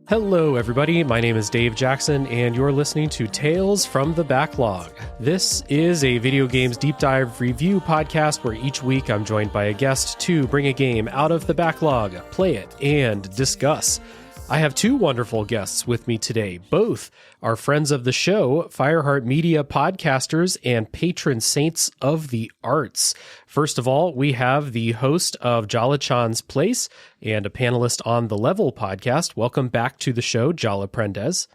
Hello, everybody. My name is Dave Jackson, and you're listening to Tales from the Backlog. This is a video games deep dive review podcast where each week I'm joined by a guest to bring a game out of the backlog, play it, and discuss. I have two wonderful guests with me today. Both are friends of the show, Fireheart Media podcasters and patron saints of the arts. First of all, we have the host of Jala-chan's Place and a panelist on the Level podcast. Welcome back to the show, Jala Prendes.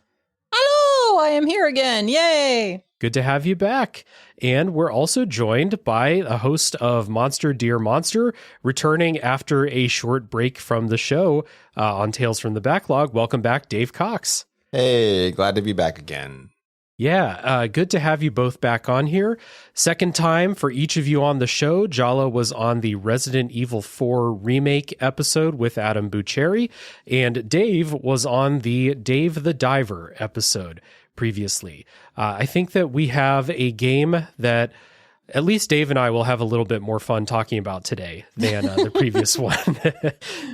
Hello, I am here again. Yay! Good to have you back. And we're also joined by a host of Monster Dear Monster, returning after a short break from the show on Tales from the Backlog. Welcome back, Dave Cox. Hey, glad to be back again. Yeah, good to have you both back on here. Second time for each of you on the show. Jala was on the Resident Evil 4 remake episode with Adam Bucheri, and Dave was on the Dave the Diver episode previously. I think that we have a game that at least Dave and I will have a little bit more fun talking about today than the previous one.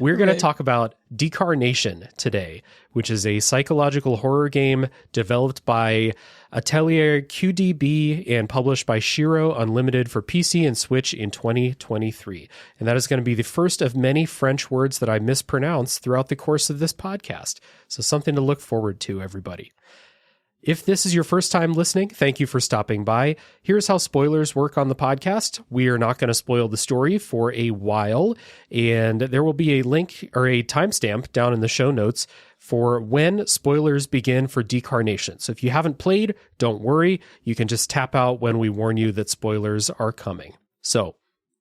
We're going to talk about Decarnation today, which is a psychological horror game developed by Atelier QDB and published by Shiro Unlimited for PC and Switch in 2023. And that is going to be the first of many French words that I mispronounce throughout the course of this podcast. So something to look forward to, everybody. If this is your first time listening, thank you for stopping by. Here's how spoilers work on the podcast. We are not going to spoil the story for a while, and there will be a link or a timestamp down in the show notes for when spoilers begin for Decarnation. So if you haven't played, don't worry. You can just tap out when we warn you that spoilers are coming. So,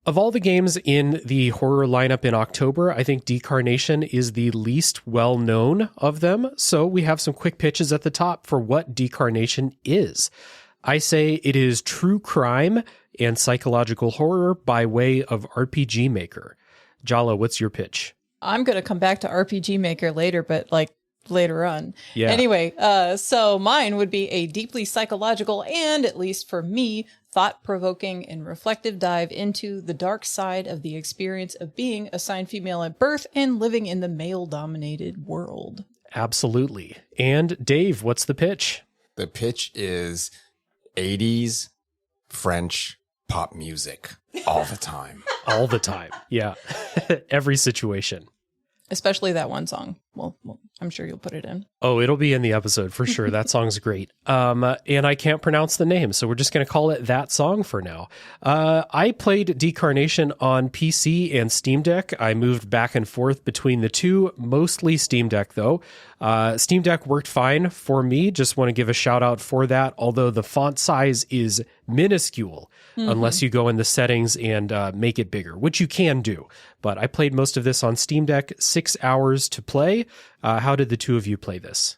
of all the games in the horror lineup in October, I think Decarnation is the least well-known of them. So we have some quick pitches at the top for what Decarnation is. I say it is true crime and psychological horror by way of RPG Maker. Jala, what's your pitch? I'm going to come back to RPG Maker later, but later on. Yeah. Anyway, so mine would be a deeply psychological and, at least for me, thought-provoking and reflective dive into the dark side of the experience of being assigned female at birth and living in the male-dominated world. Absolutely. And Dave, what's the pitch? The pitch is 80s French pop music all the time. All the time. Yeah. Every situation. Especially that one song. Well, I'm sure you'll put it in. Oh, it'll be in the episode for sure. That song's great. And I can't pronounce the name, so we're just going to call it that song for now. I played Decarnation on PC and Steam Deck. I moved back and forth between the two, mostly Steam Deck though. Steam Deck worked fine for me. Just want to give a shout out for that, although the font size is minuscule unless you go in the settings and make it bigger, which you can do. But I played most of this on Steam Deck, 6 hours to play. How did the two of you play this?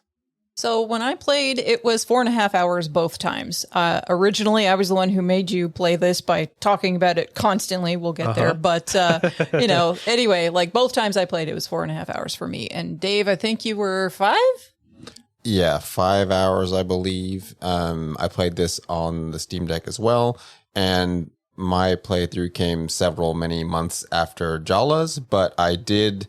So when I played, it was 4.5 hours both times. Originally, I was the one who made you play this by talking about it constantly. We'll get there. But, anyway, both times I played, it was 4.5 hours for me. And Dave, I think you were 5? Yeah, 5 hours, I believe. I played this on the Steam Deck as well. And my playthrough came many months after Jala's, but I did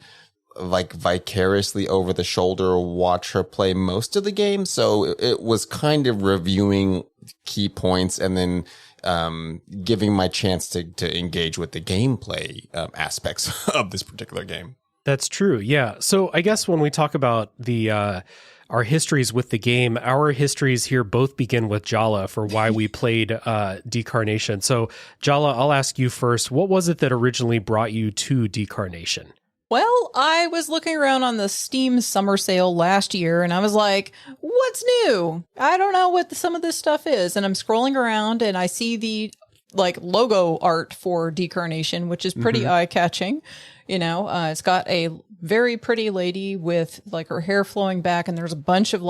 vicariously over the shoulder watch her play most of the game. So it was kind of reviewing key points and then giving my chance to engage with the gameplay aspects of this particular game. That's true. Yeah. So I guess when we talk about the our histories with the game, our histories here both begin with Jala for why we played Decarnation. So Jala, I'll ask you first. What was it that originally brought you to Decarnation? Well, I was looking around on the Steam summer sale last year, and I was like, what's new? I don't know what some of this stuff is. And I'm scrolling around, and I see the logo art for Decarnation, which is pretty eye-catching. It's got a very pretty lady with her hair flowing back, and there's a bunch of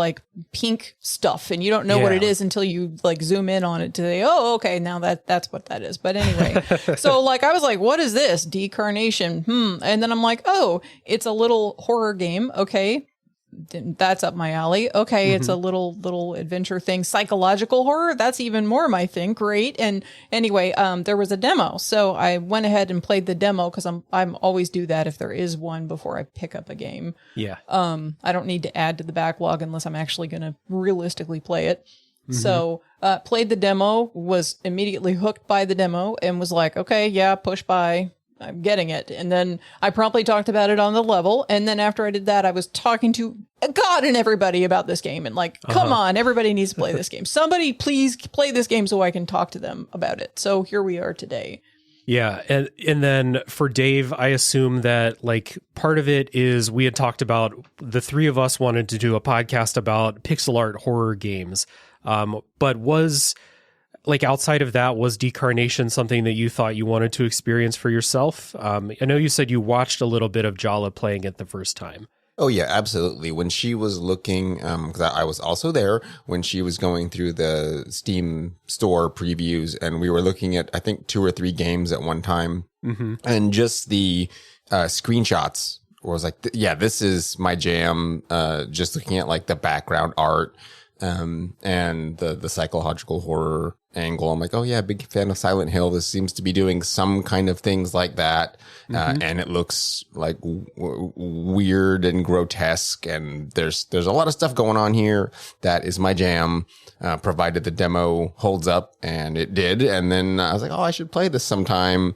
pink stuff, and you don't know what it is until you zoom in on it to say, oh, okay, now that's what that is. But anyway, so I was like, what is this? Decarnation. And then I'm like, oh, it's a little horror game. Okay. that's up my alley. Okay, it's a little adventure thing. Psychological horror, that's even more my thing. Great. And anyway, there was a demo, so I went ahead and played the demo because I'm always do that if there is one before I pick up a game. Yeah. I don't need to add to the backlog unless I'm actually going to realistically play it. So played the demo, was immediately hooked by the demo, and was like, okay, yeah, push by. I'm getting it. And then I promptly talked about it on the level. And then after I did that, I was talking to God and everybody about this game. And like, come on, everybody needs to play this game. Somebody please play this game so I can talk to them about it. So here we are today. Yeah. And then for Dave, I assume that like part of it is we had talked about the three of us wanted to do a podcast about pixel art horror games. But was like outside of that, was Decarnation something that you thought you wanted to experience for yourself? I know you said you watched a little bit of Jala playing it the first time. Oh, yeah, absolutely. When she was looking, because I was also there when she was going through the Steam store previews, and we were looking at, I think, 2 or 3 games at one time. And just the screenshots was like, yeah, this is my jam. Just looking at like the background art and the psychological horror angle. I'm like, oh yeah, big fan of Silent Hill. This seems to be doing some kind of things like that. And it looks like weird and grotesque. And there's a lot of stuff going on here that is my jam, provided the demo holds up, and it did. And then I was like, oh, I should play this sometime.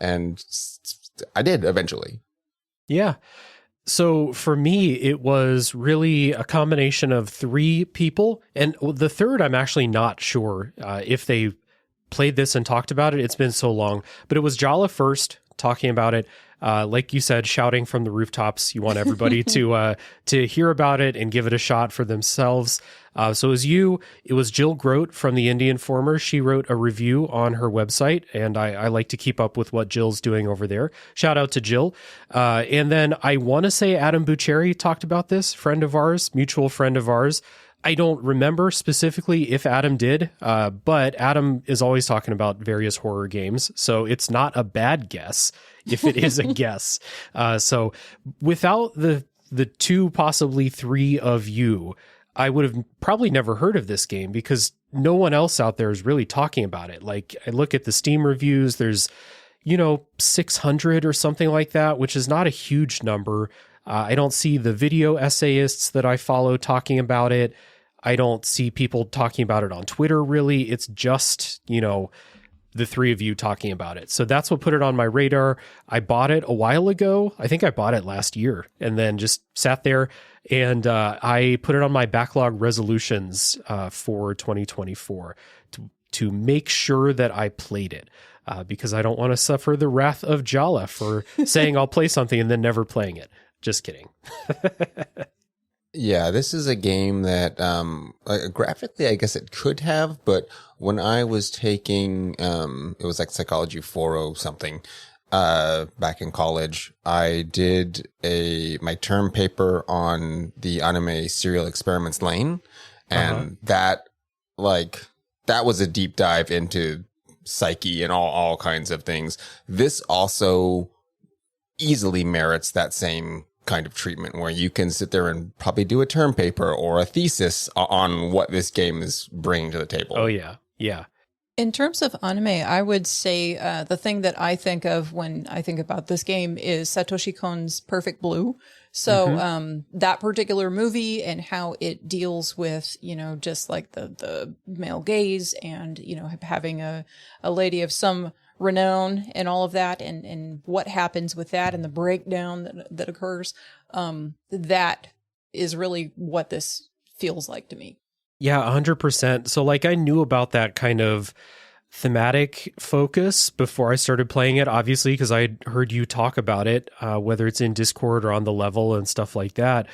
And I did eventually. Yeah. So for me, it was really a combination of 3 people. And the third, I'm actually not sure if they played this and talked about it. It's been so long. But it was Jala first talking about it. Like you said, shouting from the rooftops. You want everybody to hear about it and give it a shot for themselves. So it was you. It was Jill Grote from the Indie Informer. She wrote a review on her website, and I like to keep up with what Jill's doing over there. Shout out to Jill. And then I want to say Adam Bucheri talked about this, friend of ours, mutual friend of ours. I don't remember specifically if Adam did, but Adam is always talking about various horror games, so it's not a bad guess if it is a guess. So without the 2, possibly 3 of you, I would have probably never heard of this game because no one else out there is really talking about it. Like I look at the Steam reviews, there's, 600 or something like that, which is not a huge number. I don't see the video essayists that I follow talking about it. I don't see people talking about it on Twitter, really. It's just, the 3 of you talking about it. So that's what put it on my radar. I bought it a while ago. I think I bought it last year and then just sat there and I put it on my backlog resolutions for 2024 to make sure that I played it because I don't want to suffer the wrath of Jala for saying I'll play something and then never playing it. Just kidding. Yeah, this is a game that graphically, I guess it could have, but when I was taking, it was like Psychology 4.0 something, back in college, I did my term paper on the anime Serial Experiments Lane, and that was a deep dive into psyche and all kinds of things. This also easily merits that same kind of treatment where you can sit there and probably do a term paper or a thesis on what this game is bringing to the table. Oh, yeah. Yeah. In terms of anime, I would say the thing that I think of when I think about this game is Satoshi Kon's Perfect Blue. So that particular movie and how it deals with, just like the male gaze and, having a lady of some renown and all of that and what happens with that and the breakdown that occurs. That is really what this feels like to me. Yeah, 100%. So I knew about that kind of thematic focus before I started playing it, obviously, because I had heard you talk about it, whether it's in Discord or on the level and stuff like that.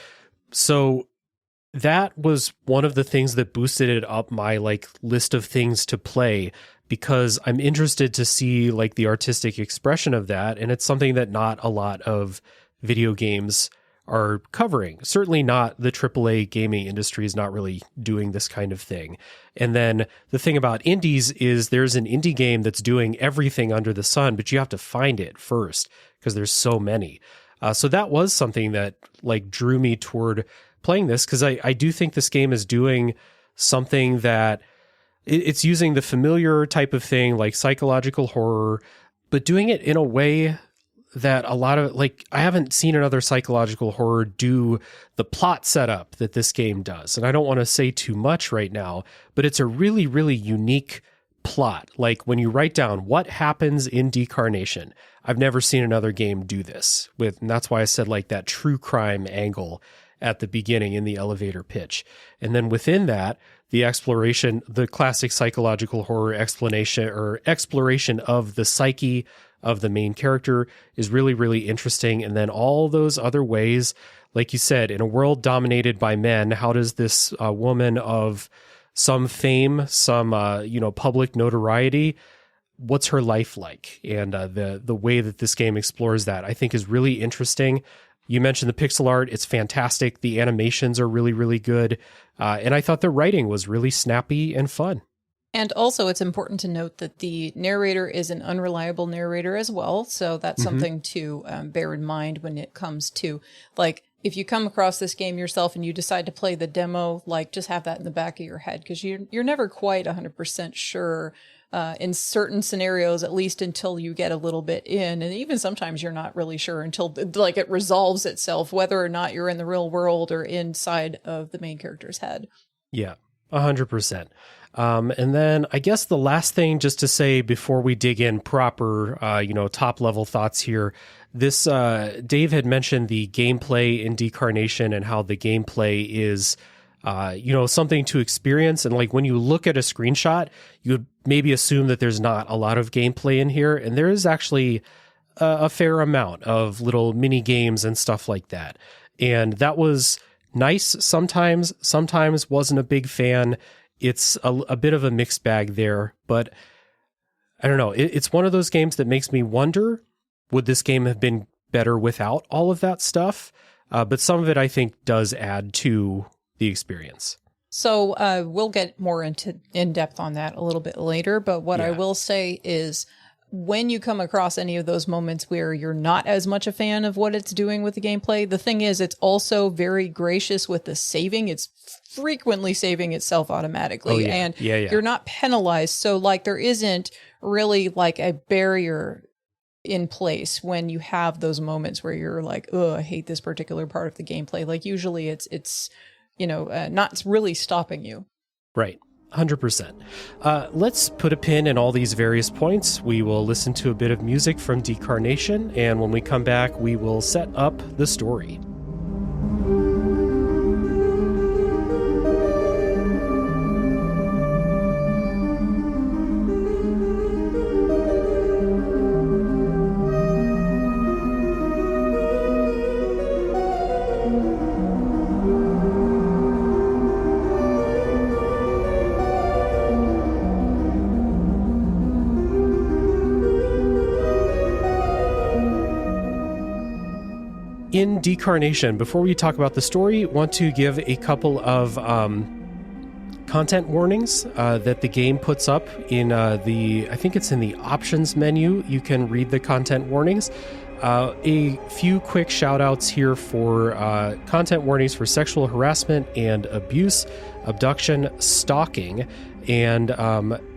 So that was one of the things that boosted it up my list of things to play, because I'm interested to see the artistic expression of that. And it's something that not a lot of video games are covering. Certainly not the AAA gaming industry is not really doing this kind of thing. And then the thing about indies is there's an indie game that's doing everything under the sun, but you have to find it first because there's so many. So that was something that drew me toward playing this, because I do think this game is doing something that it's using the familiar type of thing, like psychological horror, but doing it in a way that a lot of, like, I haven't seen another psychological horror do the plot setup that this game does. And I don't want to say too much right now, but it's a really, really unique plot. Like, when you write down what happens in Decarnation, I've never seen another game do this with, and that's why I said like that true crime angle at the beginning in the elevator pitch. And then within that, the exploration, the classic psychological horror explanation or exploration of the psyche of the main character is really, really interesting. And then all those other ways, like you said, in a world dominated by men, how does this woman of some fame, some public notoriety, what's her life like? And the way that this game explores that, I think, is really interesting. You mentioned the pixel art. It's fantastic. The animations are really, really good. And I thought the writing was really snappy and fun. And also, it's important to note that the narrator is an unreliable narrator as well. So that's something to bear in mind when it comes to, like, if you come across this game yourself and you decide to play the demo, like, just have that in the back of your head, because you're never quite 100% sure in certain scenarios, at least until you get a little bit in. And even sometimes you're not really sure until, like, it resolves itself, whether or not you're in the real world or inside of the main character's head. Yeah, 100%. And then I guess the last thing just to say before we dig in proper, top level thoughts here, this, Dave had mentioned the gameplay in Decarnation and how the gameplay is, something to experience. And like when you look at a screenshot, you would maybe assume that there's not a lot of gameplay in here. And there is actually a fair amount of little mini games and stuff like that. And that was nice sometimes wasn't a big fan. It's a bit of a mixed bag there, but I don't know. It's one of those games that makes me wonder, would this game have been better without all of that stuff? But some of it, I think, does add to the experience. So we'll get more in depth on that a little bit later. But what I will say is, when you come across any of those moments where you're not as much a fan of what it's doing with the gameplay, the thing is, it's also very gracious with the saving. It's frequently saving itself automatically, and you're not penalized. So, like, there isn't really like a barrier in place when you have those moments where you're like, oh, I hate this particular part of the gameplay. Like, usually it's not really stopping you. Right. 100%. Let's put a pin in all these various points. We will listen to a bit of music from Decarnation, and when we come back, we will set up the story. In Decarnation, before we talk about the story, want to give a couple of content warnings that the game puts up in I think it's in the options menu. You can read the content warnings. A few quick shout outs here for content warnings for sexual harassment and abuse, abduction, stalking, and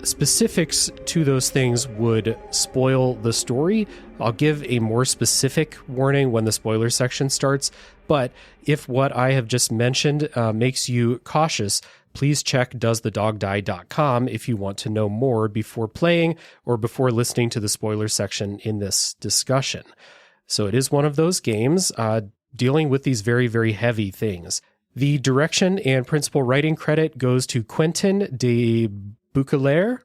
specifics to those things would spoil the story. I'll give a more specific warning when the spoiler section starts, but if what I have just mentioned makes you cautious, please check doesthedogdie.com if you want to know more before playing or before listening to the spoiler section in this discussion. So it is one of those games dealing with these very, very heavy things. The direction and principal writing credit goes to Quentin de Bouclair.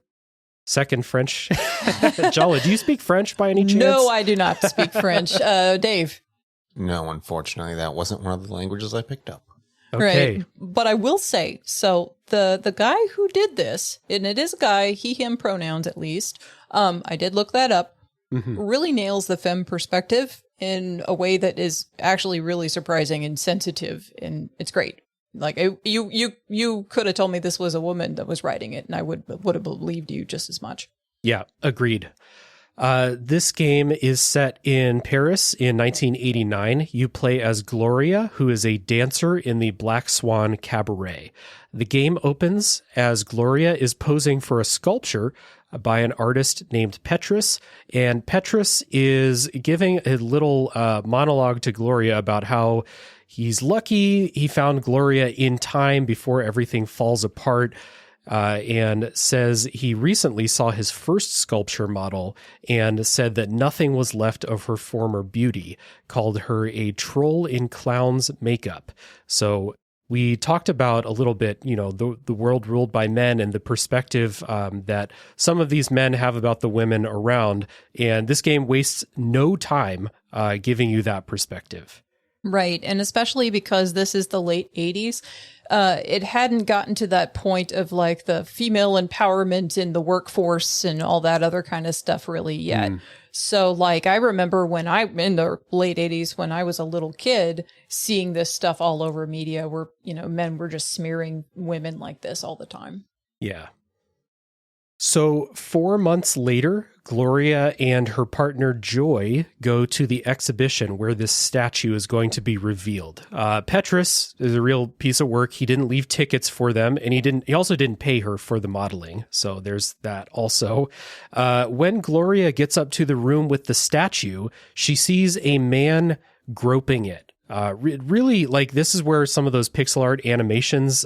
Second French. Jala, do you speak French by any chance? No, I do not speak French. Dave? No, unfortunately, that wasn't one of the languages I picked up. Okay. Right. But I will say, so the guy who did this, and it is a guy, he, him pronouns at least, I did look that up, really nails the femme perspective in a way that is actually really surprising and sensitive, and it's great. Like, you could have told me this was a woman that was writing it, and I would have believed you just as much. Yeah, agreed. This game is set in Paris in 1989. You play as Gloria, who is a dancer in the Black Swan Cabaret. The game opens as Gloria is posing for a sculpture by an artist named Petrus, and Petrus is giving a little monologue to Gloria about how he's lucky he found Gloria in time before everything falls apart, and says he recently saw his first sculpture model and said that nothing was left of her former beauty, called her a troll in clown's makeup. So we talked about a little bit, the world ruled by men and the perspective that some of these men have about the women around. And this game wastes no time giving you that perspective. Right. And especially because this is the late 80s, it hadn't gotten to that point of like the female empowerment in the workforce and all that other kind of stuff really yet. So like I remember in the late 80s when I was a little kid seeing this stuff all over media where, men were just smearing women like this all the time. Yeah. So 4 months later, Gloria and her partner Joy go to the exhibition where this statue is going to be revealed. Petrus is a real piece of work. He didn't leave tickets for them, and he also didn't pay her for the modeling. So there's that also. When Gloria gets up to the room with the statue, she sees a man groping it. Really, like, this is where some of those pixel art animations,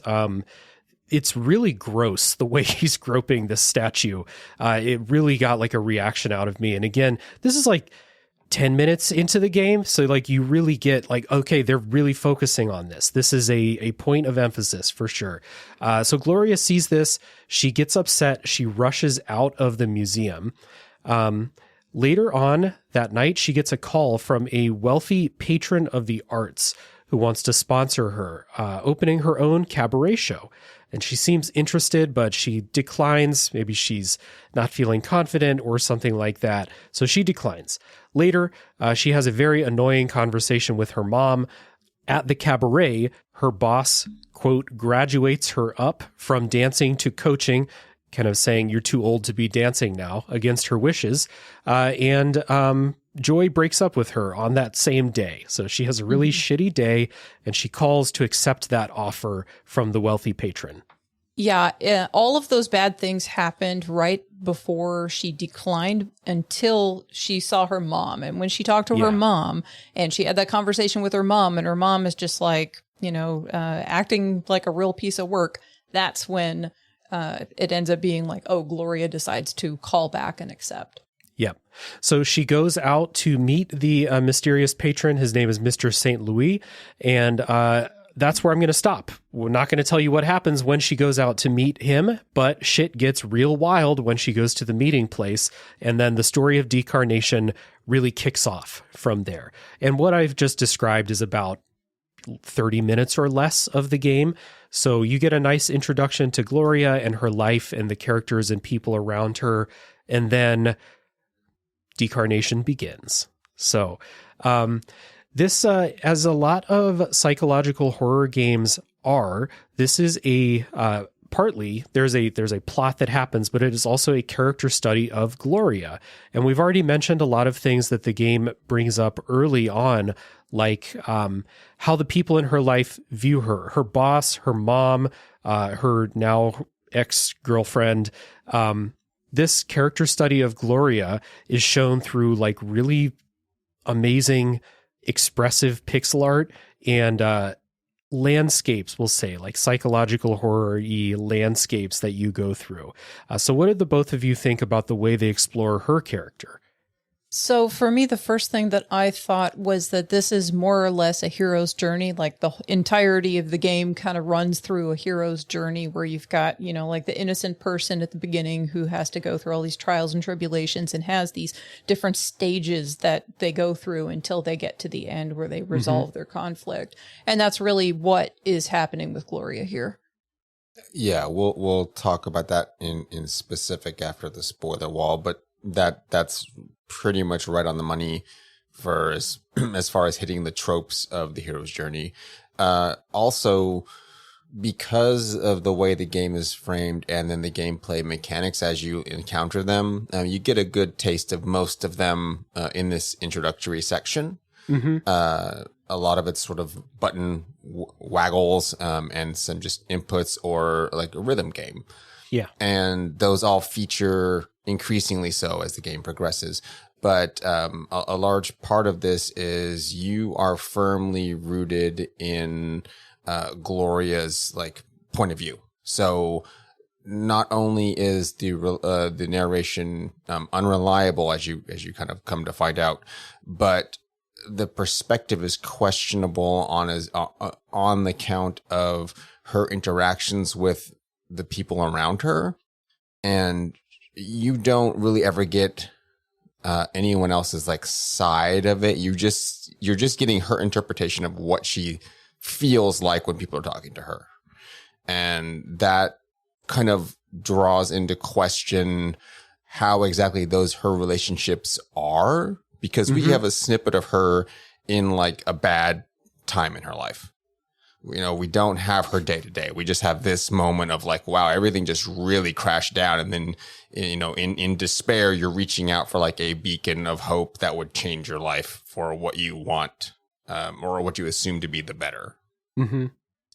it's really gross the way he's groping this statue. It really got like a reaction out of me. And again, this is like 10 minutes into the game. So like you really get like, okay, they're really focusing on this. This is a point of emphasis for sure. So Gloria sees this. She gets upset. She rushes out of the museum. Later on that night, she gets a call from a wealthy patron of the arts who wants to sponsor her, opening her own cabaret show. And she seems interested, but she declines. Maybe she's not feeling confident or something like that. So she declines. Later, she has a very annoying conversation with her mom. At the cabaret, her boss, quote, graduates her up from dancing to coaching, kind of saying you're too old to be dancing now, against her wishes. And Joy breaks up with her on that same day. So she has a really shitty day, and she calls to accept that offer from the wealthy patron. Yeah, all of those bad things happened right before she declined until she saw her mom. And when she talked to her mom and she had that conversation with her mom, and her mom is just like, acting like a real piece of work, that's when it ends up being like, oh, Gloria decides to call back and accept. Yep. So she goes out to meet the mysterious patron. His name is Mr. St. Louis. And that's where I'm going to stop. We're not going to tell you what happens when she goes out to meet him, but shit gets real wild when she goes to the meeting place. And then the story of Decarnation really kicks off from there. And what I've just described is about 30 minutes or less of the game. So you get a nice introduction to Gloria and her life and the characters and people around her. And then Decarnation begins. So this, as a lot of psychological horror games are, this is a partly there's a plot that happens, but it is also a character study of Gloria. And we've already mentioned a lot of things that the game brings up early on, like how the people in her life view her boss, her mom, her now ex-girlfriend. This character study of Gloria is shown through like really amazing, expressive pixel art and landscapes, we'll say, like psychological horror-y landscapes that you go through. So what did the both of you think about the way they explore her character? So for me, the first thing that I thought was that this is more or less a hero's journey. Like the entirety of the game kind of runs through a hero's journey where you've got, like the innocent person at the beginning who has to go through all these trials and tribulations and has these different stages that they go through until they get to the end where they resolve their conflict. And that's really what is happening with Gloria here. Yeah, we'll talk about that in specific after the spoiler wall, but that's pretty much right on the money for as far as hitting the tropes of the hero's journey. Also, because of the way the game is framed and then the gameplay mechanics as you encounter them, you get a good taste of most of them in this introductory section. A lot of it's sort of button waggles and some just inputs or like a rhythm game. Yeah. And those all feature increasingly so as the game progresses. But a large part of this is you are firmly rooted in Gloria's like point of view. So not only is the narration unreliable as you kind of come to find out, but the perspective is questionable on the count of her interactions with the people around her, and you don't really ever get anyone else's like side of it. You're just getting her interpretation of what she feels like when people are talking to her, and that kind of draws into question how exactly her relationships are, because we have a snippet of her in like a bad time in her life. You know, we don't have her day to day. We just have this moment of like, wow, everything just really crashed down. And then, you know, in despair, you're reaching out for like a beacon of hope that would change your life for what you want, or what you assume to be the better.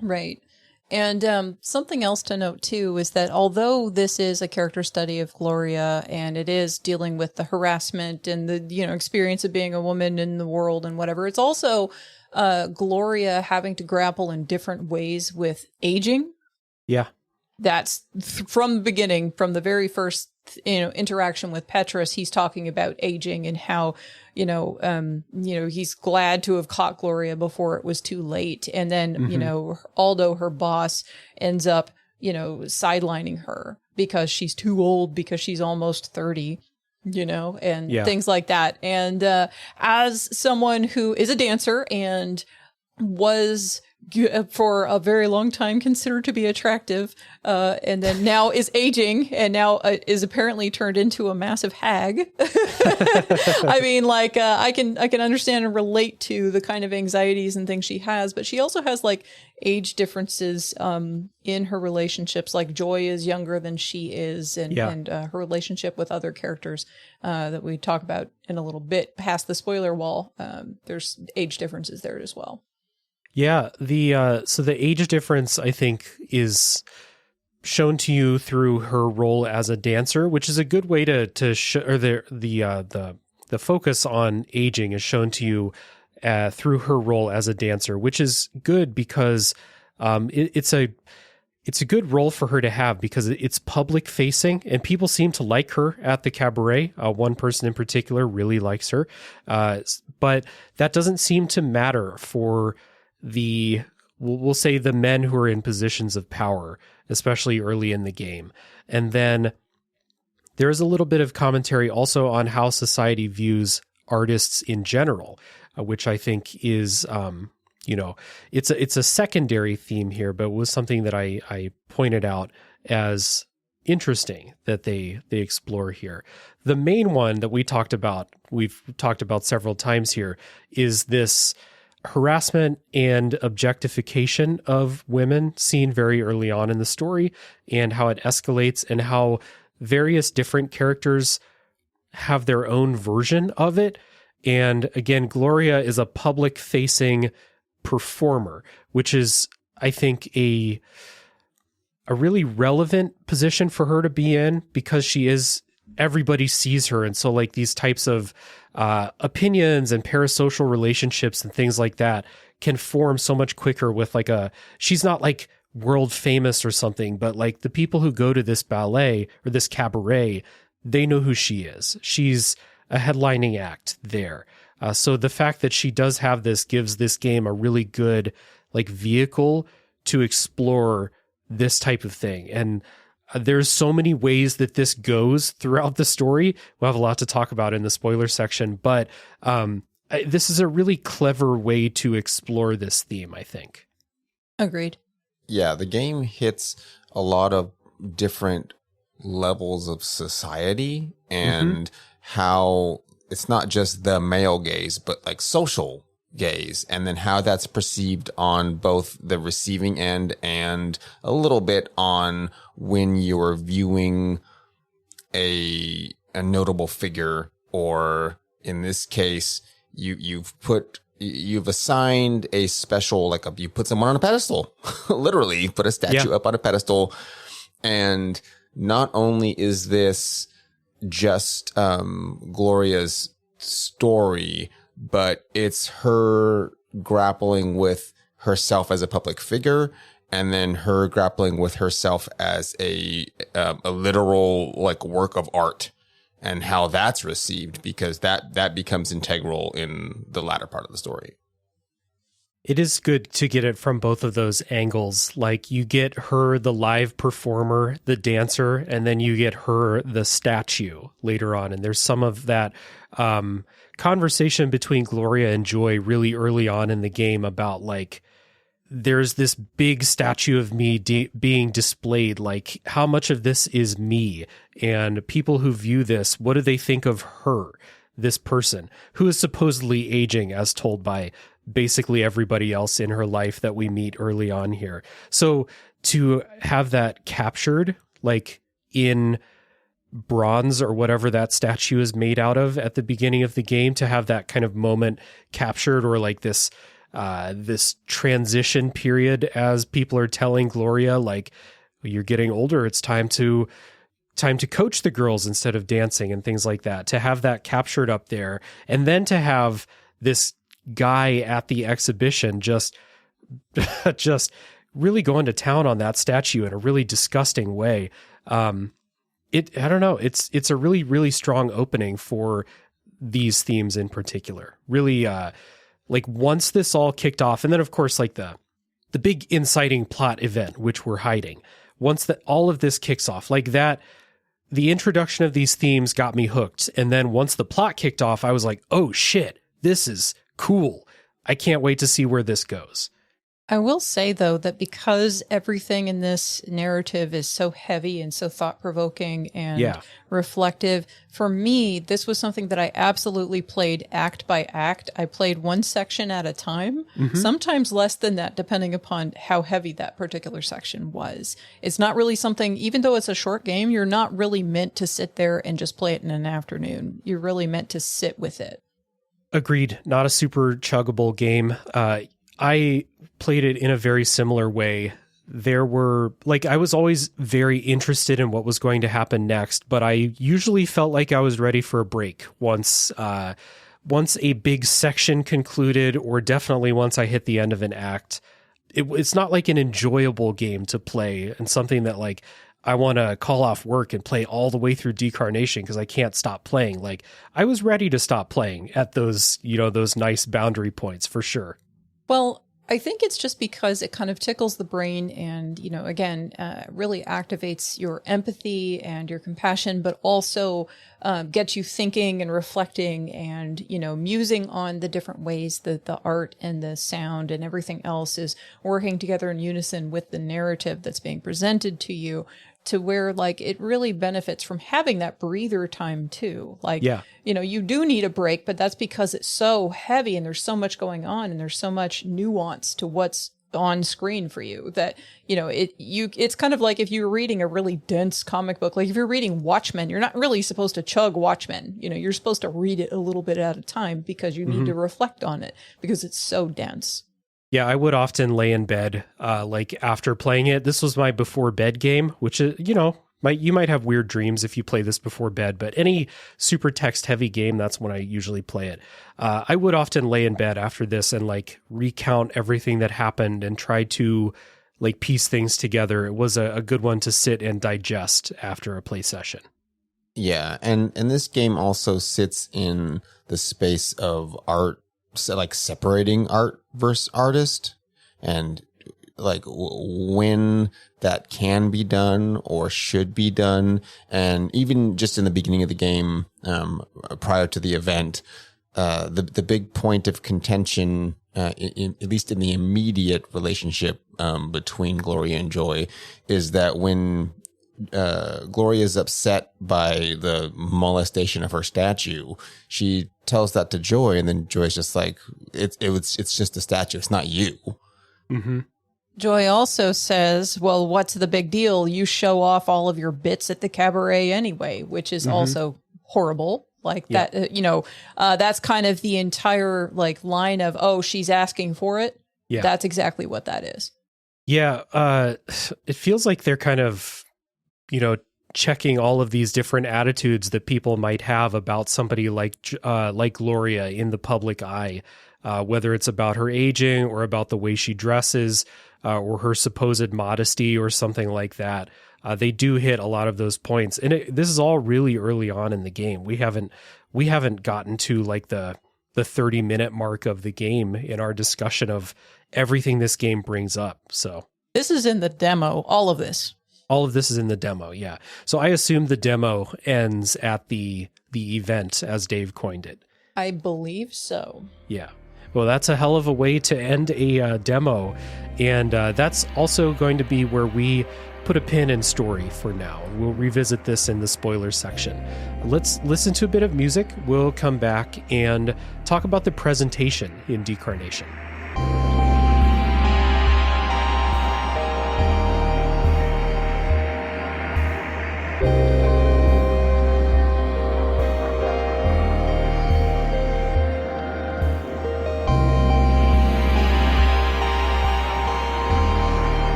Right. And something else to note, too, is that although this is a character study of Gloria and it is dealing with the harassment and the, you know, experience of being a woman in the world and whatever, it's also Gloria having to grapple in different ways with aging. Yeah. That's from the beginning, from the very first, you know, interaction with Petrus, he's talking about aging and how, you know, he's glad to have caught Gloria before it was too late. And then, you know, Aldo, her boss, ends up, you know, sidelining her because she's too old, because she's almost 30, you know, and things like that. And as someone who is a dancer and was for a very long time considered to be attractive, and then now is aging and now is apparently turned into a massive hag. I mean, like, I can understand and relate to the kind of anxieties and things she has, but she also has like age differences in her relationships. Like Joy is younger than she is, and her relationship with other characters that we talk about in a little bit past the spoiler wall. There's age differences there as well. Yeah, so the age difference, I think, is shown to you through her role as a dancer, which is a good way to show, or the focus on aging is shown to you through her role as a dancer, which is good because it's a good role for her to have because it's public facing and people seem to like her at the cabaret. One person in particular really likes her, but that doesn't seem to matter for we'll say the men who are in positions of power, especially early in the game. And then there is a little bit of commentary also on how society views artists in general, which I think is, it's a secondary theme here, but was something that I pointed out as interesting that they explore here. The main one that we've talked about several times here is this harassment and objectification of women seen very early on in the story, and how it escalates and how various different characters have their own version of it. And again, Gloria is a public facing performer, which is, I think, a really relevant position for her to be in because everybody sees her. And so like these types of opinions and parasocial relationships and things like that can form so much quicker with she's not like world famous or something, but like the people who go to this ballet or this cabaret, they know who she is. She's a headlining act there. So the fact that she does have this gives this game a really good like vehicle to explore this type of thing. And there's so many ways that this goes throughout the story. We'll have a lot to talk about in the spoiler section, but this is a really clever way to explore this theme, I think. Agreed. Yeah, the game hits a lot of different levels of society and how it's not just the male gaze, but like social gaze, and then how that's perceived on both the receiving end and a little bit on when you're viewing a notable figure, or in this case, you've assigned a special, like you put someone on a pedestal, literally you put a statue up on a pedestal. And not only is this just, Gloria's story, but it's her grappling with herself as a public figure, and then her grappling with herself as a literal like work of art, and how that's received, because that becomes integral in the latter part of the story. It is good to get it from both of those angles. Like, you get her, the live performer, the dancer, and then you get her, the statue, later on. And there's some of that conversation between Gloria and Joy really early on in the game about, like, there's this big statue of me being displayed. Like, how much of this is me? And people who view this, what do they think of her, this person, who is supposedly aging, as told by basically everybody else in her life that we meet early on here. So to have that captured, like in bronze or whatever that statue is made out of at the beginning of the game, to have that kind of moment captured, or like this transition period as people are telling Gloria, like, you're getting older, it's time to coach the girls instead of dancing, and things like that, to have that captured up there. And then to have this guy at the exhibition just really going to town on that statue in a really disgusting way. I don't know. It's a really, really strong opening for these themes in particular. Really, like, once this all kicked off, and then of course, like the big inciting plot event, which we're hiding, once that all of this kicks off like that, the introduction of these themes got me hooked. And then once the plot kicked off, I was like, oh shit, this is cool. I can't wait to see where this goes. I will say, though, that because everything in this narrative is so heavy and so thought-provoking and reflective, for me, this was something that I absolutely played act by act. I played one section at a time, sometimes less than that, depending upon how heavy that particular section was. It's not really something, even though it's a short game, you're not really meant to sit there and just play it in an afternoon. You're really meant to sit with it. Agreed. Not a super chuggable game. I played it in a very similar way. There were, like, I was always very interested in what was going to happen next, but I usually felt like I was ready for a break once a big section concluded, or definitely once I hit the end of an act. It's not like an enjoyable game to play, and something that, like, I want to call off work and play all the way through Decarnation because I can't stop playing. Like, I was ready to stop playing at those, those nice boundary points for sure. Well, I think it's just because it kind of tickles the brain and, again, really activates your empathy and your compassion, but also gets you thinking and reflecting and, musing on the different ways that the art and the sound and everything else is working together in unison with the narrative that's being presented to you, to where, like, it really benefits from having that breather time too. Like, you do need a break, but that's because it's so heavy and there's so much going on and there's so much nuance to what's on screen for you that, it's kind of like if you're reading a really dense comic book, like if you're reading Watchmen, you're not really supposed to chug Watchmen. You're supposed to read it a little bit at a time because you need to reflect on it because it's so dense. Yeah, I would often lay in bed, like after playing it. This was my before bed game, which is, you might have weird dreams if you play this before bed, but any super text heavy game, that's when I usually play it. I would often lay in bed after this and like recount everything that happened and try to like piece things together. It was a good one to sit and digest after a play session. Yeah, and this game also sits in the space of art, like separating art versus artist, and like when that can be done or should be done. And even just in the beginning of the game, prior to the event, the big point of contention, at least in the immediate relationship between Gloria and Joy, is that when Gloria is upset by the molestation of her statue, she tells that to Joy, and then Joy's just like, it's just a statue. It's not you. Mm-hmm. Joy also says, well, what's the big deal? You show off all of your bits at the cabaret anyway, which is also horrible. Like that, that's kind of the entire like line of, oh, she's asking for it. Yeah. That's exactly what that is. Yeah. It feels like they're kind of, checking all of these different attitudes that people might have about somebody like Gloria in the public eye, whether it's about her aging or about the way she dresses, or her supposed modesty or something like that. They do hit a lot of those points. And this is all really early on in the game. We haven't gotten to like the 30-minute mark of the game in our discussion of everything this game brings up. So this is in the demo, all of this. All of this is in the demo, yeah. So I assume the demo ends at the event, as Dave coined it. I believe so. Yeah. Well, that's a hell of a way to end a demo. And that's also going to be where we put a pin in story for now. We'll revisit this in the spoilers section. Let's listen to a bit of music. We'll come back and talk about the presentation in Decarnation.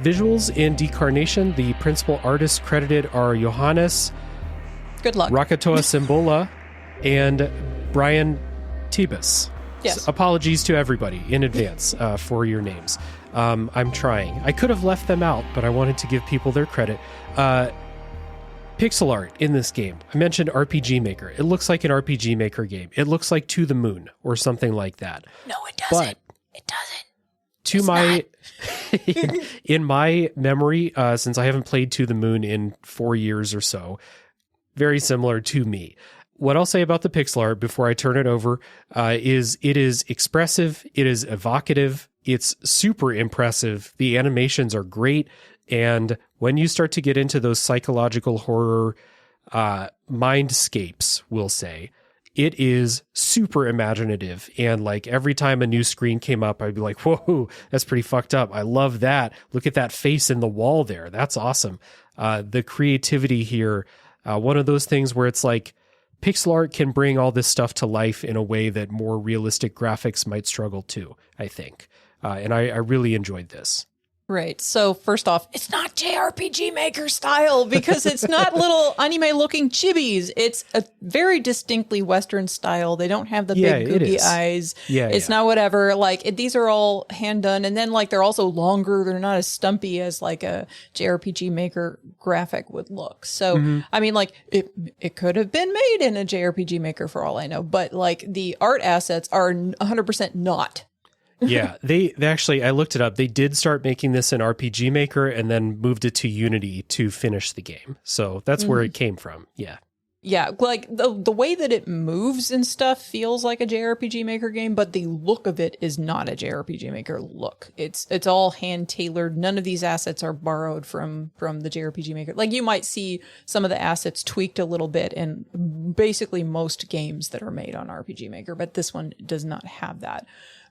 Visuals in Decarnation, the principal artists credited are Johannes Good luck. Rakatoa Simbola and Brian Tebus. Yes. Apologies to everybody in advance for your names. I'm trying. I could have left them out, but I wanted to give people their credit. Pixel art in this game. I mentioned RPG Maker. It looks like an RPG Maker game. It looks like To the Moon or something like that. No, it doesn't. But it doesn't. To my in my memory, since I haven't played To the Moon in 4 years or so, very similar to me. What I'll say about the pixel art before I turn it over is it is expressive, it is evocative, it's super impressive. The animations are great, and when you start to get into those psychological horror mindscapes, we'll say, it is super imaginative. And like every time a new screen came up, I'd be like, whoa, that's pretty fucked up. I love that. Look at that face in the wall there. That's awesome. The creativity here, one of those things where it's like pixel art can bring all this stuff to life in a way that more realistic graphics might struggle to, I think. And I really enjoyed this. Right. So first off, it's not JRPG Maker style because it's not little anime-looking chibis. It's a very distinctly Western style. They don't have the big googly eyes. Yeah, it's not whatever. Like these are all hand done, and then like they're also longer. They're not as stumpy as like a JRPG Maker graphic would look. So I mean, like it could have been made in a JRPG Maker for all I know, but like the art assets are 100% not. Yeah, they actually, I looked it up. They did start making this in RPG Maker and then moved it to Unity to finish the game. So that's where it came from. Yeah. Yeah, like the way that it moves and stuff feels like a JRPG Maker game, but the look of it is not a JRPG Maker look. It's all hand tailored. None of these assets are borrowed from the JRPG Maker. Like you might see some of the assets tweaked a little bit in basically most games that are made on RPG Maker, but this one does not have that.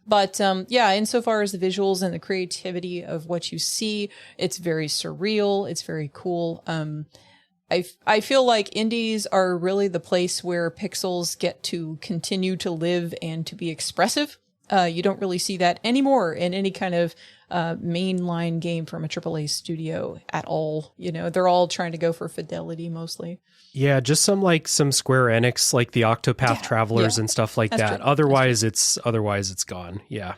But yeah, insofar as the visuals and the creativity of what you see, it's very surreal. It's very cool. I feel like indies are really the place where pixels get to continue to live and to be expressive. You don't really see that anymore in any kind of mainline game from a AAA studio at all. You know, they're all trying to go for fidelity mostly. Yeah, just some Square Enix, like the Octopath Travelers and stuff like that. True. Otherwise it's gone. Yeah.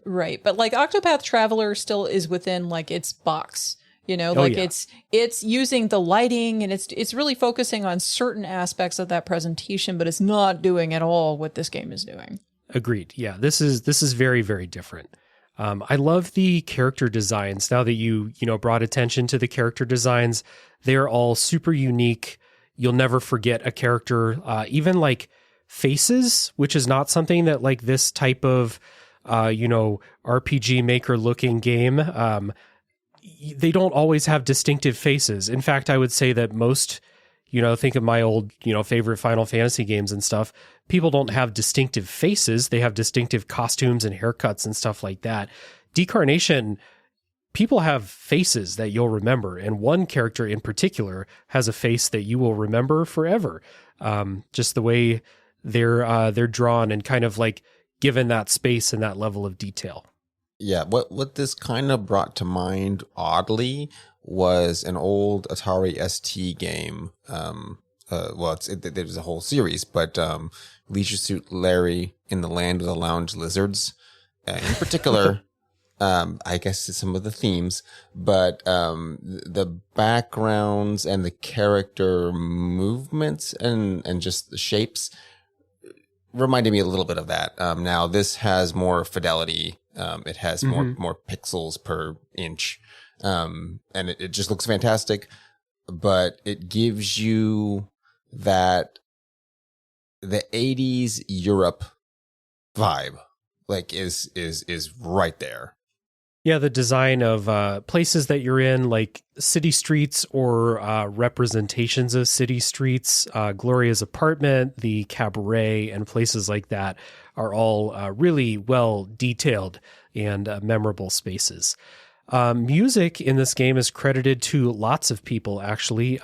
Right. But like Octopath Traveler still is within like its box. You know, it's using the lighting and it's really focusing on certain aspects of that presentation, but it's not doing at all what this game is doing. Agreed. Yeah, this is very, very different. I love the character designs. Now that you brought attention to the character designs, they're all super unique. You'll never forget a character. Even like faces, which is not something that like this type of, RPG Maker looking game, they don't always have distinctive faces. In fact, I would say that most, think of my old, favorite Final Fantasy games and stuff. People don't have distinctive faces. They have distinctive costumes and haircuts and stuff like that. Decarnation, people have faces that you'll remember. And one character in particular has a face that you will remember forever. Just the way they're drawn and kind of like given that space and that level of detail. Yeah, what this kind of brought to mind, oddly, was an old Atari ST game. There's a whole series, but Leisure Suit Larry in the Land of the Lounge Lizards, in particular, I guess some of the themes, but the backgrounds and the character movements and just the shapes reminded me a little bit of that. Now this has more fidelity. It has more pixels per inch. And it just looks fantastic, but it gives you that the 80s Europe vibe, like is right there. Yeah, the design of places that you're in, like city streets or representations of city streets, Gloria's apartment, the cabaret, and places like that are all really well detailed and memorable spaces. Music in this game is credited to lots of people, actually.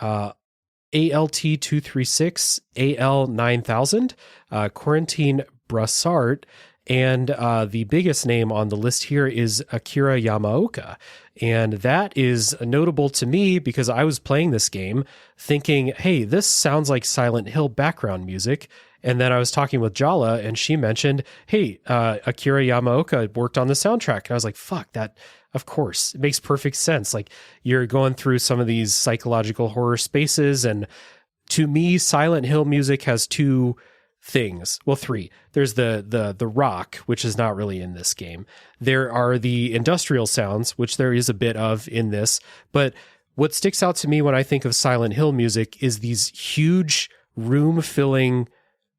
ALT236, AL9000, Quarantine Brassart, and the biggest name on the list here is Akira Yamaoka. And that is notable to me because I was playing this game thinking, hey, this sounds like Silent Hill background music. And then I was talking with Jala and she mentioned, hey, Akira Yamaoka worked on the soundtrack. And I was like, fuck, that, of course, it makes perfect sense. Like you're going through some of these psychological horror spaces. And to me, Silent Hill music has two things. Well, three. There's the rock, which is not really in this game. There are the industrial sounds, which there is a bit of in this. But what sticks out to me when I think of Silent Hill music is these huge room-filling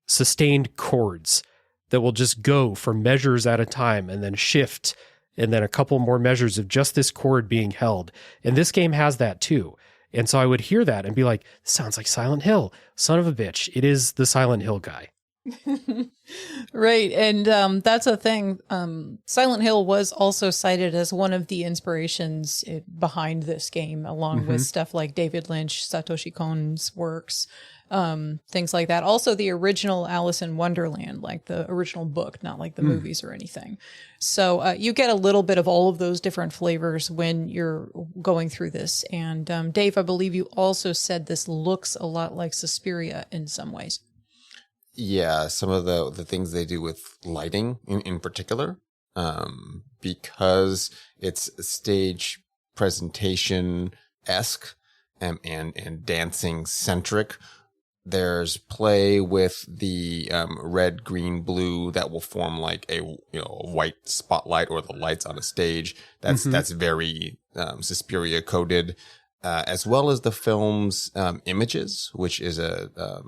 sustained chords that will just go for measures at a time and then shift, and then a couple more measures of just this chord being held. And this game has that too. And so I would hear that and be like, this sounds like Silent Hill. Son of a bitch. It is the Silent Hill guy. Right. And that's a thing. Silent Hill was also cited as one of the inspirations behind this game, along with stuff like David Lynch, Satoshi Kon's works, things like that. Also the original Alice in Wonderland, like the original book, not like the movies or anything. So you get a little bit of all of those different flavors when you're going through this. And Dave, I believe you also said this looks a lot like Suspiria in some ways. Yeah, some of the things they do with lighting in particular, because it's stage presentation-esque and dancing centric. There's play with the red, green, blue that will form like a white spotlight or the lights on a stage. That's very Suspiria coded. As well as the film's images, which is I think I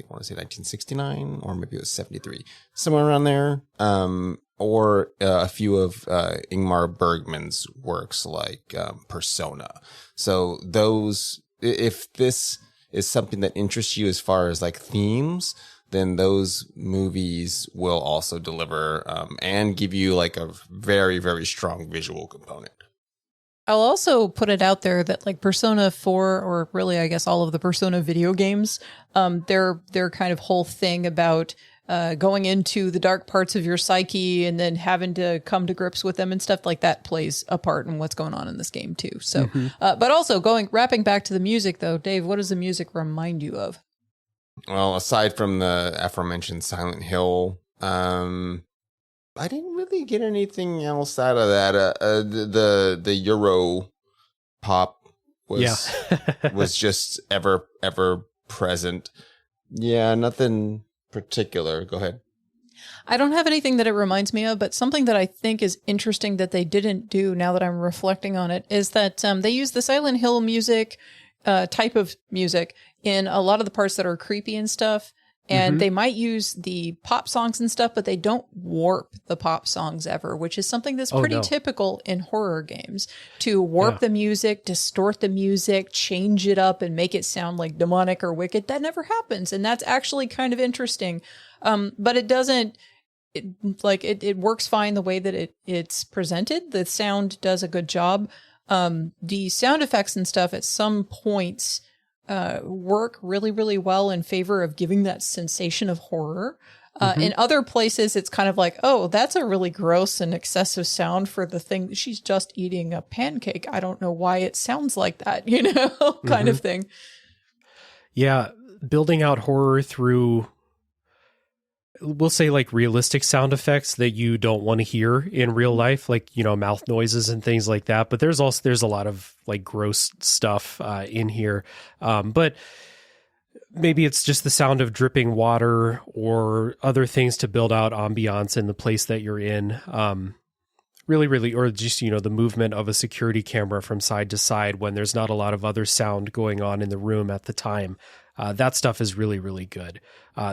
want to say 1969 or maybe it was 73, somewhere around there. Or a few of Ingmar Bergman's works like Persona. So those, if this is something that interests you as far as like themes, then those movies will also deliver and give you like a very, very strong visual component. I'll also put it out there that like Persona 4, or really I guess all of the Persona video games, their kind of whole thing about going into the dark parts of your psyche and then having to come to grips with them and stuff like that plays a part in what's going on in this game too. So, but also wrapping back to the music though, Dave, what does the music remind you of? Well, aside from the aforementioned Silent Hill, I didn't really get anything else out of that. The Euro pop was just ever present. Yeah, nothing particular. Go ahead. I don't have anything that it reminds me of, but something that I think is interesting that they didn't do now that I'm reflecting on it is that they use the Silent Hill music type of music in a lot of the parts that are creepy and stuff. And they might use the pop songs and stuff, but they don't warp the pop songs ever, which is something that's pretty typical in horror games. To warp the music, distort the music, change it up and make it sound like demonic or wicked, that never happens. And that's actually kind of interesting. But it doesn't, it works fine the way that it's presented. The sound does a good job. The sound effects and stuff at some points work really, really well in favor of giving that sensation of horror. In other places, it's kind of like, oh, that's a really gross and excessive sound for the thing. She's just eating a pancake. I don't know why it sounds like that, kind of thing. Yeah. Building out horror through, we'll say, like realistic sound effects that you don't want to hear in real life, like, mouth noises and things like that. But there's a lot of like gross stuff in here. But maybe it's just the sound of dripping water or other things to build out ambiance in the place that you're in. Really, really, or just, the movement of a security camera from side to side when there's not a lot of other sound going on in the room at the time. That stuff is really, really good.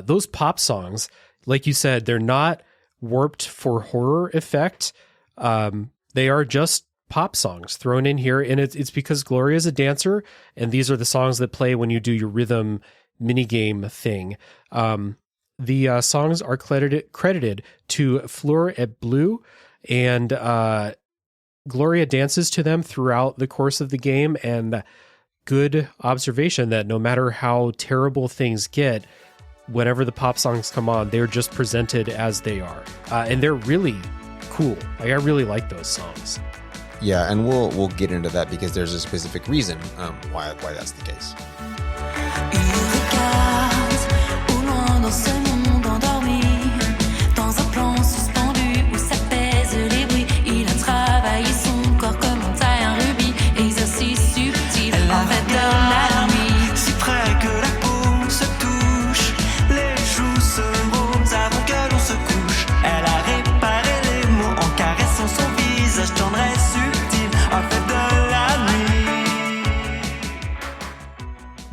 Those pop songs, like you said, they're not warped for horror effect. They are just pop songs thrown in here. And it's because Gloria is a dancer, and these are the songs that play when you do your rhythm minigame thing. The songs are credited to Fleur et Bleu, and Gloria dances to them throughout the course of the game. And good observation that no matter how terrible things get, whenever the pop songs come on, they're just presented as they are. And they're really cool. Like, I really like those songs. Yeah, and we'll get into that because there's a specific reason why that's the case.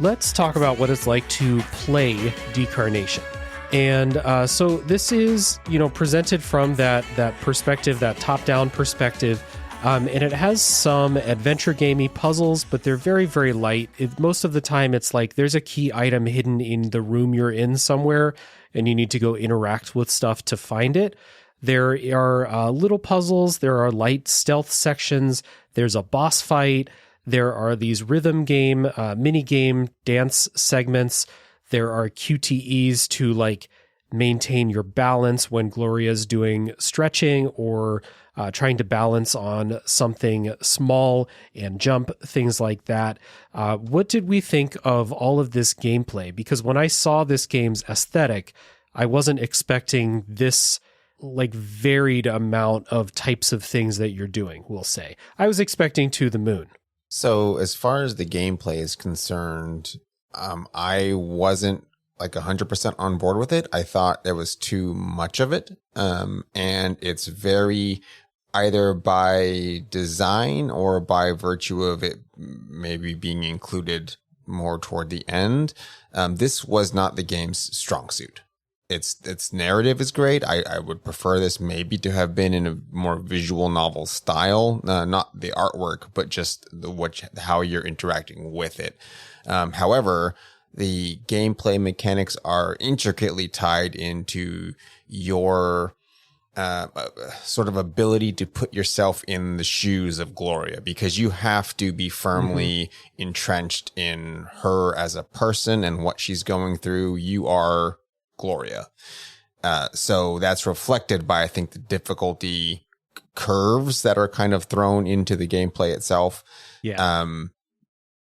Let's talk about what it's like to play Decarnation. And so this is, presented from that perspective, that top-down perspective, and it has some adventure gamey puzzles, but they're very, very light. Most of the time, it's like there's a key item hidden in the room you're in somewhere, and you need to go interact with stuff to find it. There are little puzzles. There are light stealth sections. There's a boss fight. There are these rhythm game, mini game dance segments. There are QTEs to like maintain your balance when Gloria's doing stretching or trying to balance on something small and jump, things like that. What did we think of all of this gameplay? Because when I saw this game's aesthetic, I wasn't expecting this like varied amount of types of things that you're doing, we'll say. I was expecting To the Moon. So as far as the gameplay is concerned, I wasn't like 100% on board with it. I thought there was too much of it. And it's very either by design or by virtue of it maybe being included more toward the end. This was not the game's strong suit. Its narrative is great. I would prefer this maybe to have been in a more visual novel style, not the artwork, but just how you're interacting with it. However, the gameplay mechanics are intricately tied into your sort of ability to put yourself in the shoes of Gloria, because you have to be firmly entrenched in her as a person and what she's going through. You are Gloria. So that's reflected by, I think, the difficulty curves that are kind of thrown into the gameplay itself. Yeah.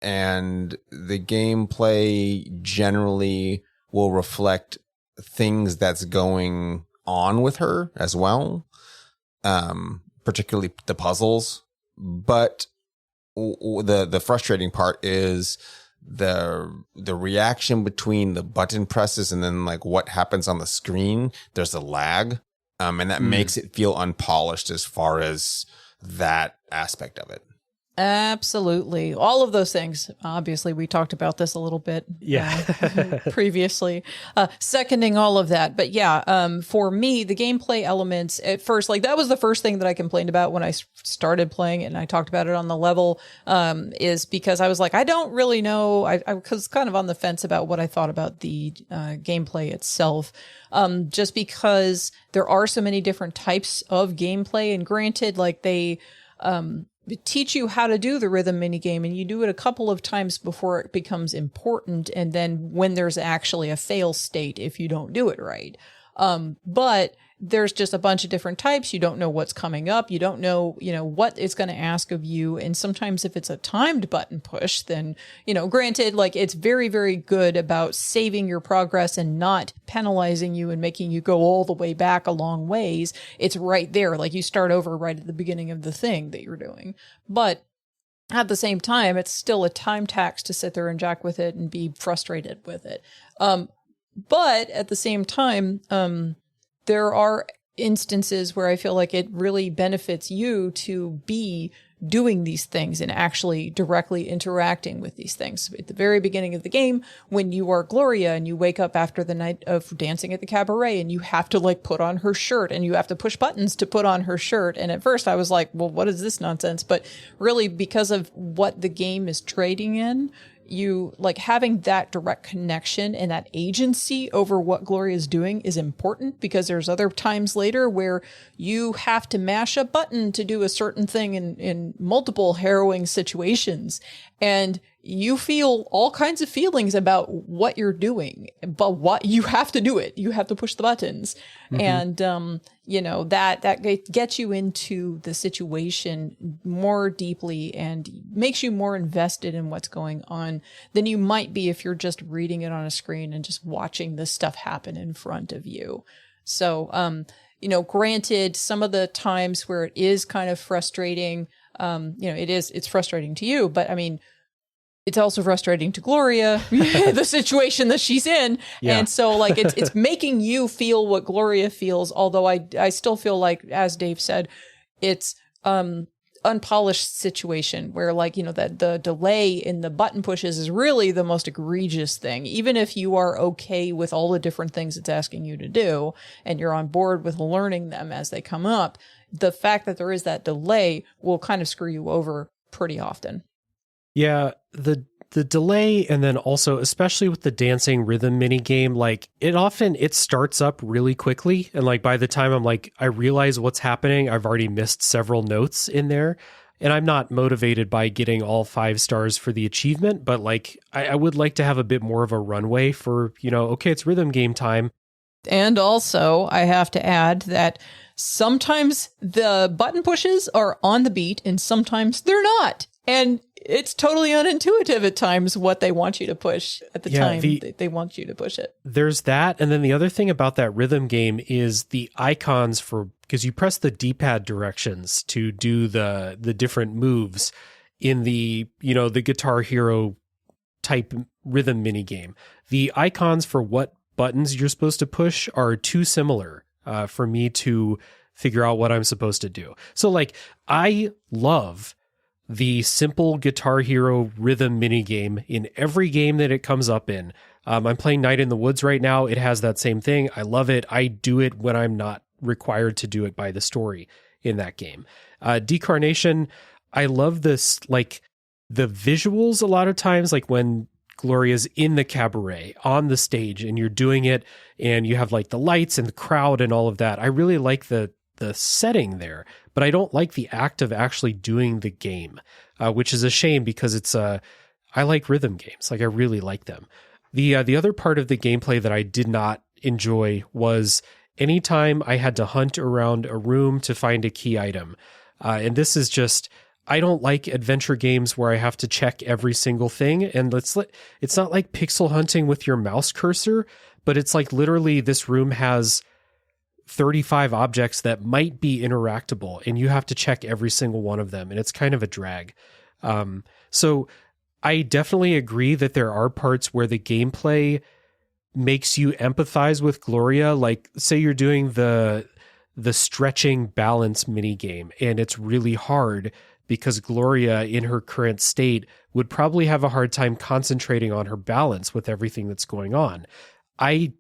And the gameplay generally will reflect things that's going on with her as well. Particularly the puzzles. But the frustrating part is the reaction between the button presses and then like what happens on the screen. There's a lag, and that makes it feel unpolished as far as that aspect of it. Absolutely. All of those things. Obviously, we talked about this a little bit previously, seconding all of that. But yeah, for me, the gameplay elements at first, like that was the first thing that I complained about when I started playing it, and I talked about it on the level, is because I was like, I don't really know. I was kind of on the fence about what I thought about the gameplay itself. Just because there are so many different types of gameplay, and granted, like they teach you how to do the rhythm minigame, and you do it a couple of times before it becomes important, and then when there's actually a fail state if you don't do it right. But there's just a bunch of different types. You don't know what's coming up. You don't know, what it's going to ask of you. And sometimes if it's a timed button push, then, granted, like it's very, very good about saving your progress and not penalizing you and making you go all the way back a long ways. It's right there. Like you start over right at the beginning of the thing that you're doing. But at the same time, it's still a time tax to sit there and jack with it and be frustrated with it. But at the same time, there are instances where I feel like it really benefits you to be doing these things and actually directly interacting with these things. At the very beginning of the game, when you are Gloria and you wake up after the night of dancing at the cabaret and you have to like put on her shirt and you have to push buttons to put on her shirt. And at first I was like, well, what is this nonsense? But really because of what the game is trading in, you like having that direct connection and that agency over what Gloria is doing is important, because there's other times later where you have to mash a button to do a certain thing in multiple harrowing situations. And you feel all kinds of feelings about what you're doing, but what you have to do it. You have to push the buttons. Mm-hmm. And, that gets you into the situation more deeply and makes you more invested in what's going on than you might be if you're just reading it on a screen and just watching this stuff happen in front of you. So, granted, some of the times where it is kind of frustrating, it's frustrating to you, but I mean, it's also frustrating to Gloria, the situation that she's in. Yeah. And so like, it's making you feel what Gloria feels. Although I still feel like, as Dave said, it's, unpolished situation where like, that the delay in the button pushes is really the most egregious thing. Even if you are okay with all the different things it's asking you to do and you're on board with learning them as they come up, the fact that there is that delay will kind of screw you over pretty often. Yeah, the delay, and then also, especially with the dancing rhythm mini game, like it starts up really quickly. And like by the time I'm like, I realize what's happening, I've already missed several notes in there. And I'm not motivated by getting all 5 stars for the achievement, but like I would like to have a bit more of a runway for, okay, it's rhythm game time. And also, I have to add that sometimes the button pushes are on the beat and sometimes they're not. And it's totally unintuitive at times what they want you to push at the time they want you to push it. There's that. And then the other thing about that rhythm game is the icons because you press the D-pad directions to do the different moves in the Guitar Hero type rhythm mini game. The icons for what buttons you're supposed to push are too similar for me to figure out what I'm supposed to do. So like, I love the simple Guitar Hero rhythm minigame in every game that it comes up in. I'm playing Night in the Woods right now. It has that same thing. I love it. I do it when I'm not required to do it by the story in that game. Decarnation, I love this, like the visuals a lot of times, like when Gloria's in the cabaret on the stage and you're doing it and you have like the lights and the crowd and all of that. I really like the setting there, but I don't like the act of actually doing the game, which is a shame because I like rhythm games. Like I really like them. The other part of the gameplay that I did not enjoy was anytime I had to hunt around a room to find a key item. And this is just, I don't like adventure games where I have to check every single thing. And it's not like pixel hunting with your mouse cursor, but it's like literally this room has 35 objects that might be interactable and you have to check every single one of them. And it's kind of a drag. So I definitely agree that there are parts where the gameplay makes you empathize with Gloria. Like say you're doing the the stretching balance mini game, and it's really hard because Gloria in her current state would probably have a hard time concentrating on her balance with everything that's going on. I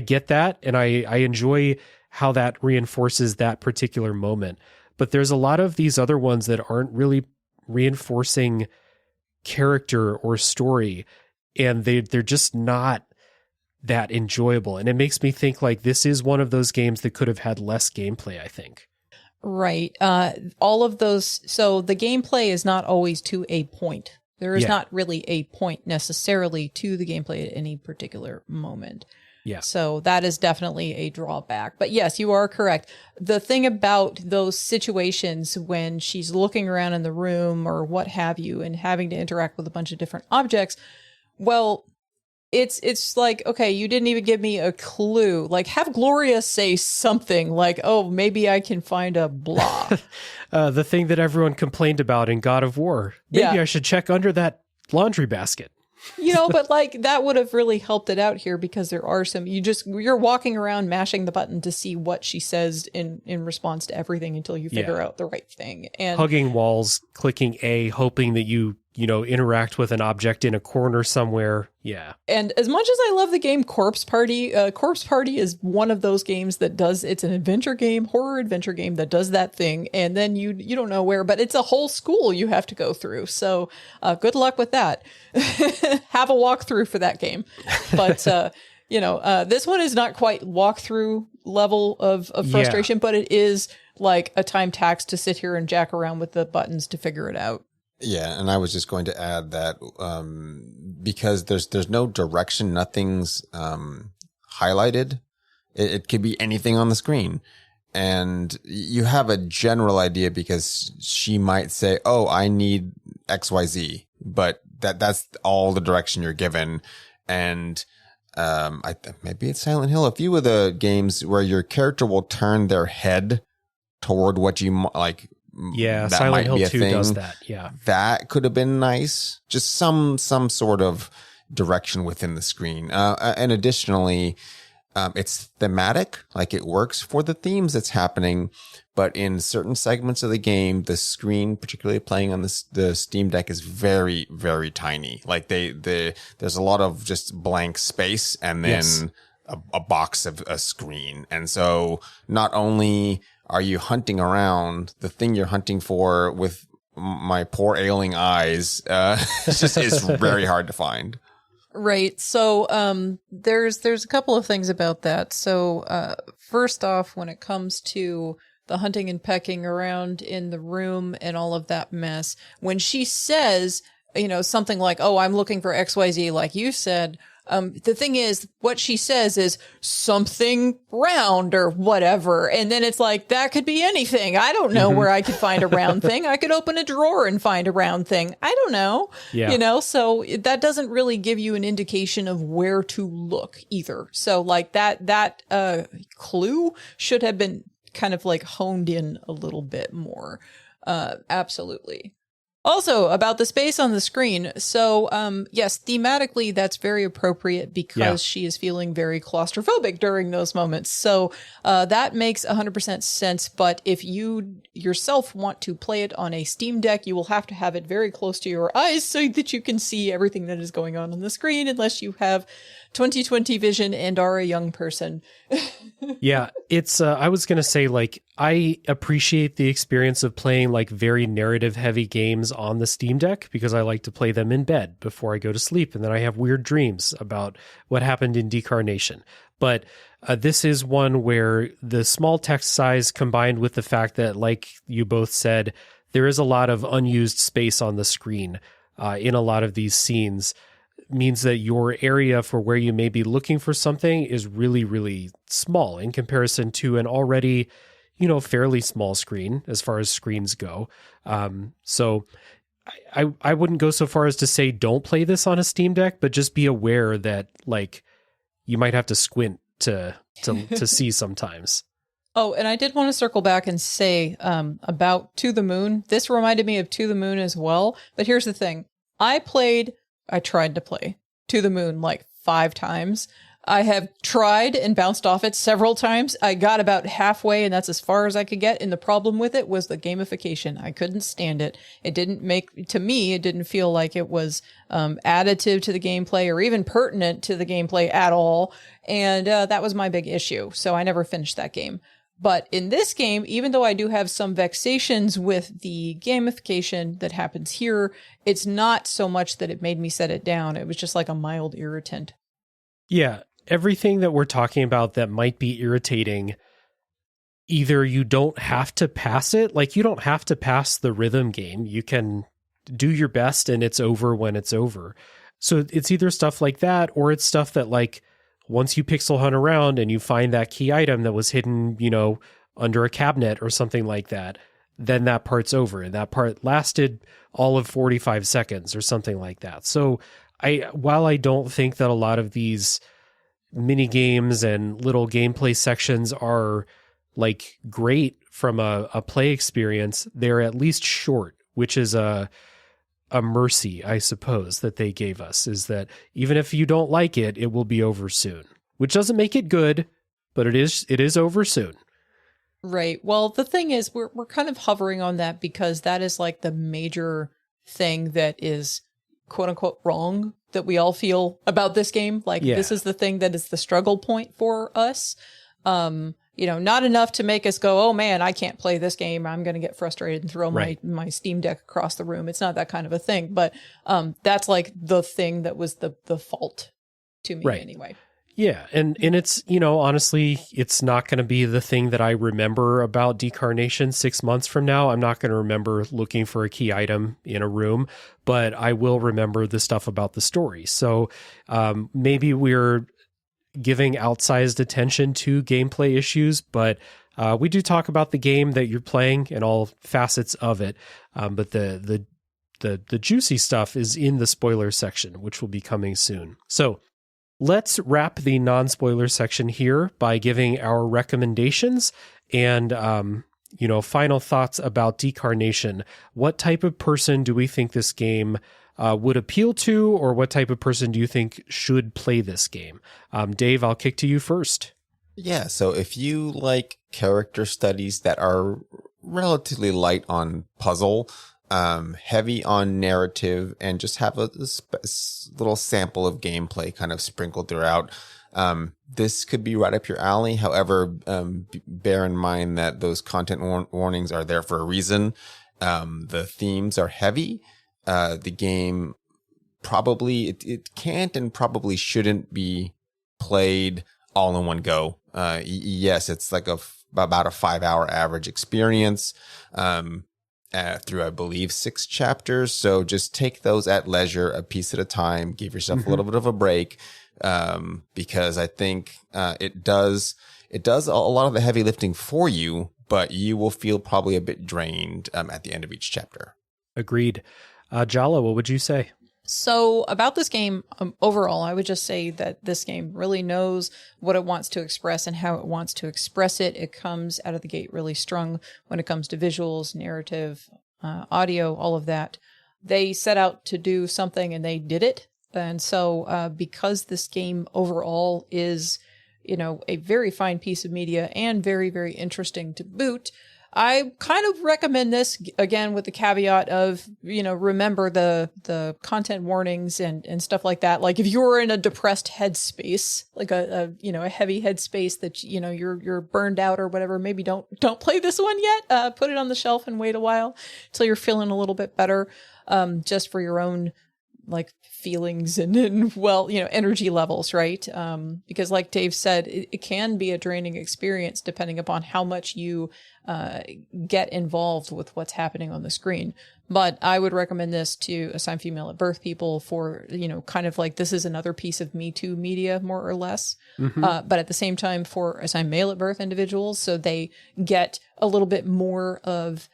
get that, and I enjoy how that reinforces that particular moment. But there's a lot of these other ones that aren't really reinforcing character or story, and they're just not that enjoyable. And it makes me think like this is one of those games that could have had less gameplay, I think. Right. All of those. So the gameplay is not always to a point. There is not really a point necessarily to the gameplay at any particular moment. Yeah. So that is definitely a drawback. But yes, you are correct. The thing about those situations when she's looking around in the room or what have you and having to interact with a bunch of different objects, well, it's like, okay, you didn't even give me a clue. Like, have Gloria say something like, oh, maybe I can find a blob. The thing that everyone complained about in God of War. Maybe I should check under that laundry basket. But like that would have really helped it out here because there are some, you're walking around mashing the button to see what she says in response to everything until you figure out the right thing. And hugging walls, clicking A, hoping that you interact with an object in a corner somewhere. Yeah. And as much as I love the game Corpse Party is one of those games that it's an adventure game, horror adventure game that does that thing. And then you don't know where, but it's a whole school you have to go through. So good luck with that. Have a walkthrough for that game. But, this one is not quite walkthrough level of frustration, but it is like a time tax to sit here and jack around with the buttons to figure it out. Yeah, and I was just going to add that because there's no direction, nothing's highlighted. It could be anything on the screen, and you have a general idea because she might say, "Oh, I need XYZ," but that's all the direction you're given. And maybe it's Silent Hill. A few of the games where your character will turn their head toward what you like. Yeah, Silent Hill 2 does that. Yeah. That could have been nice. Just some sort of direction within the screen. And additionally, it's thematic, like it works for the themes that's happening, but in certain segments of the game, the screen, particularly playing on the Steam Deck, is very, very tiny. Like there's a lot of just blank space and then a box of a screen. And so not only are you hunting around the thing you're hunting for with my poor ailing eyes, is very hard to find. Right. So there's a couple of things about that. So first off, when it comes to the hunting and pecking around in the room and all of that mess, when she says, something like, oh, I'm looking for XYZ, like you said, the thing is, what she says is something round or whatever. And then it's like, that could be anything. I don't know where I could find a round thing. I could open a drawer and find a round thing. I don't know. Yeah. So that doesn't really give you an indication of where to look either. So like that clue should have been kind of like honed in a little bit more. Absolutely. Also, about the space on the screen. So, yes, thematically, that's very appropriate because she is feeling very claustrophobic during those moments. So that makes 100% sense. But if you yourself want to play it on a Steam Deck, you will have to have it very close to your eyes so that you can see everything that is going on the screen, unless you have 20/20 vision and are a young person. Yeah, it's I was gonna say, like, I appreciate the experience of playing like very narrative heavy games on the Steam Deck because I like to play them in bed before I go to sleep, and then I have weird dreams about what happened in Decarnation. But this is one where the small text size combined with the fact that, like you both said, there is a lot of unused space on the screen in a lot of these scenes, means that your area for where you may be looking for something is really, really small in comparison to an already, fairly small screen as far as screens go. So I wouldn't go so far as to say don't play this on a Steam Deck, but just be aware that like you might have to squint to see sometimes. Oh, and I did want to circle back and say about To the Moon. This reminded me of To the Moon as well. But here's the thing. I tried to play To the Moon like 5 times. I have tried and bounced off it several times. I got about halfway, and that's as far as I could get. And the problem with it was the gamification. I couldn't stand it. It didn't feel like it was additive to the gameplay or even pertinent to the gameplay at all. And that was my big issue. So I never finished that game. But in this game, even though I do have some vexations with the gamification that happens here, it's not so much that it made me set it down. It was just like a mild irritant. Yeah, everything that we're talking about that might be irritating, either you don't have to pass it, like you don't have to pass the rhythm game. You can do your best and it's over when it's over. So it's either stuff like that, or it's stuff that, like, once you pixel hunt around and you find that key item that was hidden, under a cabinet or something like that, then that part's over. And that part lasted all of 45 seconds or something like that. So while I don't think that a lot of these mini games and little gameplay sections are like great from a play experience, they're at least short, which is a mercy, I suppose, that they gave us, is that even if you don't like it, it will be over soon, which doesn't make it good, but it is over soon. Right. Well, the thing is, we're kind of hovering on that because that is like the major thing that is quote unquote wrong that we all feel about this game. Like, This is the thing that is the struggle point for us. Not enough to make us go, oh man, I can't play this game. I'm going to get frustrated and throw my Steam Deck across the room. It's not that kind of a thing, but that's like the thing that was the fault to me anyway. Yeah. And it's, honestly, it's not going to be the thing that I remember about Decarnation 6 months from now. I'm not going to remember looking for a key item in a room, but I will remember the stuff about the story. So maybe we're giving outsized attention to gameplay issues, but we do talk about the game that you're playing and all facets of it. But the juicy stuff is in the spoiler section, which will be coming soon. So let's wrap the non-spoiler section here by giving our recommendations and, final thoughts about Decarnation. What type of person do we think this game would appeal to, or what type of person do you think should play this game? Dave, I'll kick to you first. Yeah, so if you like character studies that are relatively light on puzzle, heavy on narrative, and just have a little sample of gameplay kind of sprinkled throughout, this could be right up your alley. However, bear in mind that those content warnings are there for a reason. The themes are heavy. The game probably, it can't and probably shouldn't be played all in one go. Yes, it's like about a 5-hour average experience, through, I believe, 6 chapters. So just take those at leisure, a piece at a time, give yourself a little bit of a break. Because I think, it does a lot of the heavy lifting for you, but you will feel probably a bit drained, at the end of each chapter. Agreed. Jala, what would you say? So about this game, overall, I would just say that this game really knows what it wants to express and how it wants to express it. It comes out of the gate really strong when it comes to visuals, narrative, audio, all of that. They set out to do something and they did it. And so because this game overall is, a very fine piece of media and very, very interesting to boot, I kind of recommend this, again, with the caveat of, remember the content warnings and stuff like that. Like if you're in a depressed headspace, like a heavy headspace that, you're burned out or whatever, maybe don't play this one yet. Put it on the shelf and wait a while till you're feeling a little bit better, just for your own like feelings and energy levels, right? Because like Dave said, it can be a draining experience depending upon how much you get involved with what's happening on the screen. But I would recommend this to assigned female at birth people for, kind of like this is another piece of Me Too media, more or less. But at the same time for assigned male at birth individuals, so they get a little bit more of,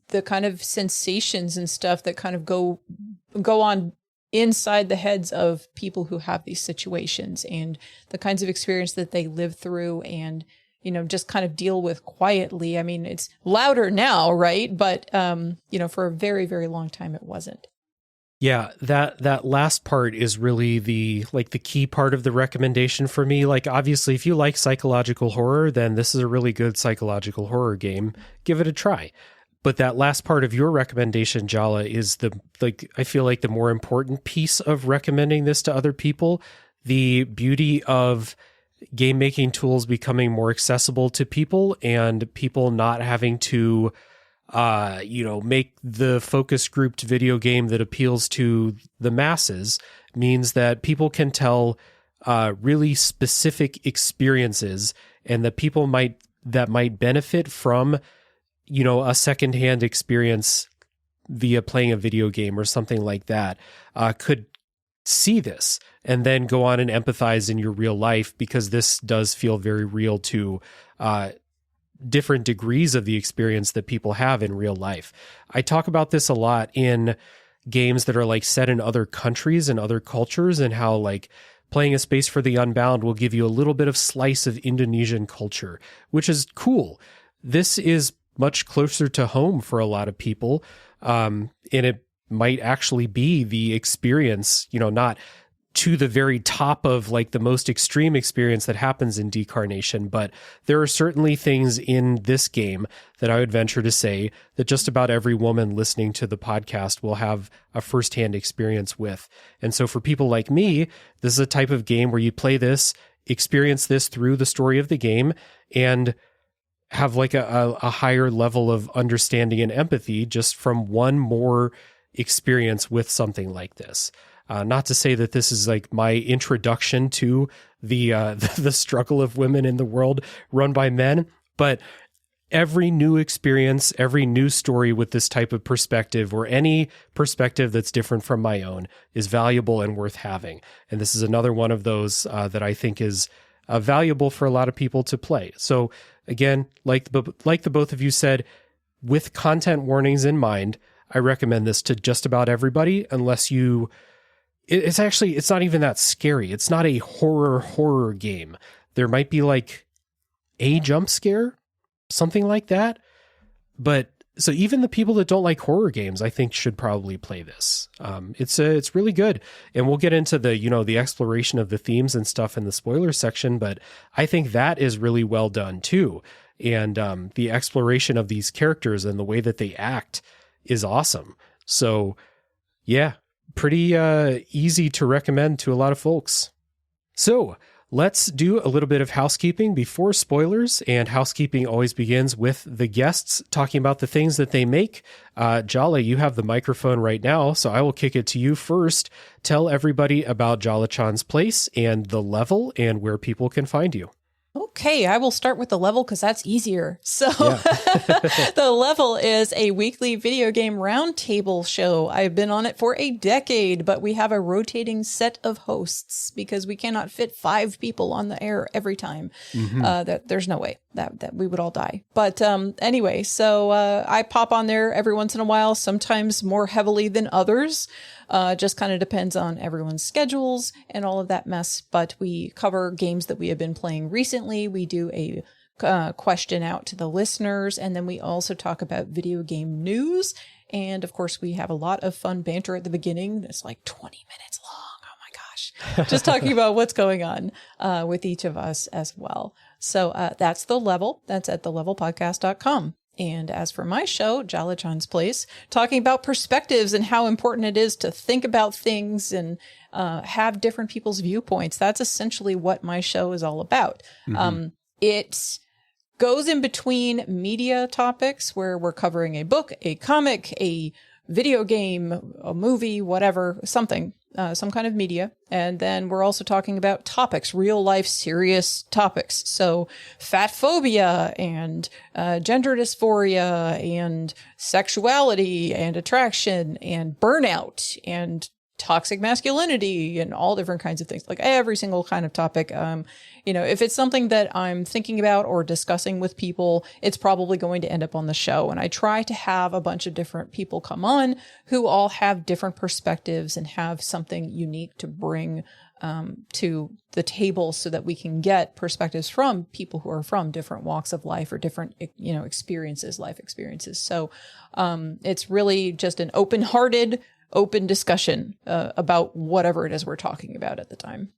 the kind of sensations and stuff that kind of go on inside the heads of people who have these situations and the kinds of experience that they live through and, just kind of deal with quietly. I mean, it's louder now, right? But, for a very, very long time, it wasn't. Yeah, that last part is really the key part of the recommendation for me. Like, obviously, if you like psychological horror, then this is a really good psychological horror game. Give it a try. But that last part of your recommendation, Jala, is I feel like the more important piece of recommending this to other people. The beauty of game making tools becoming more accessible to people and people not having to make the focus grouped video game that appeals to the masses means that people can tell really specific experiences, and that people might benefit from, a secondhand experience via playing a video game or something like that, could see this and then go on and empathize in your real life, because this does feel very real to different degrees of the experience that people have in real life. I talk about this a lot in games that are like set in other countries and other cultures, and how like playing A Space for the Unbound will give you a little bit of slice of Indonesian culture, which is cool. This is much closer to home for a lot of people. And it might actually be the experience, not to the very top of like the most extreme experience that happens in Decarnation, but there are certainly things in this game that I would venture to say that just about every woman listening to the podcast will have a firsthand experience with. And so for people like me, this is a type of game where you play this, experience this through the story of the game, and have like a higher level of understanding and empathy just from one more experience with something like this. Not to say that this is like my introduction to the struggle of women in the world run by men, but every new experience, every new story with this type of perspective, or any perspective that's different from my own, is valuable and worth having. And this is another one of those that I think is valuable for a lot of people to play. So again, like the both of you said, with content warnings in mind, I recommend this to just about everybody, unless you... It's not even that scary. It's not a horror game. There might be like a jump scare, something like that. But so even the people that don't like horror games, I think, should probably play this. It's really good. And we'll get into the exploration of the themes and stuff in the spoiler section, but I think that is really well done too. And the exploration of these characters and the way that they act is awesome. So yeah, pretty easy to recommend to a lot of folks. So let's do a little bit of housekeeping before spoilers, and housekeeping always begins with the guests talking about the things that they make. Jala, you have the microphone right now, so I will kick it to you first. Tell everybody about Jala-chan's place and the level and where people can find you. Okay, I will start with the level because that's easier. So yeah. The level is a weekly video game roundtable show. I've been on it for a decade, but we have a rotating set of hosts because we cannot fit 5 people on the air every time. That there's no way that we would all die. But anyway, so I pop on there every once in a while, sometimes more heavily than others. Just kind of depends on everyone's schedules and all of that mess. But we cover games that we have been playing recently. We do a question out to the listeners. And then we also talk about video game news. And of course, we have a lot of fun banter at the beginning. It's like 20 minutes long. Oh my gosh. Just talking about what's going on with each of us as well. So that's The Level. That's at thelevelpodcast.com. And as for my show, Jala-chan's Place, talking about perspectives and how important it is to think about things and have different people's viewpoints. That's essentially what my show is all about. It goes in between media topics where we're covering a book, a comic, a video game, a movie, whatever, something, some kind of media. And then we're also talking about topics, real life, serious topics. So fat phobia and gender dysphoria and sexuality and attraction and burnout and toxic masculinity and all different kinds of things, like every single kind of topic. If it's something that I'm thinking about or discussing with people, it's probably going to end up on the show. And I try to have a bunch of different people come on who all have different perspectives and have something unique to bring to the table so that we can get perspectives from people who are from different walks of life or different, life experiences. So it's really just an open-hearted open discussion about whatever it is we're talking about at the time.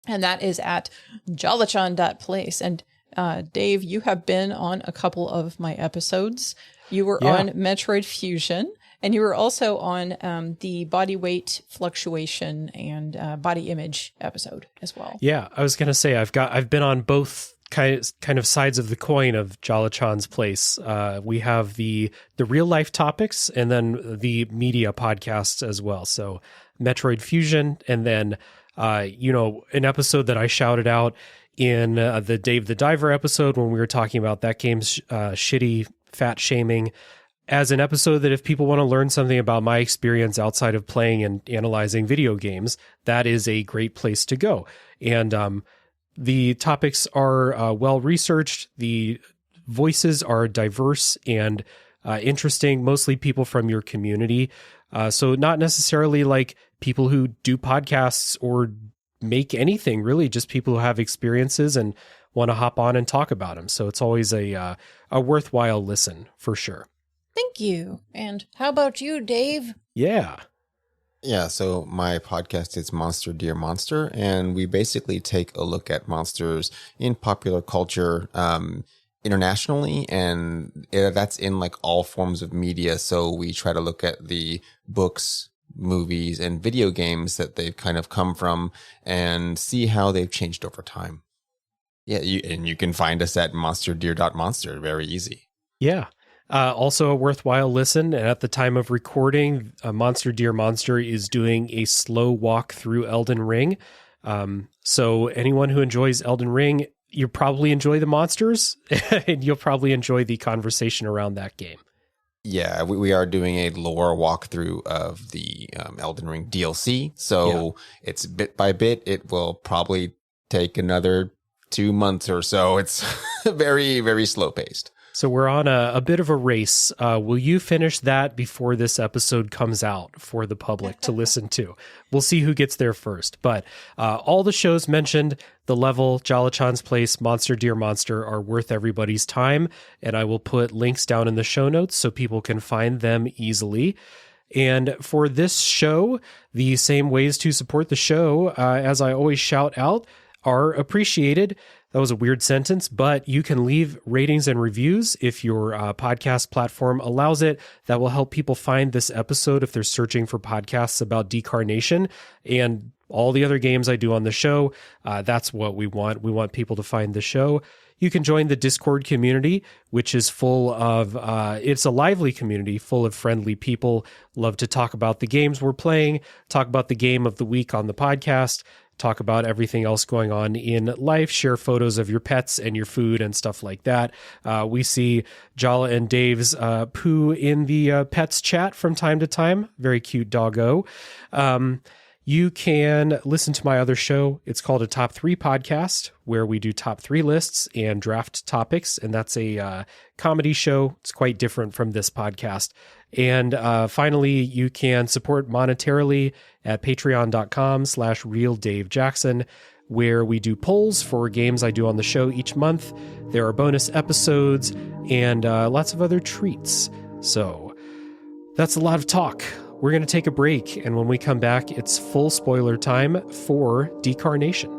And that is at Jala-chan.place. And Dave, you have been on a couple of my episodes. You were on Metroid Fusion, and you were also on the body weight fluctuation and body image episode as well. Yeah, I was going to say I've been on both kind of sides of the coin of Jala-chan's place. We have the real life topics and then the media podcasts as well. So Metroid Fusion, and then an episode that I shouted out in the Dave the Diver episode when we were talking about that game's shitty fat shaming, as an episode that if people want to learn something about my experience outside of playing and analyzing video games, that is a great place to go. And the topics are well researched. The voices are diverse and interesting, mostly people from your community. So not necessarily like people who do podcasts or make anything, really, just people who have experiences and want to hop on and talk about them. So it's always a worthwhile listen for sure. Thank you. And how about you, Dave? Yeah. Yeah, so my podcast is Monster Dear Monster, and we basically take a look at monsters in popular culture internationally, and that's in like all forms of media. So we try to look at the books, movies, and video games that they've kind of come from and see how they've changed over time. Yeah, you can find us at monsterdear.monster. Very easy. Yeah. Also a worthwhile listen. And at the time of recording, Monster Dear Monster is doing a slow walk through Elden Ring. So anyone who enjoys Elden Ring, you probably enjoy the monsters and you'll probably enjoy the conversation around that game. Yeah, we are doing a lore walkthrough of the Elden Ring DLC. So it's bit by bit. It will probably take another 2 months or so. It's very, very slow paced. So we're on a bit of a race. Will you finish that before this episode comes out for the public to listen to? We'll see who gets there first. But all the shows mentioned, The Level, Jala-chan's Place, Monster Dear Monster, are worth everybody's time. And I will put links down in the show notes so people can find them easily. And for this show, the same ways to support the show, as I always shout out, are appreciated. That was a weird sentence, but you can leave ratings and reviews if your podcast platform allows it. That will help people find this episode if they're searching for podcasts about Decarnation and all the other games I do on the show. That's what we want. We want people to find the show. You can join the Discord community, which is full of, it's a lively community full of friendly people. Love to talk about the games we're playing, talk about the game of the week on the podcast, talk about everything else going on in life, share photos of your pets and your food and stuff like that. We see Jala and Dave's poo in the pets chat from time to time. Very cute doggo. You can listen to my other show. It's called a Top 3 podcast, where we do top 3 lists and draft topics. And that's a comedy show. It's quite different from this podcast. And finally, you can support monetarily at patreon.com/realdavejackson, where we do polls for games I do on the show each month. There are bonus episodes and lots of other treats. So that's a lot of talk. We're going to take a break, and when we come back, it's full spoiler time for Decarnation.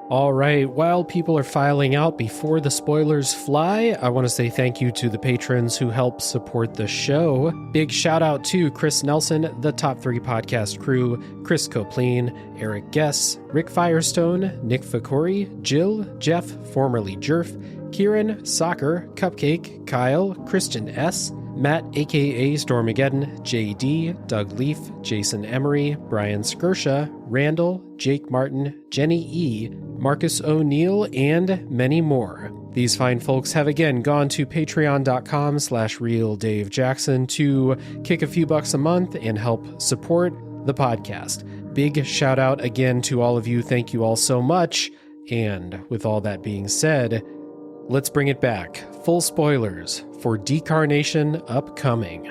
All right, while people are filing out before the spoilers fly, I want to say thank you to the patrons who help support the show. Big shout out to Chris Nelson, the Top 3 podcast crew, Chris Copleen, Eric Guess, Rick Firestone, Nick Fakori, Jill, Jeff, formerly Jerf, Kieran, Soccer, Cupcake, Kyle, Christian S., Matt, aka Stormageddon, JD, Doug Leaf, Jason Emery, Brian Skirsha, Randall, Jake Martin, Jenny E., Marcus O'Neill, and many more. These fine folks have again gone to patreon.com/realdavejackson to kick a few bucks a month and help support the podcast. Big shout out again to all of you. Thank you all so much. And with all that being said, let's bring it back. Full spoilers for Decarnation upcoming.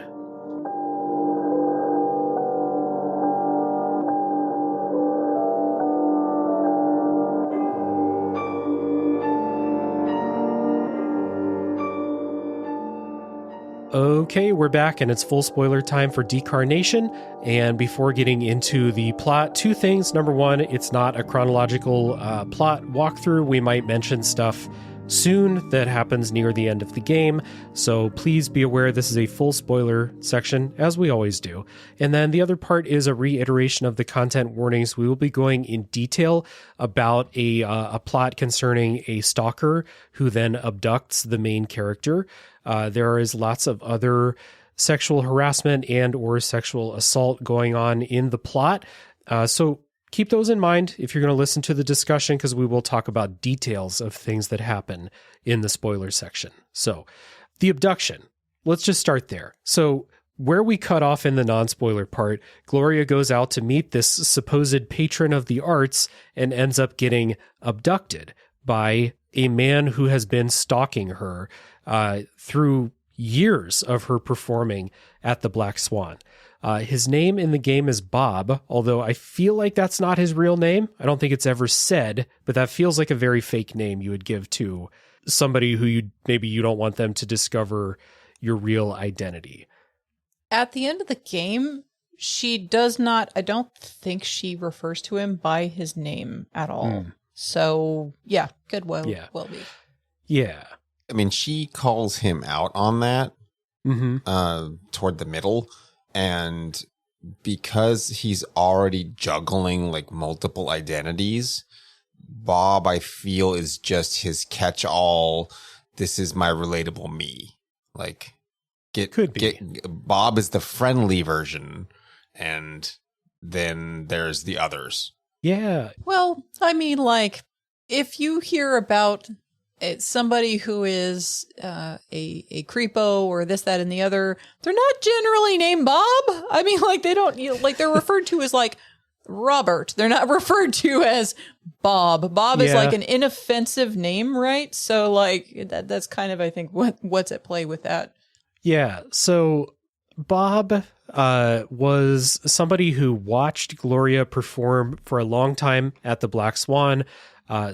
Okay, we're back and it's full spoiler time for Decarnation. And before getting into the plot, two things. Number one, it's not a chronological plot walkthrough. We might mention stuff soon that happens near the end of the game. So please be aware this is a full spoiler section, as we always do. And then the other part is a reiteration of the content warnings. We will be going in detail about a plot concerning a stalker who then abducts the main character. There is lots of other sexual harassment and or sexual assault going on in the plot. So keep those in mind if you're going to listen to the discussion, because we will talk about details of things that happen in the spoiler section. So the abduction, let's just start there. So where we cut off in the non-spoiler part, Gloria goes out to meet this supposed patron of the arts and ends up getting abducted by a man who has been stalking her through years of her performing at the Black Swan. His name in the game is Bob, although I feel like that's not his real name. I don't think it's ever said, but that feels like a very fake name you would give to somebody who maybe you don't want them to discover your real identity. At the end of the game, she does not, I don't think she refers to him by his name at all. So, yeah, could well be. Yeah. I mean, she calls him out on that toward the middle. And because he's already juggling like multiple identities, Bob, I feel, is just his catch-all. This is my relatable me. Like, Bob is the friendly version, and then there's the others. Yeah. Well, I mean, like, if you hear about somebody who is a creepo or this, that, and the other, they're not generally named Bob. I mean, like, they don't, like, they're referred to as, like, Robert. They're not referred to as Bob. Bob is, like, an inoffensive name, right? So, like, that's kind of, I think, what's at play with that. Yeah, so Bob was somebody who watched Gloria perform for a long time at the Black Swan,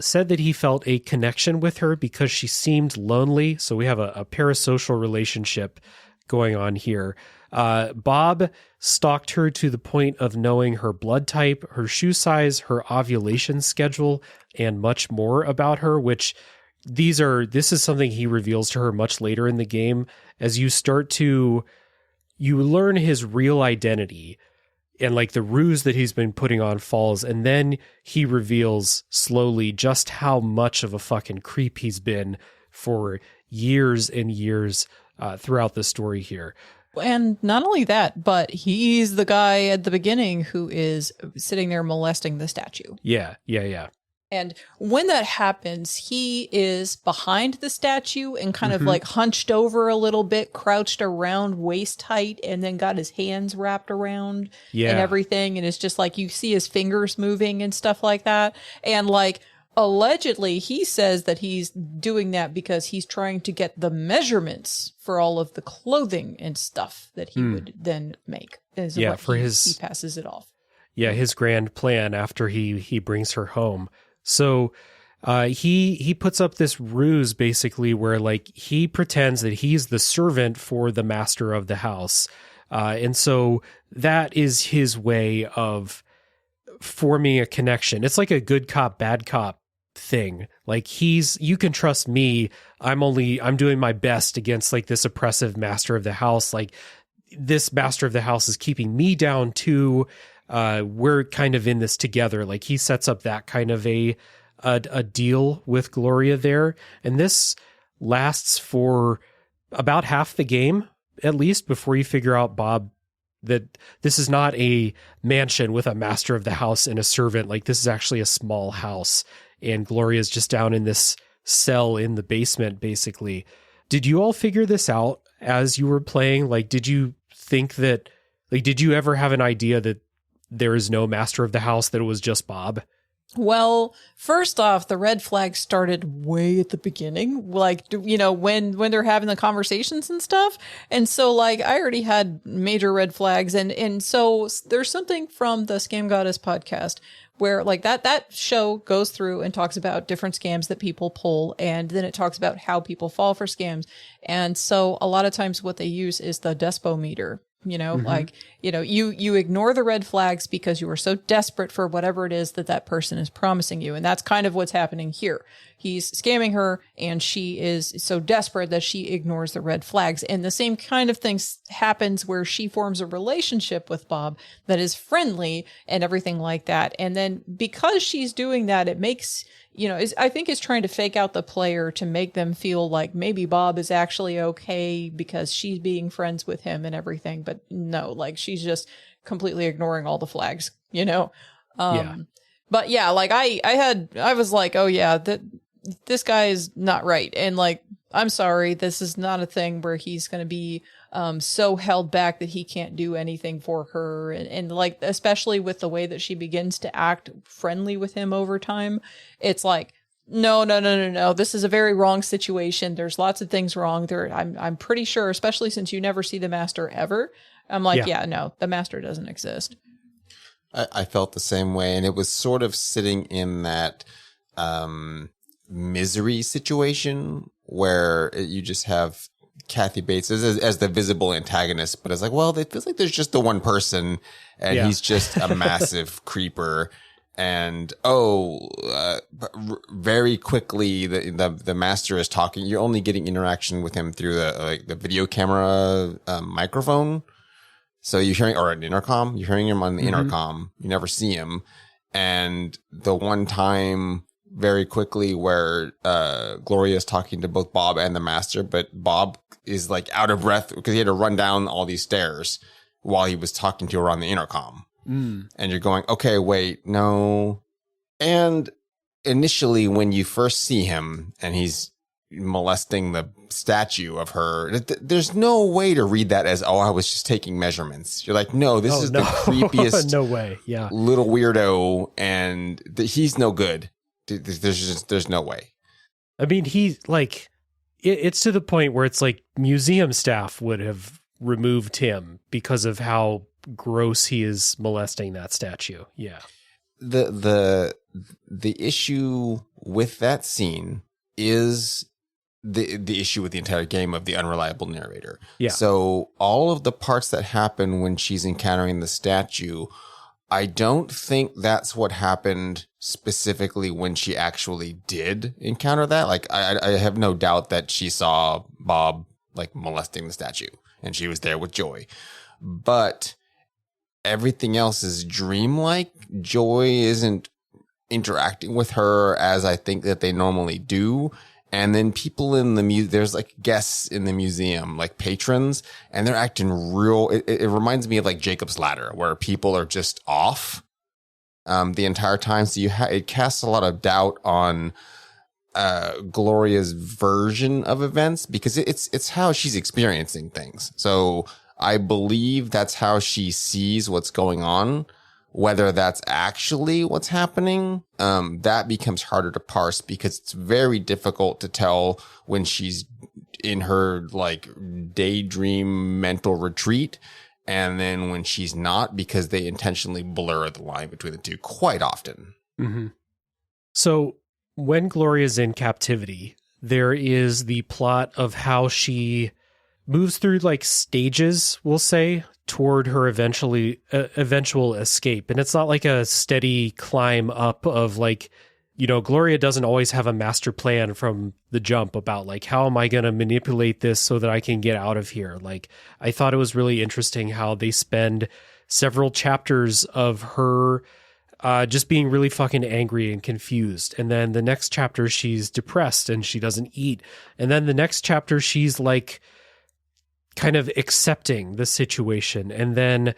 said that he felt a connection with her because she seemed lonely. So we have a parasocial relationship going on here. Bob stalked her to the point of knowing her blood type, her shoe size, her ovulation schedule, and much more about her, which this is something he reveals to her much later in the game. As you learn his real identity and like the ruse that he's been putting on falls. And then he reveals slowly just how much of a fucking creep he's been for years and years throughout the story here. And not only that, but he's the guy at the beginning who is sitting there molesting the statue. Yeah. And when that happens, he is behind the statue and kind of like hunched over a little bit, crouched around waist height, and then got his hands wrapped around and everything. And it's just like you see his fingers moving and stuff like that. And like allegedly, he says that he's doing that because he's trying to get the measurements for all of the clothing and stuff that he would then make. He passes it off. Yeah, his grand plan after he brings her home. So he puts up this ruse basically where like he pretends that he's the servant for the master of the house. And so that is his way of forming a connection. It's like a good cop, bad cop thing. Like you can trust me. I'm doing my best against like this oppressive master of the house. Like this master of the house is keeping me down too. We're kind of in this together. Like he sets up that kind of a deal with Gloria there. And this lasts for about half the game, at least, before you figure out, Bob, that this is not a mansion with a master of the house and a servant. Like this is actually a small house. And Gloria's just down in this cell in the basement, basically. Did you all figure this out as you were playing? Like, did you think that, like, did you ever have an idea that there is no master of the house, that it was just Bob? Well, first off, the red flag started way at the beginning, like, you know, when they're having the conversations and stuff. And so, like, I already had major red flags. And so there's something from the Scam Goddess podcast where like that show goes through and talks about different scams that people pull, and then it talks about how people fall for scams. And so a lot of times what they use is the despometer. Like, you ignore the red flags because you are so desperate for whatever it is that person is promising you. And that's kind of what's happening here. He's scamming her, and she is so desperate that she ignores the red flags. And the same kind of thing happens where she forms a relationship with Bob that is friendly and everything like that. And then because she's doing that, it makes, I think it's trying to fake out the player to make them feel like maybe Bob is actually okay because she's being friends with him and everything. But no, like she's just completely ignoring all the flags, Yeah. But yeah, like I was like, oh yeah, this guy is not right. And like, I'm sorry, this is not a thing where he's going to be so held back that he can't do anything for her. And like, especially with the way that she begins to act friendly with him over time, it's like, no. This is a very wrong situation. There's lots of things wrong there. I'm pretty sure, especially since you never see the master ever. I'm like, yeah, no, the master doesn't exist. I felt the same way. And it was sort of sitting in that misery situation where you just have Kathy Bates as the visible antagonist, but it's like, well, it feels like there's just the one person, and he's just a massive creeper. And very quickly the master is talking. You're only getting interaction with him through the video camera microphone. So you're hearing, or an intercom. You're hearing him on the intercom. You never see him. And the one time, very quickly, where Gloria is talking to both Bob and the master, but Bob is like out of breath because he had to run down all these stairs while he was talking to her on the intercom. And you're going, okay, wait, no. And initially, when you first see him and he's molesting the statue of her, there's no way to read that as, I was just taking measurements. You're like, no, this is the creepiest no way. Yeah. Little weirdo, and he's no good. There's no way. I mean, he's like, it's to the point where it's like museum staff would have removed him because of how gross he is molesting that statue. Yeah. The issue with that scene is the issue with the entire game of the unreliable narrator. Yeah. So all of the parts that happen when she's encountering the statue, I don't think that's what happened specifically when she actually did encounter that. Like, I have no doubt that she saw Bob like molesting the statue and she was there with Joy. But everything else is dreamlike. Joy isn't interacting with her as I think that they normally do. And then people in the there's like guests in the museum, like patrons, and they're acting real. It reminds me of like Jacob's Ladder, where people are just off the entire time. So it casts a lot of doubt on Gloria's version of events, because it's how she's experiencing things. So I believe that's how she sees what's going on. Whether that's actually what's happening, that becomes harder to parse, because it's very difficult to tell when she's in her like daydream mental retreat and then when she's not, because they intentionally blur the line between the two quite often. Mm-hmm. So when Gloria's in captivity, there is the plot of how she moves through like stages, we'll say, toward her eventual escape. And it's not like a steady climb up of like, Gloria doesn't always have a master plan from the jump about like, how am I going to manipulate this so that I can get out of here? Like, I thought it was really interesting how they spend several chapters of her just being really fucking angry and confused. And then the next chapter, she's depressed and she doesn't eat. And then the next chapter, she's like, kind of accepting the situation, and then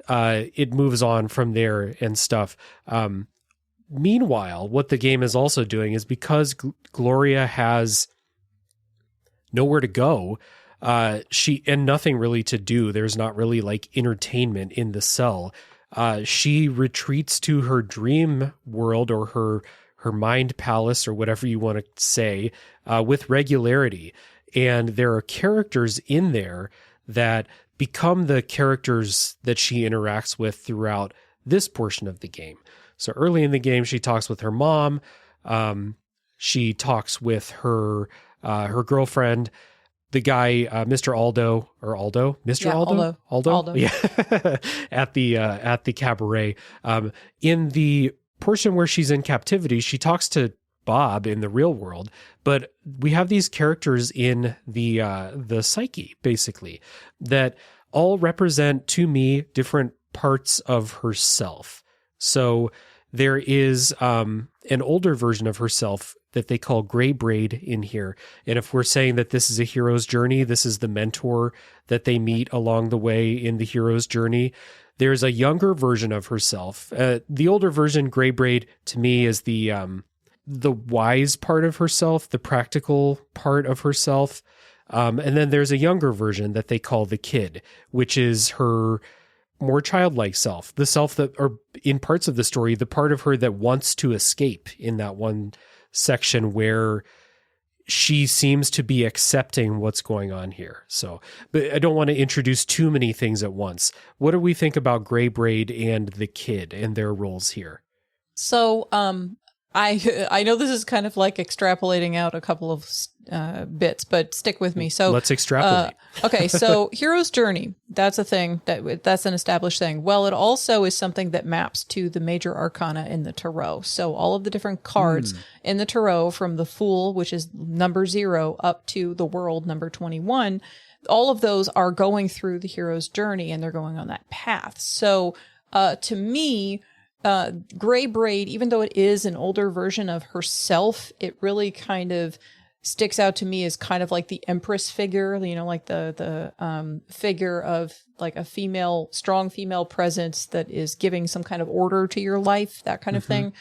it moves on from there and stuff. Meanwhile, what the game is also doing is, because Gloria has nowhere to go, and nothing really to do, there's not really like entertainment in the cell. She retreats to her dream world, or her mind palace, or whatever you want to say, with regularity. And there are characters in there that become the characters that she interacts with throughout this portion of the game. So early in the game, she talks with her mom. She talks with her girlfriend, the guy, Mr. Aldo, or Aldo, Mr. Yeah, Aldo, Aldo. yeah, at the cabaret. In the portion where she's in captivity, she talks to Bob in the real world, but we have these characters in the psyche, basically, that all represent to me different parts of herself. So there is an older version of herself that they call Gray Braid in here. And if we're saying that this is a hero's journey, this is the mentor that they meet along the way in the hero's journey. There's a younger version of herself. The older version, Gray Braid, to me is the wise part of herself, the practical part of herself. And then there's a younger version that they call the Kid, which is her more childlike self, the self that, or in parts of the story, the part of her that wants to escape in that one section where she seems to be accepting what's going on here. So, but I don't want to introduce too many things at once. What do we think about Gray Braid and the Kid and their roles here? So, I know this is kind of like extrapolating out a couple of bits, but stick with me. So let's extrapolate. Okay, so hero's journey, that's a thing, that's an established thing. Well, it also is something that maps to the major arcana in the tarot. So all of the different cards in the tarot, from the Fool, which is number 0, up to the World, number 21, all of those are going through the hero's journey, and they're going on that path. So to me, Gray Braid, even though it is an older version of herself, it really kind of sticks out to me as kind of like the Empress figure, you know, like the figure of like a female, strong female presence that is giving some kind of order to your life, that kind of thing.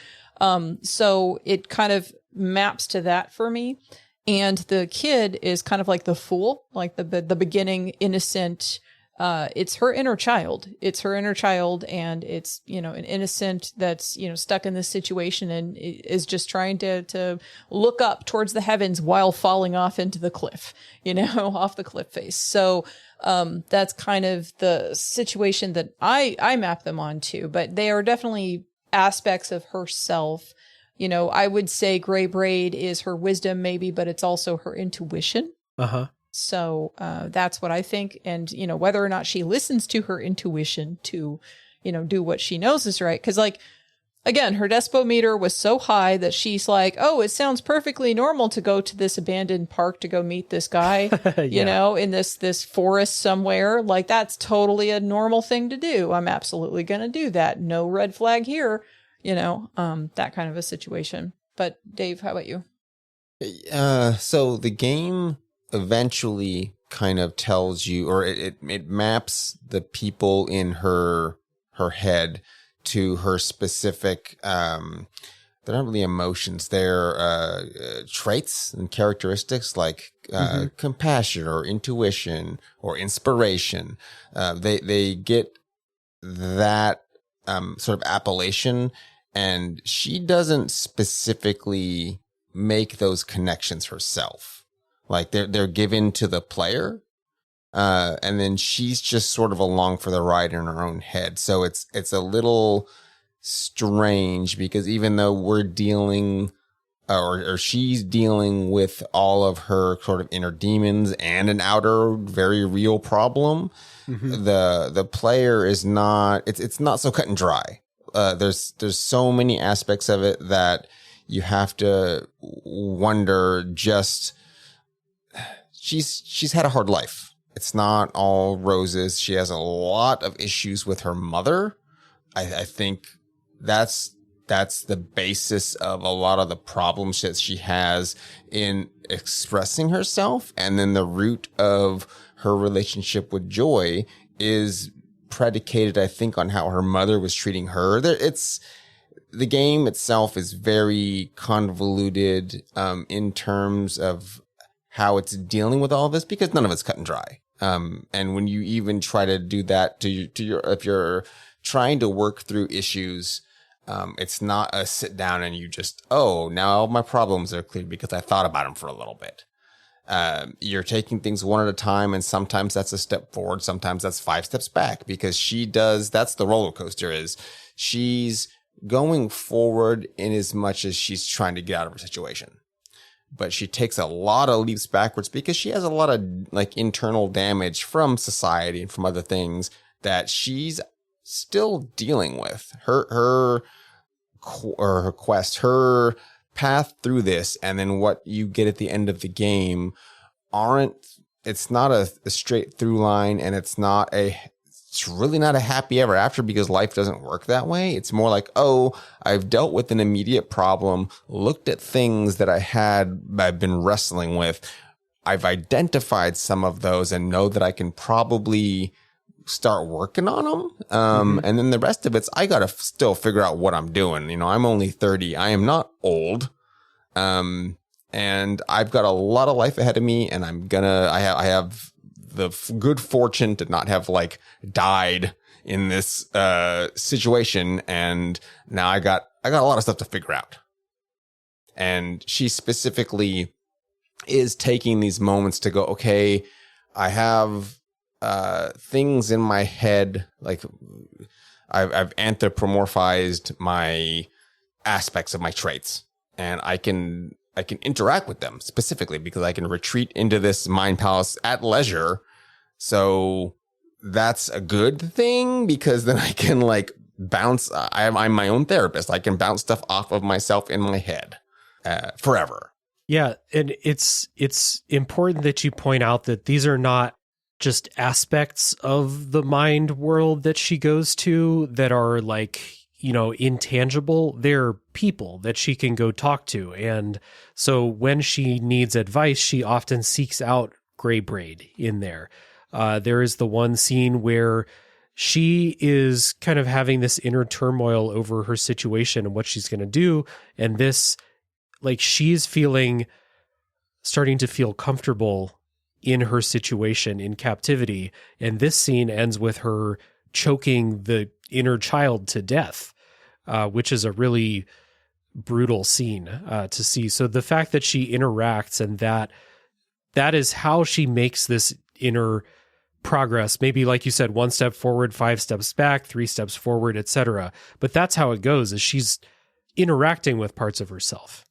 So it kind of maps to that for me. And the Kid is kind of like the Fool, like the beginning innocent. It's her inner child. It's her inner child, and it's, you know, an innocent that's, you know, stuck in this situation and is just trying to look up towards the heavens while falling off into the cliff, you know, off the cliff face. So that's kind of the situation that I map them onto, but they are definitely aspects of herself. You know, I would say Gray Braid is her wisdom maybe, but it's also her intuition. So that's what I think. And, you know, whether or not she listens to her intuition to, you know, do what she knows is right. Because, like, again, her despo meter was so high that she's like, oh, it sounds perfectly normal to go to this abandoned park to go meet this guy, you know, in this forest somewhere. Like, that's totally a normal thing to do. I'm absolutely going to do that. No red flag here, you know, that kind of a situation. But Dave, how about you? So the game eventually kind of tells you, or it maps the people in her head to her specific, they're not really emotions, they're traits and characteristics like compassion or intuition or inspiration. They get that sort of appellation, and she doesn't specifically make those connections herself. Like they're given to the player, and then she's just sort of along for the ride in her own head. So it's a little strange, because even though we're dealing, or she's dealing with all of her sort of inner demons and an outer very real problem, the player is not. It's not so cut and dry. There's so many aspects of it that you have to wonder just. She's had a hard life. It's not all roses. She has a lot of issues with her mother. I think that's the basis of a lot of the problems that she has in expressing herself. And then the root of her relationship with Joy is predicated, I think, on how her mother was treating her. The game itself is very convoluted in terms of how it's dealing with all of this, because none of it's cut and dry. And when you even try to do that to your, if you're trying to work through issues, it's not a sit down and you just, oh, now all my problems are clear because I thought about them for a little bit. You're taking things one at a time, and sometimes that's a step forward. Sometimes that's 5 steps back, because that's the roller coaster is she's going forward in as much as she's trying to get out of her situation. But she takes a lot of leaps backwards because she has a lot of like internal damage from society and from other things that she's still dealing with. Her quest, her path through this, and then what you get at the end of the game it's not a straight through line, and it's really not a happy ever after, because life doesn't work that way. It's more like, oh, I've dealt with an immediate problem, looked at things that I've been wrestling with. I've identified some of those and know that I can probably start working on them. And then the rest of I got to still figure out what I'm doing. You know, I'm only 30. I am not old. And I've got a lot of life ahead of me, and I have the good fortune to not have like died in this situation, and now I got a lot of stuff to figure out. And she specifically is taking these moments to go, okay, I have things in my head, like I've anthropomorphized my aspects of my traits, and I can interact with them specifically because I can retreat into this mind palace at leisure. So that's a good thing, because then I can like bounce. I'm my own therapist. I can bounce stuff off of myself in my head forever. Yeah. And it's important that you point out that these are not just aspects of the mind world that she goes to that are like, you know, intangible. They're people that she can go talk to. And so when she needs advice, she often seeks out Gray Braid in there. There is the one scene where she is kind of having this inner turmoil over her situation and what she's going to do. And this, like, she's starting to feel comfortable in her situation in captivity. And this scene ends with her choking the inner child to death, which is a really brutal scene to see. So the fact that she interacts, and that is how she makes this inner progress, maybe like you said, 1 step forward, 5 steps back, 3 steps forward, etc. But that's how it goes, is she's interacting with parts of herself.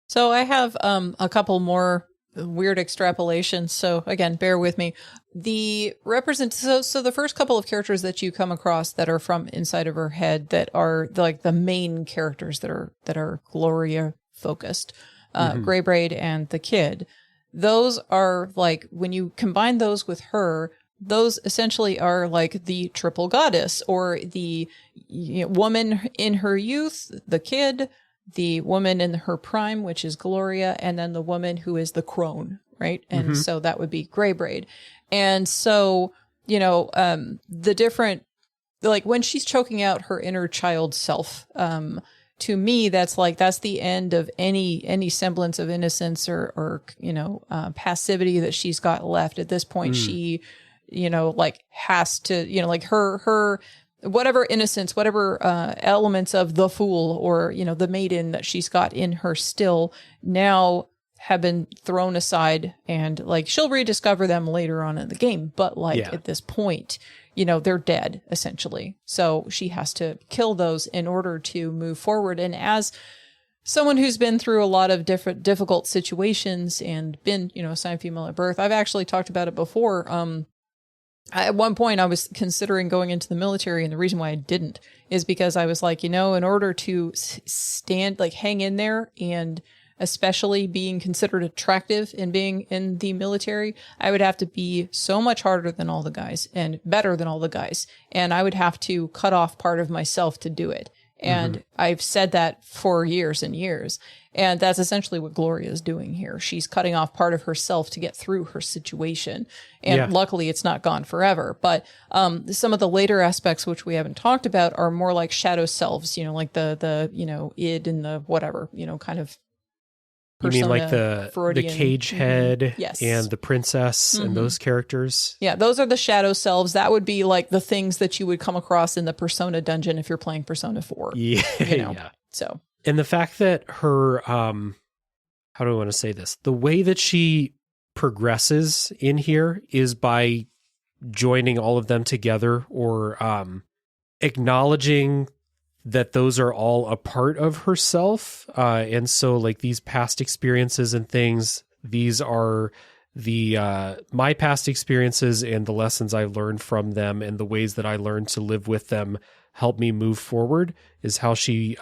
So I have a couple more weird extrapolations. So again, bear with me. So the first couple of characters that you come across that are from inside of her head, that are like the main characters that are Gloria focused, Gray Braid and the kid. Those are like, when you combine those with her, those essentially are like the triple goddess, or the woman in her youth, the kid, the woman in her prime, which is Gloria, and then the woman who is the crone, right? And so that would be Gray Braid. And so, the different, like when she's choking out her inner child self, to me, that's the end of any semblance of innocence or passivity that she's got left. At this point, she, has to, her whatever innocence, whatever elements of the fool or, the maiden that she's got in her still now have been thrown aside, and like she'll rediscover them later on in the game. But at this point, they're dead essentially. So she has to kill those in order to move forward. And as someone who's been through a lot of different difficult situations and been, assigned female at birth, I've actually talked about it before. At one point I was considering going into the military, and the reason why I didn't is because I was like, in order to stand, like hang in there, and especially being considered attractive and being in the military, I would have to be so much harder than all the guys and better than all the guys. And I would have to cut off part of myself to do it. And I've said that for years and years. And that's essentially what Gloria is doing here. She's cutting off part of herself to get through her situation. And luckily it's not gone forever. But some of the later aspects, which we haven't talked about, are more like shadow selves, like the id and the whatever, kind of. You mean like the cage head yes. and the princess and those characters? Yeah, those are the shadow selves. That would be like the things that you would come across in the Persona dungeon if you're playing Persona 4. Yeah, yeah. So, and the fact that her, how do I want to say this? The way that she progresses in here is by joining all of them together, or acknowledging that those are all a part of herself. And so like these past experiences and things, these are my past experiences and the lessons I learned from them and the ways that I learned to live with them help me move forward, is how she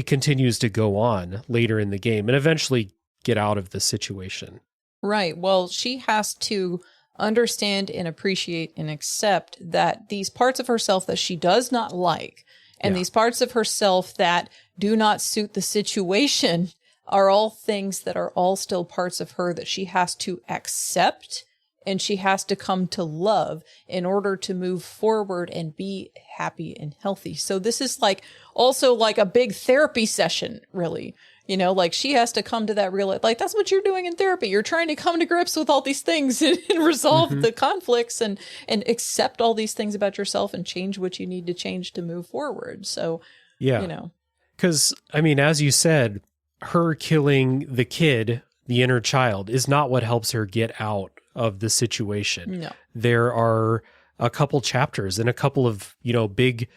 continues to go on later in the game and eventually get out of the situation. Right. Well, she has to understand and appreciate and accept that these parts of herself that she does not like and these parts of herself that do not suit the situation are all things that are all still parts of her that she has to accept and she has to come to love in order to move forward and be happy and healthy. So this is like also like a big therapy session, really. You know, like she has to come to that real, like that's what you're doing in therapy. You're trying to come to grips with all these things and resolve the conflicts and accept all these things about yourself and change what you need to change to move forward. So, you know. Because, I mean, as you said, her killing the kid, the inner child, is not what helps her get out of the situation. No. There are a couple chapters and a couple of, big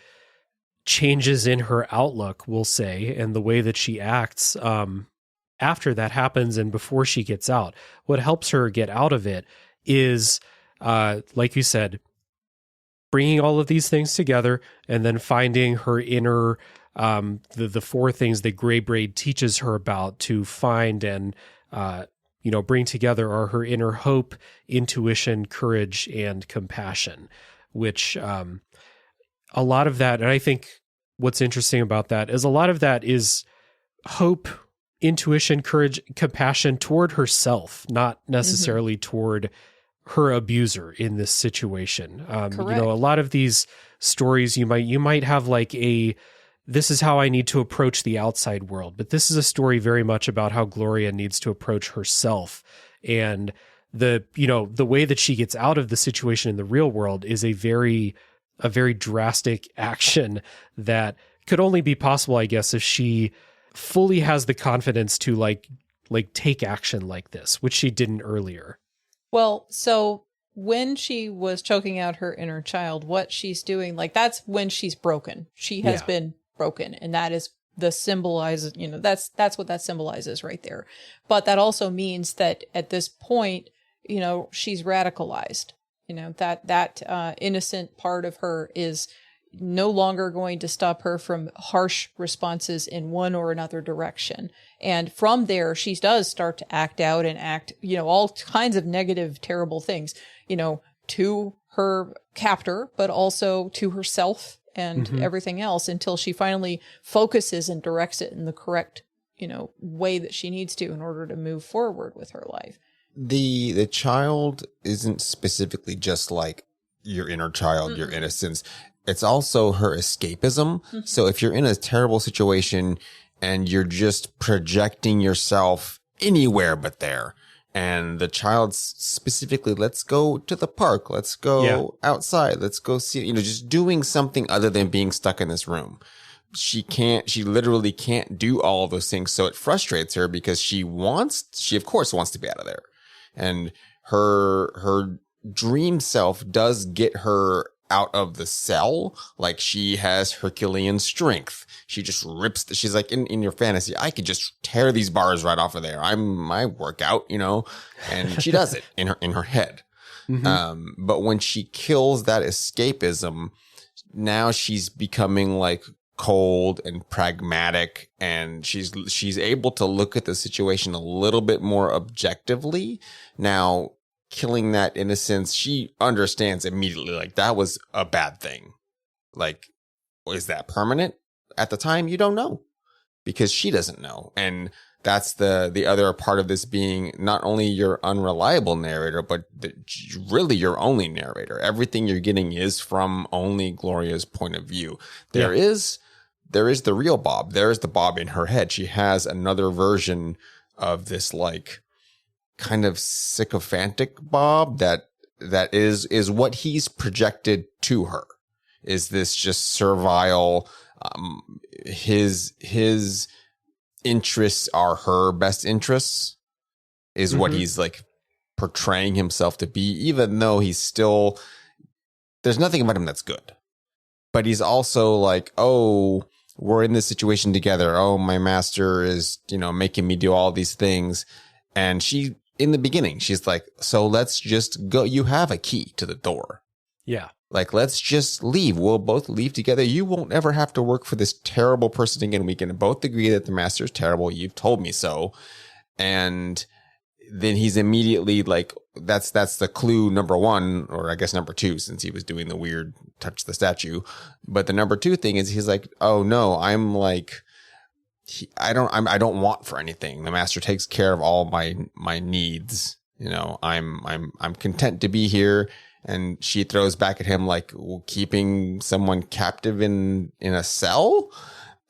changes in her outlook, we'll say, and the way that she acts after that happens and before she gets out. What helps her get out of it is, like you said, bringing all of these things together and then finding her inner, the four things that Grey Braid teaches her about to find and, bring together are her inner hope, intuition, courage, and compassion, which a lot of that, and I think what's interesting about that is a lot of that is hope, intuition, courage, compassion toward herself, not necessarily toward her abuser in this situation. A lot of these stories you might have like this is how I need to approach the outside world, but this is a story very much about how Gloria needs to approach herself. And the way that she gets out of the situation in the real world is a very drastic action that could only be possible, I guess, if she fully has the confidence to like take action like this, which she didn't earlier. Well, so when she was choking out her inner child, what she's doing, like that's when she's broken. She has been broken, and that is the symbolizes, that's what that symbolizes right there. But that also means that at this point, she's radicalized. That innocent part of her is no longer going to stop her from harsh responses in one or another direction. And from there, she does start to act out and act, all kinds of negative, terrible things, to her captor, but also to herself and everything else until she finally focuses and directs it in the correct, way that she needs to in order to move forward with her life. The child isn't specifically just like your inner child, your innocence. It's also her escapism. So if you're in a terrible situation and you're just projecting yourself anywhere but there, and the child specifically, let's go to the park, let's go outside, let's go see, just doing something other than being stuck in this room. She literally can't do all of those things. So it frustrates her because she of course wants to be out of there. And her dream self does get her out of the cell. Like she has Herculean strength. She just she's like in your fantasy, I could just tear these bars right off of there. I work out, and she does it in her head. But when she kills that escapism, now she's becoming like cold and pragmatic, and she's able to look at the situation a little bit more objectively. Now, killing that innocence, she understands immediately, like, that was a bad thing. Like, is that permanent? At the time, you don't know, because she doesn't know. And that's the other part of this being not only your unreliable narrator, but really your only narrator. Everything you're getting is from only Gloria's point of view. There is the real Bob. There's the Bob in her head. She has another version of this, like, kind of sycophantic Bob that is what he's projected to her. Is this just servile? His interests are her best interests, is what he's like portraying himself to be, even though he's still, there's nothing about him that's good. but he's also like, oh, we're in this situation together. Oh, my master is, making me do all these things. And she, in the beginning, she's like, so let's just go. You have a key to the door. Yeah. Like, let's just leave. We'll both leave together. You won't ever have to work for this terrible person again. We can both agree that the master is terrible. You've told me so. And then he's immediately like, that's the clue number one, or I guess number two, since he was doing the weird touch the statue. But the number two thing is he's like, oh no, I'm like, I don't want for anything. The master takes care of all my needs. I'm content to be here. And she throws back at him like, keeping someone captive in a cell.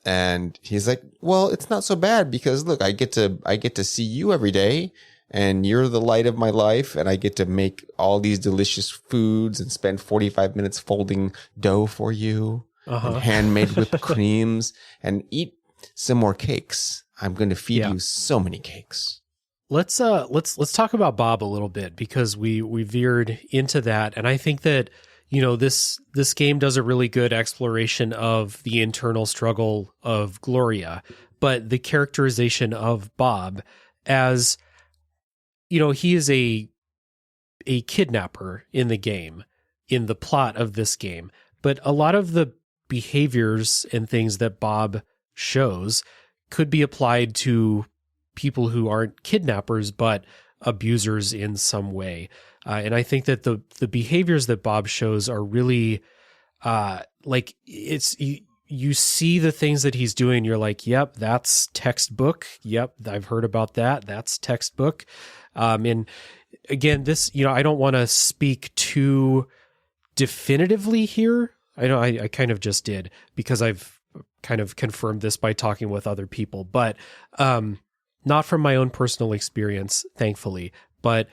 And he's like, well, it's not so bad because look, I get to see you every day and you're the light of my life. And I get to make all these delicious foods and spend 45 minutes folding dough for you and handmade whipped creams and eat some more cakes. I'm going to feed you so many cakes. Let's talk about Bob a little bit because we veered into that, and I think that this game does a really good exploration of the internal struggle of Gloria, but the characterization of Bob as he is a kidnapper in the game, in the plot of this game, but a lot of the behaviors and things that Bob shows could be applied to people who aren't kidnappers but abusers in some way, and I think that the behaviors that Bob shows are really like it's you see the things that he's doing, you're like, yep, that's textbook. Yep, I've heard about that. That's textbook. And again, this I don't want to speak too definitively here. I know I kind of just did because I've kind of confirmed this by talking with other people, but not from my own personal experience, thankfully, but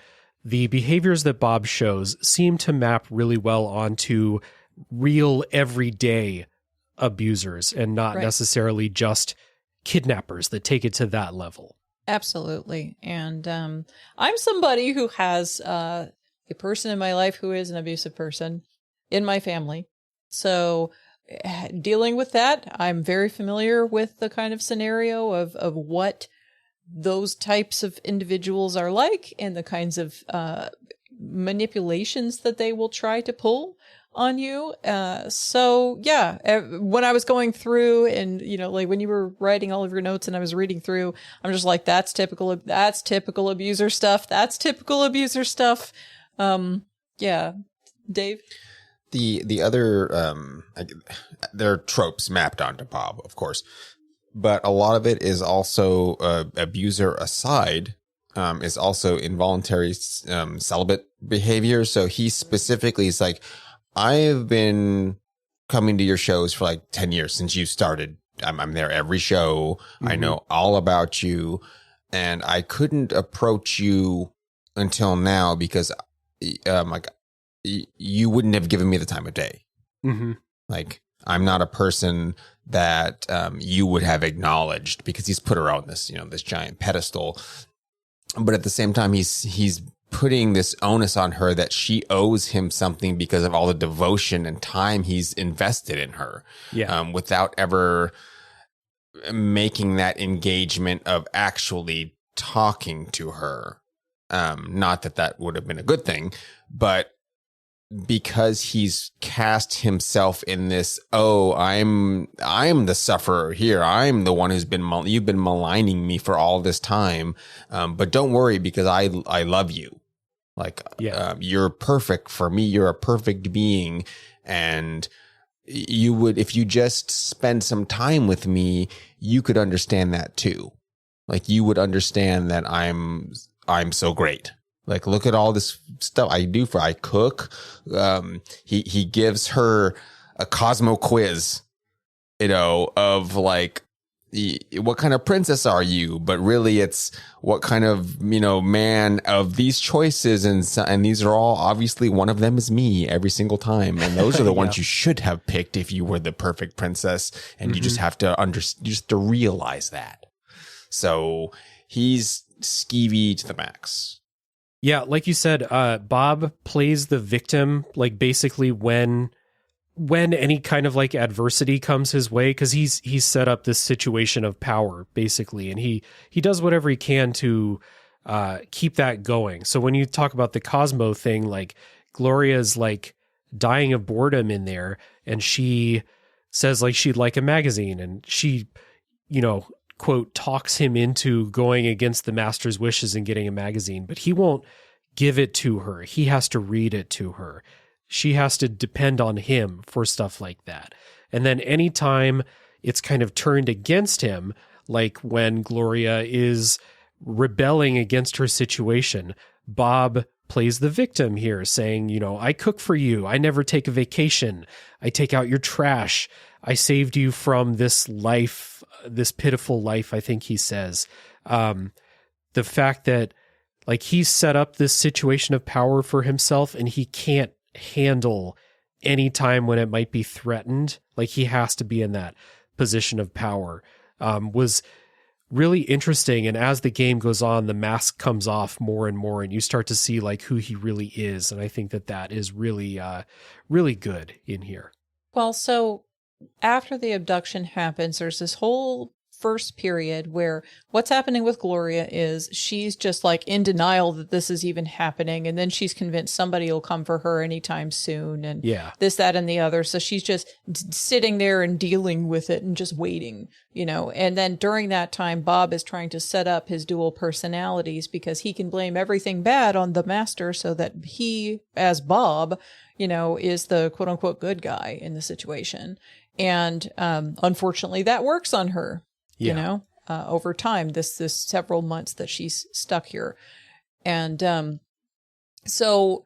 the behaviors that Bob shows seem to map really well onto real everyday abusers and not necessarily just kidnappers that take it to that level. Absolutely. And I'm somebody who has a person in my life who is an abusive person in my family. So dealing with that, I'm very familiar with the kind of scenario of what those types of individuals are like and the kinds of manipulations that they will try to pull on you. So yeah, when I was going through and, like when you were writing all of your notes and I was reading through, I'm just like, that's typical abuser stuff. That's typical abuser stuff. Yeah. Dave? The other, there are tropes mapped onto Bob, of course. But a lot of it is also abuser aside, is also involuntary celibate behavior. So he specifically is like, I've been coming to your shows for like 10 years since you started. I'm there every show. Mm-hmm. I know all about you. And I couldn't approach you until now because like you wouldn't have given me the time of day. Mm-hmm. Like, I'm not a person that you would have acknowledged because he's put her on this, this giant pedestal. But at the same time, he's putting this onus on her that she owes him something because of all the devotion and time he's invested in her. Yeah. Without ever making that engagement of actually talking to her. Not that would have been a good thing, but because he's cast himself in this, I'm the sufferer here. I'm the one who's you've been maligning me for all this time. But don't worry because I love you. Like, you're perfect for me. You're a perfect being. And you would, if you just spend some time with me, you could understand that too. Like, you would understand that I'm so great. Like, look at all this stuff I do I cook. He gives her a Cosmo quiz, of like, what kind of princess are you? But really it's what kind of, man of these choices. And these are all, obviously one of them is me every single time. And those are the ones you should have picked if you were the perfect princess. And you just have to realize that. So he's skeevy to the max. Yeah, like you said, Bob plays the victim, like basically when when any kind of like adversity comes his way, because he's set up this situation of power basically, and he does whatever he can to keep that going. So when you talk about the Cosmo thing, like Gloria's like dying of boredom in there, and she says like she'd like a magazine, and she, you know, quote, talks him into going against the master's wishes and getting a magazine, but he won't give it to her. He has to read it to her. She has to depend on him for stuff like that. And then anytime it's kind of turned against him, like when Gloria is rebelling against her situation, Bob plays the victim here, saying, you know, I cook for you. I never take a vacation. I take out your trash. I saved you from this life, this pitiful life, I think he says. The fact that like he's set up this situation of power for himself, and he can't handle any time when it might be threatened, like he has to be in that position of power, was really interesting. And as the game goes on, the mask comes off more and more, and you start to see like who he really is. And I think that is really, really good in here. Well, so after the abduction happens, there's this whole first period where what's happening with Gloria is she's just like in denial that this is even happening. And then she's convinced somebody will come for her anytime soon. And this, that, and the other. So she's just sitting there and dealing with it and just waiting, you know. And then during that time, Bob is trying to set up his dual personalities because he can blame everything bad on the master so that he, as Bob, you know, is the quote unquote good guy in the situation. And unfortunately, that works on her. You know, over time, this several months that she's stuck here. And so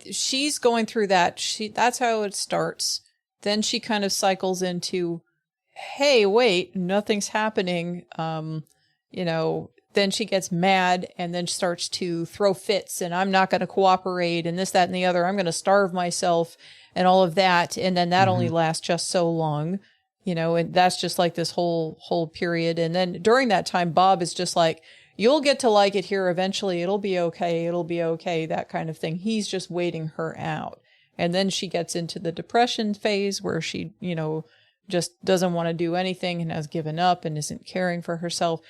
she's going through that. That's how it starts. Then she kind of cycles into, hey, wait, nothing's happening. You know, then she gets mad and then starts to throw fits, and I'm not going to cooperate, and this, that, and the other. I'm going to starve myself and all of that. And then that only lasts just so long. You know, and that's just like this whole period. And then during that time, Bob is just like, you'll get to like it here eventually. It'll be okay. It'll be okay. That kind of thing. He's just waiting her out. And then she gets into the depression phase where she, you know, just doesn't want to do anything and has given up and isn't caring for herself.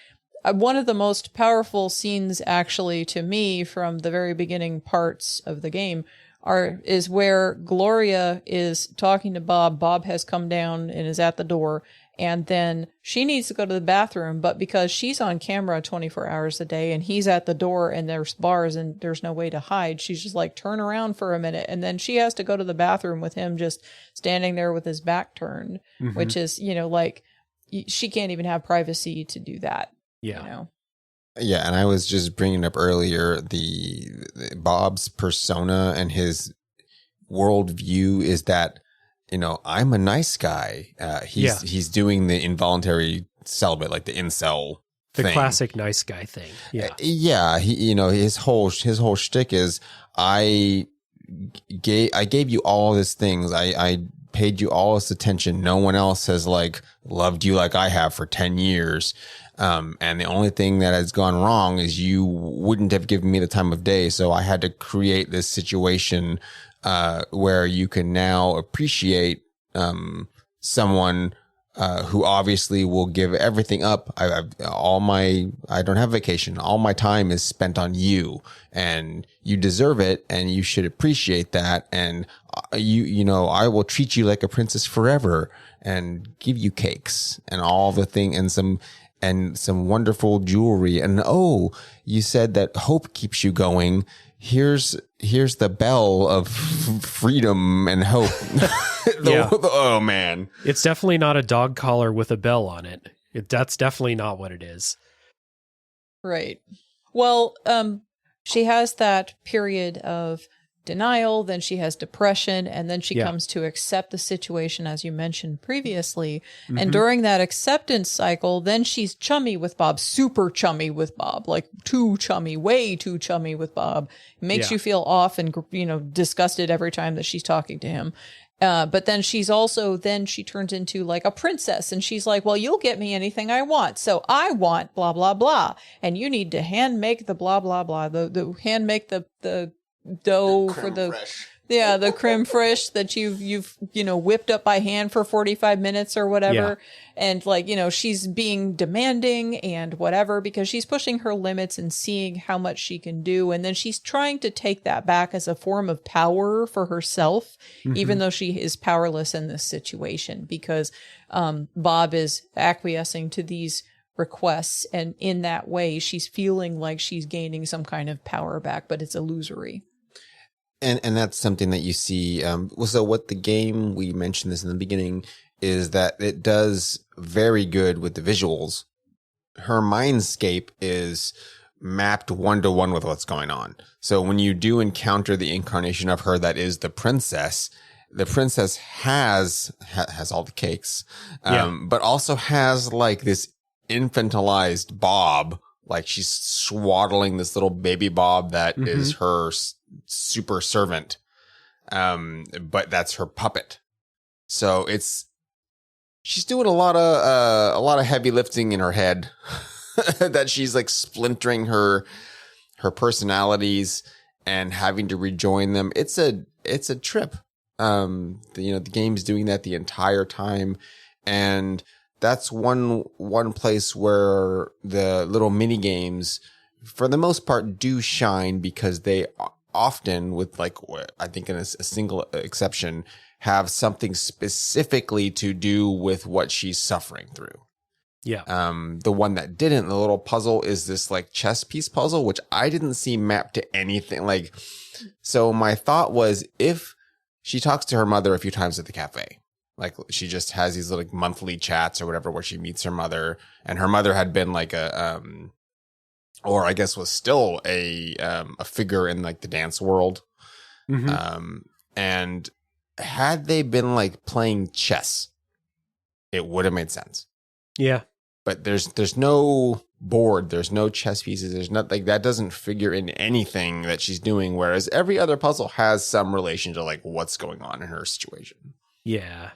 One of the most powerful scenes actually to me from the very beginning parts of the game is where Gloria is talking to Bob. Bob has come down and is at the door, and then she needs to go to the bathroom, but because she's on camera 24 hours a day and he's at the door and there's bars and there's no way to hide, she's just like, turn around for a minute. And then she has to go to the bathroom with him just standing there with his back turned, which is, you know, like she can't even have privacy to do that. Yeah. You know? Yeah, and I was just bringing up earlier the Bob's persona and his worldview is that, you know, I'm a nice guy. He's doing the involuntary celibate, like the incel thing. The classic nice guy thing. Yeah. Yeah, he, you know, his whole shtick is I gave you all these things. I paid you all this attention. No one else has like loved you like I have for 10 years. And the only thing that has gone wrong is you wouldn't have given me the time of day. So I had to create this situation, where you can now appreciate, someone, who obviously will give everything up. I don't have vacation. All my time is spent on you, and you deserve it, and you should appreciate that. And you know, I will treat you like a princess forever and give you cakes and all the thing and some wonderful jewelry. And oh, you said that hope keeps you going. Here's the bell of freedom and hope. Oh man. It's definitely not a dog collar with a bell on it. That's definitely not what it is. Right. Well, she has that period of denial, then she has depression, and then she comes to accept the situation, as you mentioned previously. And during that acceptance cycle, then she's chummy with Bob, super chummy with Bob, like too chummy, way too chummy with Bob. It makes you feel off and, you know, disgusted every time that she's talking to him. But then she turns into like a princess, and she's like, well, you'll get me anything I want. So I want blah, blah, blah. And you need to hand make the blah, blah, blah, the hand make the dough for the Yeah, the creme fraiche that you've whipped up by hand for 45 minutes or whatever. Yeah. And like, she's being demanding and whatever because she's pushing her limits and seeing how much she can do. And then she's trying to take that back as a form of power for herself, even though she is powerless in this situation because Bob is acquiescing to these requests. And in that way, she's feeling like she's gaining some kind of power back, but it's illusory. And that's something that you see. So what the game, we mentioned this in the beginning, is that it does very good with the visuals. Her mindscape is mapped 1-to-1 with what's going on. So when you do encounter the incarnation of her that is the princess has all the cakes, but also has like this infantilized Bob. Like she's swaddling this little baby Bob that is her super servant. But that's her puppet. So she's doing a lot of heavy lifting in her head that she's like splintering her personalities and having to rejoin them. It's a trip. The game's doing that the entire time. And that's one place where the little mini games, for the most part, do shine because they often, with like I think in a single exception, have something specifically to do with what she's suffering through. Yeah. The one that didn't, the little puzzle, is this like chess piece puzzle, which I didn't see mapped to anything. Like, so my thought was, if she talks to her mother a few times at the cafe, like she just has these little monthly chats or whatever where she meets her mother, and her mother had been like or I guess was still a figure in like the dance world. And had they been like playing chess, it would have made sense. Yeah. But there's no board, there's no chess pieces, there's not like that doesn't figure in anything that she's doing, whereas every other puzzle has some relation to like what's going on in her situation. Yeah.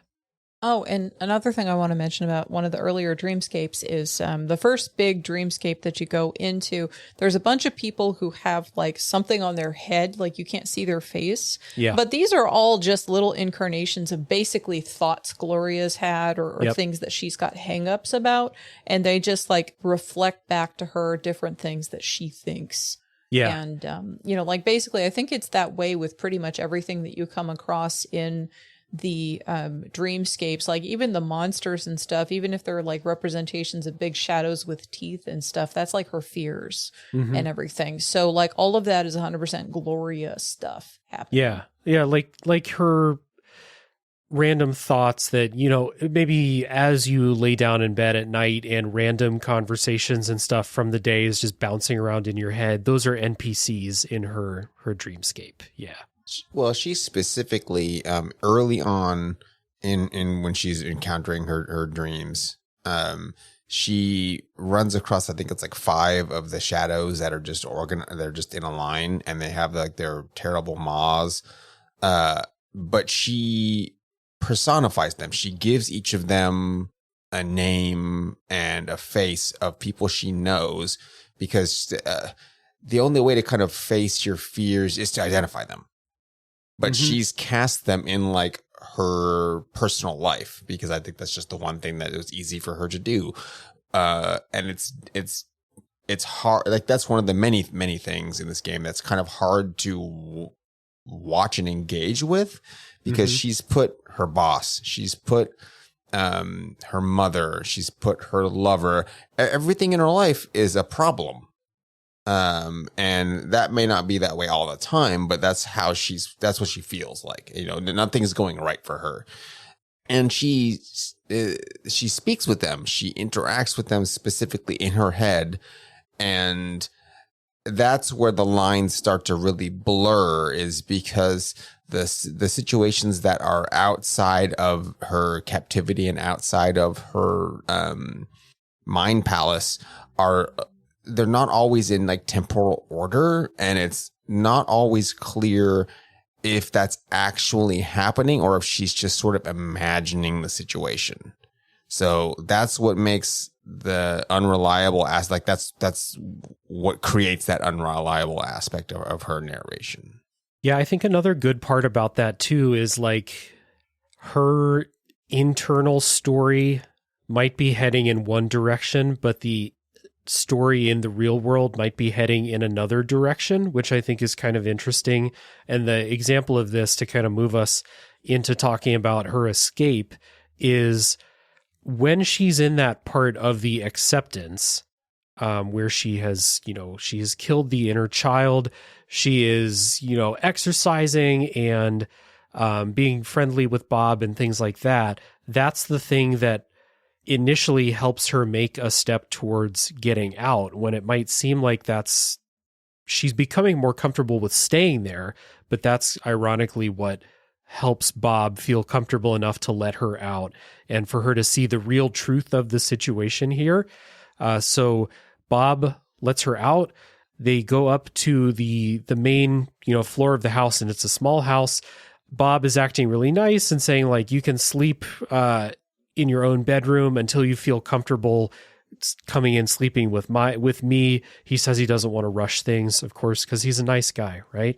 Oh, and another thing I want to mention about one of the earlier dreamscapes is the first big dreamscape that you go into, there's a bunch of people who have like something on their head, like you can't see their face. Yeah. But these are all just little incarnations of basically thoughts Gloria's had or things that she's got hangups about. And they just like reflect back to her different things that she thinks. Yeah. And, like basically, I think it's that way with pretty much everything that you come across in the dreamscapes, like even the monsters and stuff, even if they're like representations of big shadows with teeth and stuff, that's like her fears and everything. So like all of that is 100% Gloria stuff happening. Yeah. Like her random thoughts that, maybe as you lay down in bed at night and random conversations and stuff from the day is just bouncing around in your head. Those are NPCs in her dreamscape. Yeah. Well, she specifically, early on in when she's encountering her dreams, she runs across, I think it's like 5 of the shadows that are just they're just in a line, and they have like their terrible maws. But she personifies them. She gives each of them a name and a face of people she knows, because the only way to kind of face your fears is to identify them. But she's cast them in like her personal life, because I think that's just the one thing that it was easy for her to do. And it's hard. Like that's one of the many, many things in this game that's kind of hard to watch and engage with, because she's put her boss, she's put her mother, she's put her lover. Everything in her life is a problem. And that may not be that way all the time, but that's what she feels like, nothing's going right for her. And she speaks with them. She interacts with them specifically in her head. And that's where the lines start to really blur, is because the situations that are outside of her captivity and outside of her, mind palace they're not always in like temporal order, and it's not always clear if that's actually happening or if she's just sort of imagining the situation. So that's what makes the unreliable that's what creates that unreliable aspect of her narration. Yeah, I think another good part about that too is like her internal story might be heading in one direction, but the story in the real world might be heading in another direction, which I think is kind of interesting. And the example of this to kind of move us into talking about her escape is when she's in that part of the acceptance, where she has killed the inner child. She is, exercising and being friendly with Bob and things like that. That's the thing that initially helps her make a step towards getting out, when it might seem like she's becoming more comfortable with staying there, but that's ironically what helps Bob feel comfortable enough to let her out and for her to see the real truth of the situation here. So Bob lets her out. They go up to the main, floor of the house, and it's a small house. Bob is acting really nice and saying like, you can sleep in your own bedroom until you feel comfortable coming in sleeping with me. He says he doesn't want to rush things, of course, because he's a nice guy, right?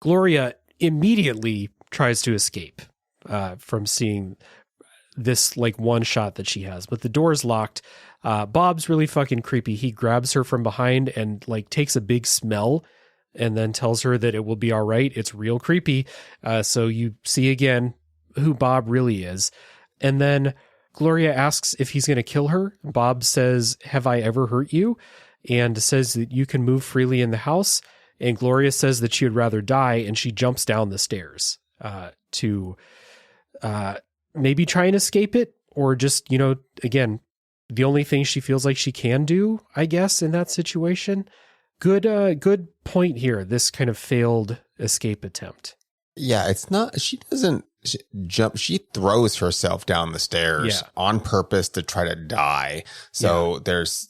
Gloria immediately tries to escape from seeing this like one shot that she has, but the door's locked. Bob's really fucking creepy. He grabs her from behind and like takes a big smell and then tells her that it will be all right. It's real creepy. So you see again who Bob really is. And then Gloria asks if he's going to kill her. Bob says, "Have I ever hurt you?" And says that you can move freely in the house. And Gloria says that she would rather die, and she jumps down the stairs to maybe try and escape it, or just, again, the only thing she feels like she can do, I guess, in that situation. Good point here, this kind of failed escape attempt. Yeah, it's not, she doesn't jump, she throws herself down the stairs on purpose to try to die. So there's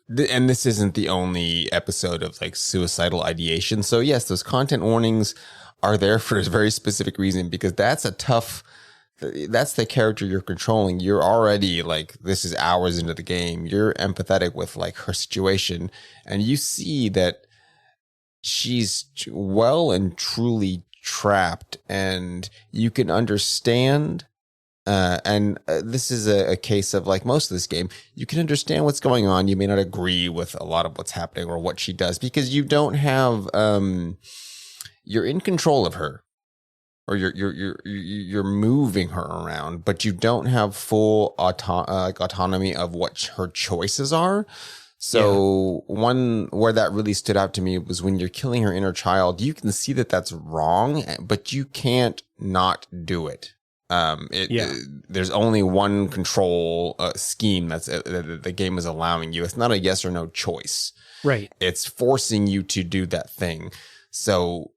and this isn't the only episode of like suicidal ideation. So yes, those content warnings are there for a very specific reason, because that's the character you're controlling. You're already like, this is hours into the game. You're empathetic with like her situation, and you see that she's well and truly trapped, and you can understand. This is a case of like most of this game, you can understand what's going on. You may not agree with a lot of what's happening or what she does, because you don't have, you're in control of her, or you're moving her around, but you don't have full autonomy of what her choices are. So one where that really stood out to me was when you're killing her inner child. You can see that that's wrong, but you can't not do it. There's only one control scheme that the game is allowing you. It's not a yes or no choice. Right. It's forcing you to do that thing. So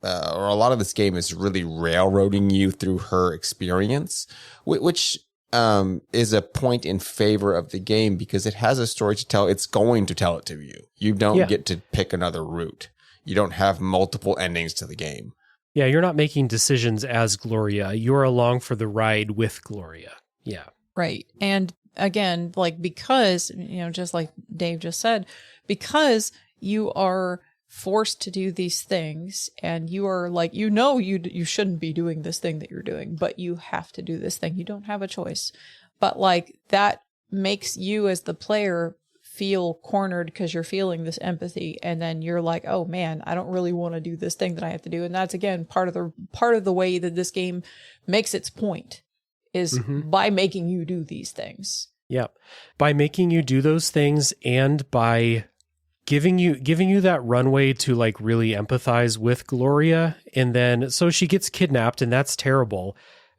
or a lot of this game is really railroading you through her experience, which is a point in favor of the game, because it has a story to tell. It's going to tell it to you. You don't get to pick another route. You don't have multiple endings to the game. Yeah, you're not making decisions as Gloria. You're along for the ride with Gloria. Yeah. Right. And again, like, because, just like Dave just said, because you are forced to do these things, and you are like, you shouldn't be doing this thing that you're doing, but you have to do this thing. You don't have a choice. But like, that makes you as the player feel cornered, because you're feeling this empathy, and then you're like, oh man, I don't really want to do this thing that I have to do. And that's again part of the way that this game makes its point, is by making you do these things. Yeah. By making you do those things, and by giving you that runway to like really empathize with Gloria. And then so she gets kidnapped, and that's terrible.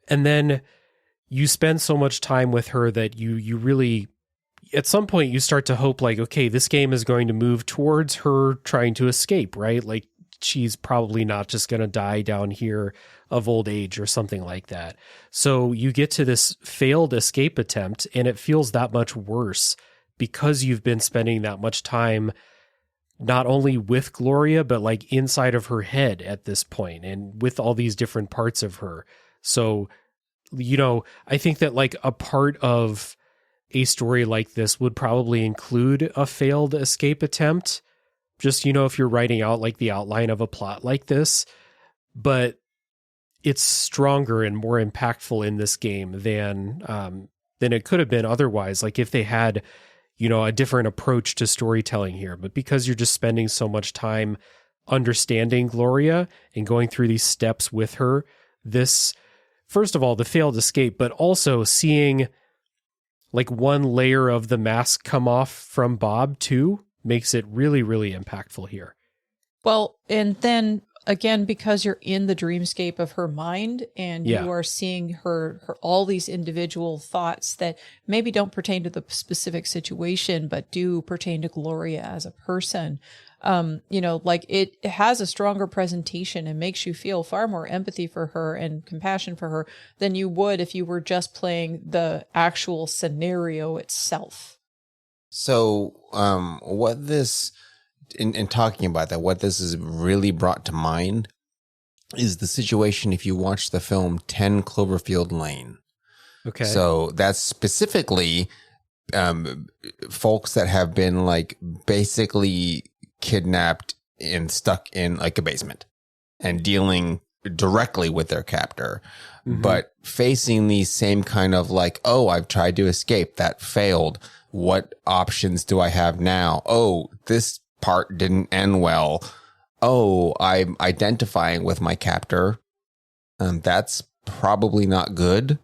And then you spend so much time with her that you really, at some point you start to hope like, okay, this game is going to move towards her trying to escape, right? Like, she's probably not just going to die down here of old age or something like that. So you get to this failed escape attempt, and it feels that much worse because you've been spending that much time not only with Gloria, but like inside of her head at this point, and with all these different parts of her. So, I think that like a part of a story like this would probably include a failed escape attempt, just, if you're writing out like the outline of a plot like this, but it's stronger and more impactful in this game than it could have been otherwise. Like if they had, a different approach to storytelling here, but because you're just spending so much time understanding Gloria and going through these steps with her, this, first of all, the failed escape, but also seeing like one layer of the mask come off from Bob too, makes it really, really impactful here. Well, and then again, because you're in the dreamscape of her mind and you are seeing her all these individual thoughts that maybe don't pertain to the specific situation, but do pertain to Gloria as a person. Like it has a stronger presentation and makes you feel far more empathy for her and compassion for her than you would if you were just playing the actual scenario itself. So, what this, in talking about that, what this has really brought to mind is the situation if you watch the film 10 Cloverfield Lane. Okay. So that's specifically folks that have been like basically kidnapped and stuck in like a basement and dealing directly with their captor, but facing these same kind of like, oh, I've tried to escape, that failed. What options do I have now? Oh, this part didn't end well. Oh, I'm identifying with my captor. That's probably not good.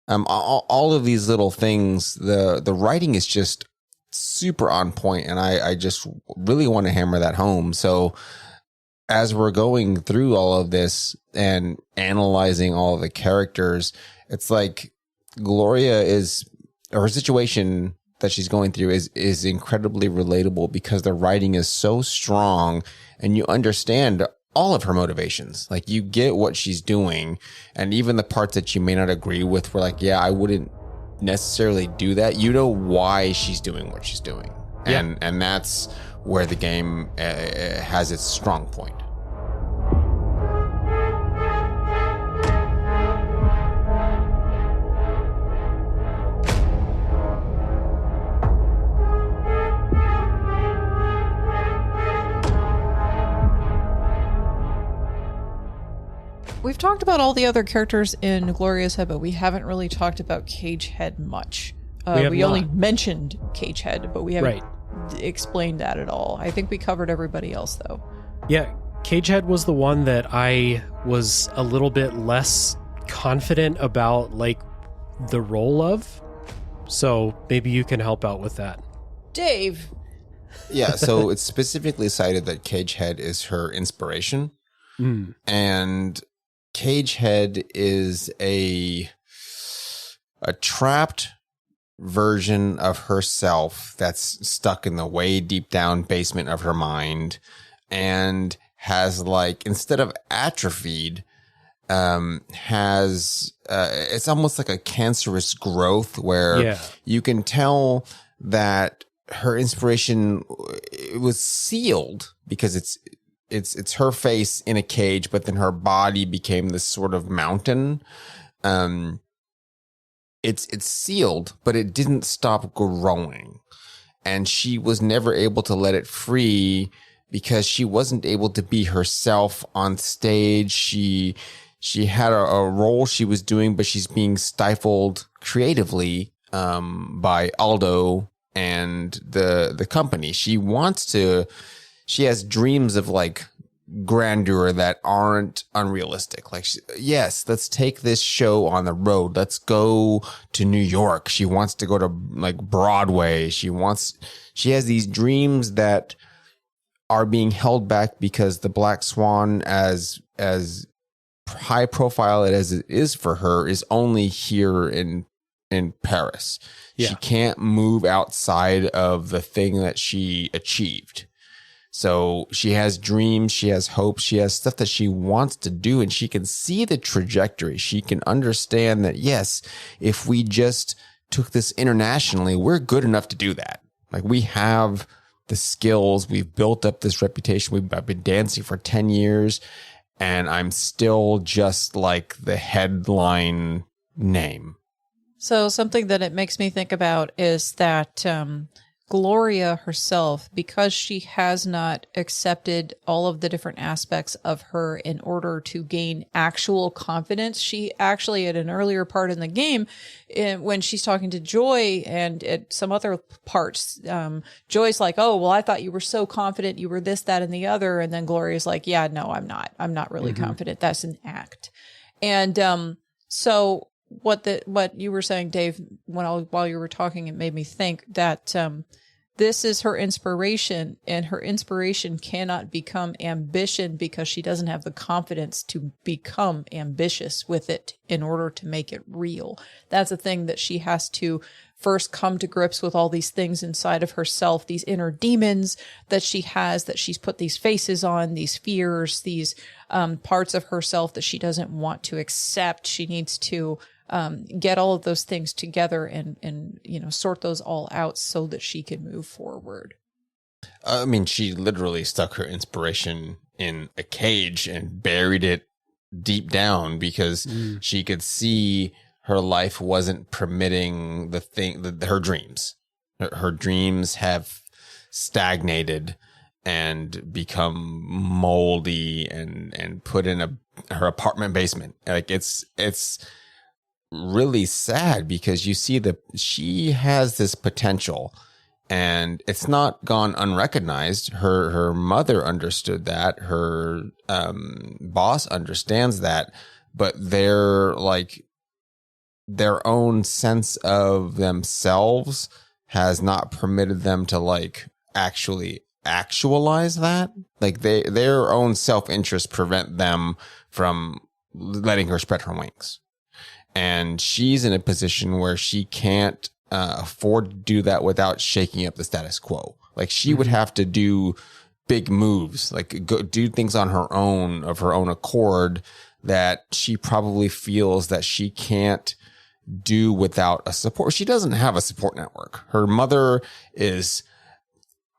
All of these little things, the writing is just super on point, and I just really want to hammer that home. So as we're going through all of this and analyzing all of the characters, it's like her situation that she's going through is incredibly relatable because the writing is so strong and you understand all of her motivations. Like you get what she's doing, and even the parts that you may not agree with, we're like, yeah, I wouldn't necessarily do that. You know why she's doing what she's doing. Yeah. And that's where the game has its strong point. We've talked about all the other characters in Gloria's Head, but we haven't really talked about Cagehead much. We only mentioned Cagehead, but we haven't explained that at all. I think we covered everybody else, though. Yeah, Cagehead was the one that I was a little bit less confident about, like, the role of. So maybe you can help out with that. Dave! Yeah, so it's specifically cited that Cagehead is her inspiration. And Cagehead is a trapped version of herself that's stuck in the way deep down basement of her mind and has, like, instead of atrophied, has it's almost like a cancerous growth where you can tell that her inspiration was sealed because it's her face in a cage, but then her body became this sort of mountain. It's sealed, but it didn't stop growing. And she was never able to let it free because she wasn't able to be herself on stage. She had a role she was doing, but she's being stifled creatively by Aldo and the company. She has dreams of like grandeur that aren't unrealistic. Like, yes, let's take this show on the road. Let's go to New York. She wants to go to like Broadway. She has these dreams that are being held back because the Black Swan, as high profile as it is for her, is only here in Paris. Yeah. She can't move outside of the thing that she achieved. So she has dreams, she has hopes, she has stuff that she wants to do, and she can see the trajectory. She can understand that, yes, if we just took this internationally, we're good enough to do that. Like, we have the skills, we've built up this reputation. I've been dancing for 10 years, and I'm still just like the headline name. So something that it makes me think about is that Gloria herself, because she has not accepted all of the different aspects of her in order to gain actual confidence. She actually, at an earlier part in the game, when she's talking to Joy and at some other parts, Joy's like, oh, well, I thought you were so confident you were this, that, and the other. And then Gloria's like, yeah, no, I'm not. I'm not really confident. That's an act. And so what you were saying, Dave, while you were talking, it made me think that this is her inspiration, and her inspiration cannot become ambition because she doesn't have the confidence to become ambitious with it in order to make it real. That's a thing that she has to first come to grips with, all these things inside of herself, these inner demons that she has, that she's put these faces on, these fears, these parts of herself that she doesn't want to accept. She needs to get all of those things together and sort those all out so that she can move forward. I mean, she literally stuck her inspiration in a cage and buried it deep down because she could see her life wasn't permitting her dreams. Her dreams have stagnated and become moldy and put in her apartment basement. Like it's really sad because you see that she has this potential and it's not gone unrecognized. Her mother understood that, her boss understands that, but their own sense of themselves has not permitted them to actually actualize that. Like their own self-interest prevent them from letting her spread her wings. And she's in a position where she can't afford to do that without shaking up the status quo. Like she would have to do big moves, like go do things on her own, of her own accord, that she probably feels that she can't do without a support. She doesn't have a support network. Her mother is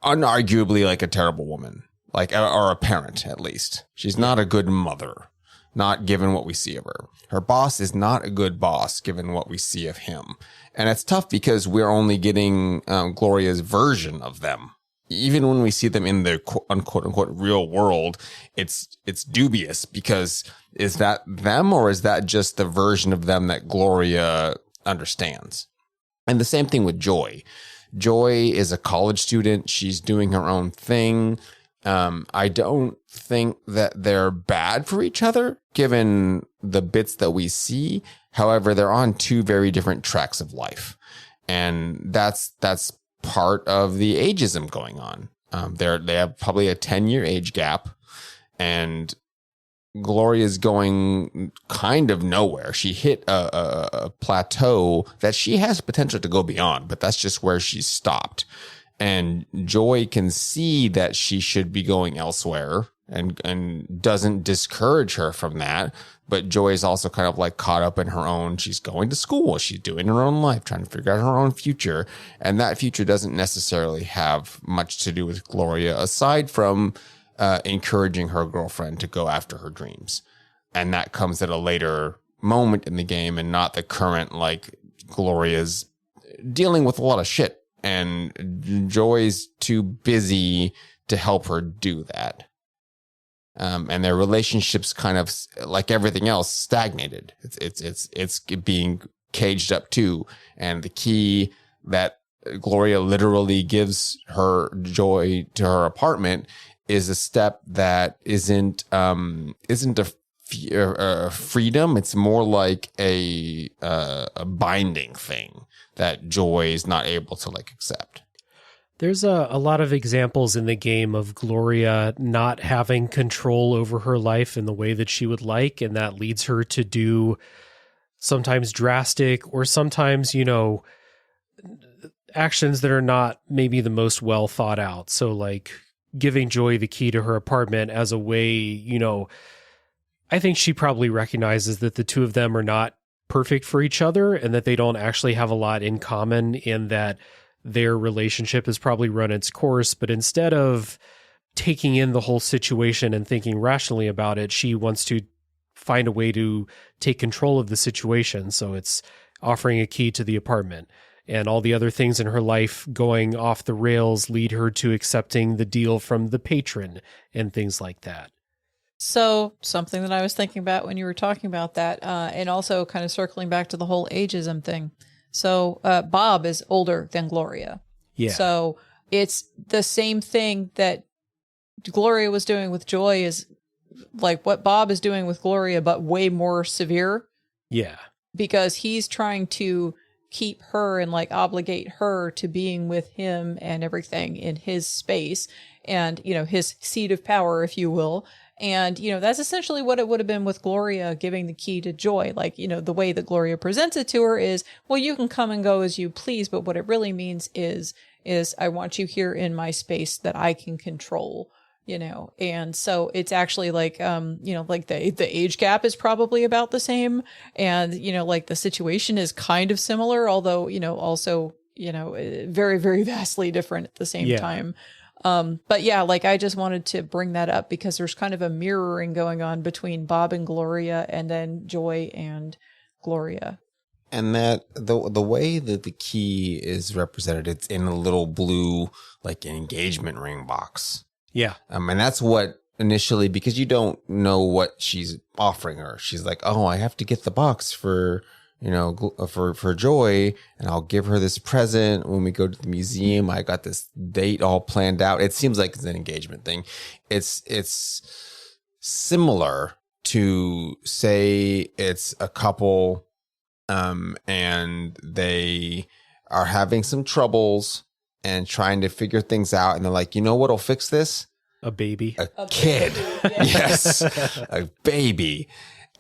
unarguably a terrible woman, or a parent at least. She's not a good mother, not given what we see of her. Her boss is not a good boss, given what we see of him. And it's tough because we're only getting Gloria's version of them. Even when we see them in the quote unquote real world, it's dubious because is that them or is that just the version of them that Gloria understands? And the same thing with Joy. Joy is a college student. She's doing her own thing. I don't think that they're bad for each other, given the bits that we see. However, they're on two very different tracks of life. And that's part of the ageism going on. They have probably a 10-year age gap, and Gloria's going kind of nowhere. She hit a plateau that she has potential to go beyond, but that's just where she's stopped. And Joy can see that she should be going elsewhere and doesn't discourage her from that. But Joy is also kind of caught up in her own. She's going to school. She's doing her own life, trying to figure out her own future. And that future doesn't necessarily have much to do with Gloria, aside from encouraging her girlfriend to go after her dreams. And that comes at a later moment in the game and not the current, Gloria's dealing with a lot of shit. And Joy's too busy to help her do that. And their relationship's kind of like everything else stagnated. It's being caged up too. And the key that Gloria literally gives her Joy to her apartment is a step that isn't a freedom. It's more like a binding thing that Joy is not able to accept. There's a lot of examples in the game of Gloria not having control over her life in the way that she would like, and that leads her to do sometimes drastic or sometimes, actions that are not maybe the most well thought out. So giving Joy the key to her apartment as a way, I think she probably recognizes that the two of them are not perfect for each other and that they don't actually have a lot in common, in that their relationship has probably run its course. But instead of taking in the whole situation and thinking rationally about it, she wants to find a way to take control of the situation. So it's offering a key to the apartment. and all the other things in her life going off the rails lead her to accepting the deal from the patron and things like that. So something that I was thinking about when you were talking about that, and also kind of circling back to the whole ageism thing. So Bob is older than Gloria. Yeah. So it's the same thing that Gloria was doing with Joy is like what Bob is doing with Gloria, but way more severe. Yeah. Because he's trying to keep her and like obligate her to being with him and everything in his space and, you know, his seat of power, if you will. And, you know, that's essentially what it would have been with Gloria giving the key to Joy. Like, you know, the way that Gloria presents it to her is, well, you can come and go as you please. But what it really means is I want you here in my space that I can control, you know. And so it's actually like, you know, like the age gap is probably about the same. And, you know, like the situation is kind of similar, although, you know, also, you know, very, very vastly different at the same time. But yeah, like I just wanted to bring that up because there's kind of a mirroring going on between Bob and Gloria and then Joy and Gloria. And that the way that the key is represented, it's in a little blue, like an engagement ring box. Yeah. And that's what initially, because you don't know what she's offering her. She's like, oh, I have to get the box for, you know, for Joy, and I'll give her this present when we go to the museum. I got this date all planned out. It seems like it's an engagement thing. It's similar to, say, it's a couple, and they are having some troubles and trying to figure things out, and they're like, you know what'll fix this? A baby. A kid. Yes, a baby.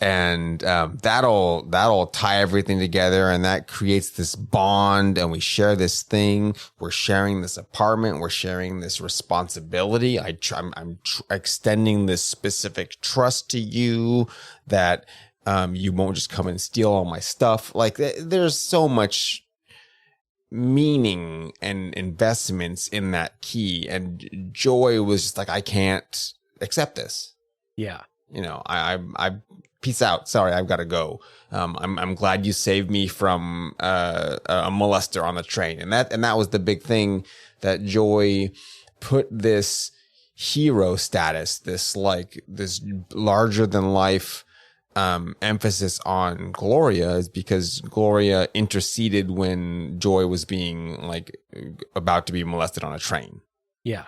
And that'll tie everything together, and that creates this bond, and we share this thing. We're sharing this apartment. We're sharing this responsibility. I'm extending this specific trust to you that you won't just come and steal all my stuff. Like there's so much meaning and investments in that key, and Joy was just like, I can't accept this. Yeah. You know, I peace out. Sorry, I've got to go. I'm glad you saved me from a molester on the train, and that was the big thing, that Joy put this hero status, this larger than life emphasis on Gloria, is because Gloria interceded when Joy was being like about to be molested on a train. Yeah.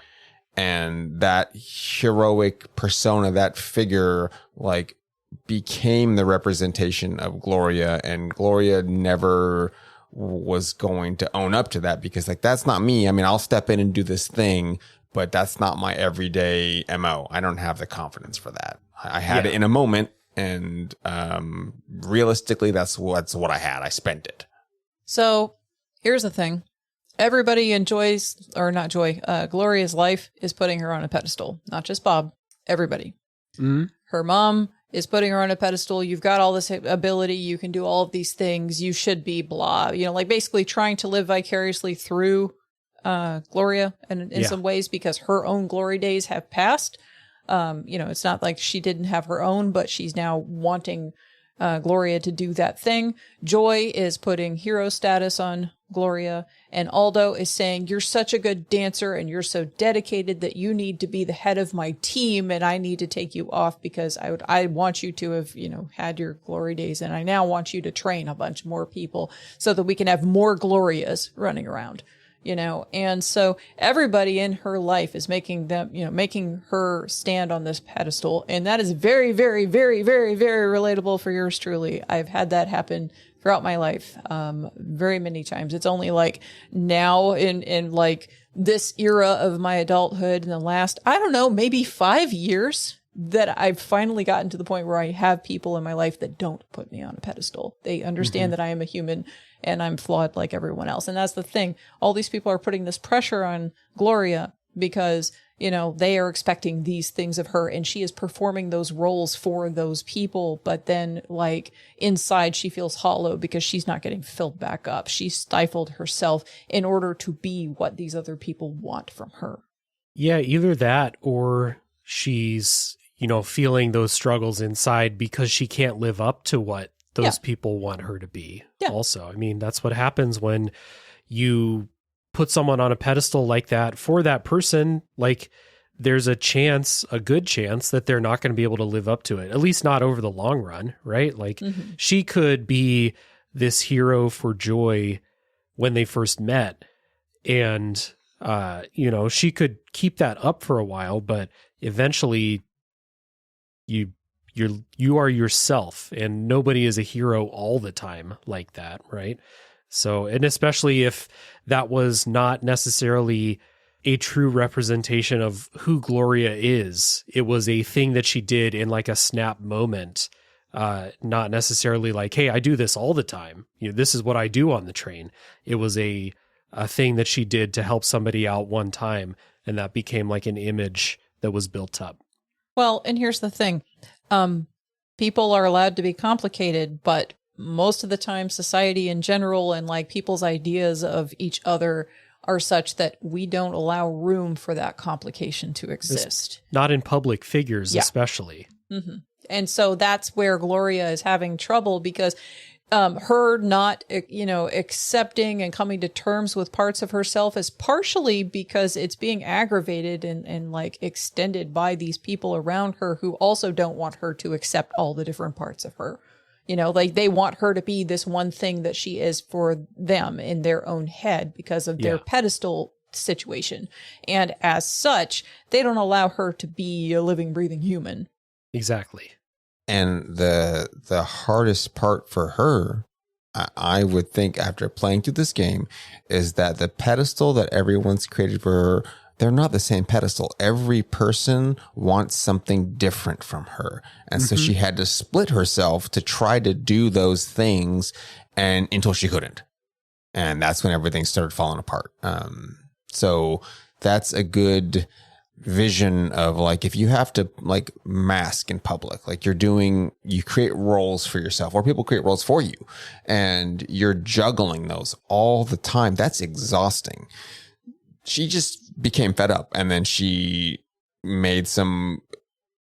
And that heroic persona, that figure, like, became the representation of Gloria, and Gloria never was going to own up to that, because like, that's not me. I mean, I'll step in and do this thing, but that's not my everyday MO. I don't have the confidence for that. I had it in a moment, and realistically, that's what I had. I spent it. So here's the thing. Everybody enjoys, or not Joy, Gloria's life is putting her on a pedestal. Not just Bob, everybody. Mm-hmm. Her mom is putting her on a pedestal. You've got all this ability. You can do all of these things. You should be blah. You know, like basically trying to live vicariously through Gloria in some ways, because her own glory days have passed. You know, it's not like she didn't have her own, but she's now wanting Gloria to do that thing. Joy is putting hero status on Gloria, and Aldo is saying, you're such a good dancer and you're so dedicated that you need to be the head of my team, and I need to take you off because I want you to have, you know, had your glory days, and I now want you to train a bunch more people so that we can have more Glorias running around, you know. And so everybody in her life is making her stand on this pedestal, and that is very, very, very, very, very relatable for yours truly. I've had that happen throughout my life, very many times. It's only like now in like this era of my adulthood, in the last, I don't know, maybe 5 years, that I've finally gotten to the point where I have people in my life that don't put me on a pedestal. They understand that I am a human and I'm flawed like everyone else. And that's the thing. All these people are putting this pressure on Gloria because, you know, they are expecting these things of her, and she is performing those roles for those people. But then, like, inside she feels hollow because she's not getting filled back up. She stifled herself in order to be what these other people want from her. Yeah, either that, or she's, you know, feeling those struggles inside because she can't live up to what those people want her to be. Yeah. Also, I mean, that's what happens when you put someone on a pedestal like that for that person. Like, there's a good chance that they're not going to be able to live up to it, at least not over the long run, right? Like, she could be this hero for Joy when they first met, and she could keep that up for a while, but eventually you are yourself, and nobody is a hero all the time like that, right? So, and especially if that was not necessarily a true representation of who Gloria is. It was a thing that she did in like a snap moment, not necessarily like, hey, I do this all the time. This is what I do on the train. It was a thing that she did to help somebody out one time, and that became like an image that was built up. Well, and here's the thing. People are allowed to be complicated, but most of the time society in general and like people's ideas of each other are such that we don't allow room for that complication to exist. Not in public figures, especially. Mm-hmm. And so that's where Gloria is having trouble, because her not, accepting and coming to terms with parts of herself is partially because it's being aggravated and like extended by these people around her who also don't want her to accept all the different parts of her. Like they want her to be this one thing that she is for them in their own head because of their pedestal situation. And as such, they don't allow her to be a living, breathing human. Exactly. And the hardest part for her, I would think, after playing through this game, is that the pedestal that everyone's created for her, they're not the same pedestal. Every person wants something different from her. And so she had to split herself to try to do those things, and until she couldn't. And that's when everything started falling apart. So that's a good vision of like, if you have to like mask in public, like you create roles for yourself, or people create roles for you, and you're juggling those all the time. That's exhausting. She just became fed up, and then she made some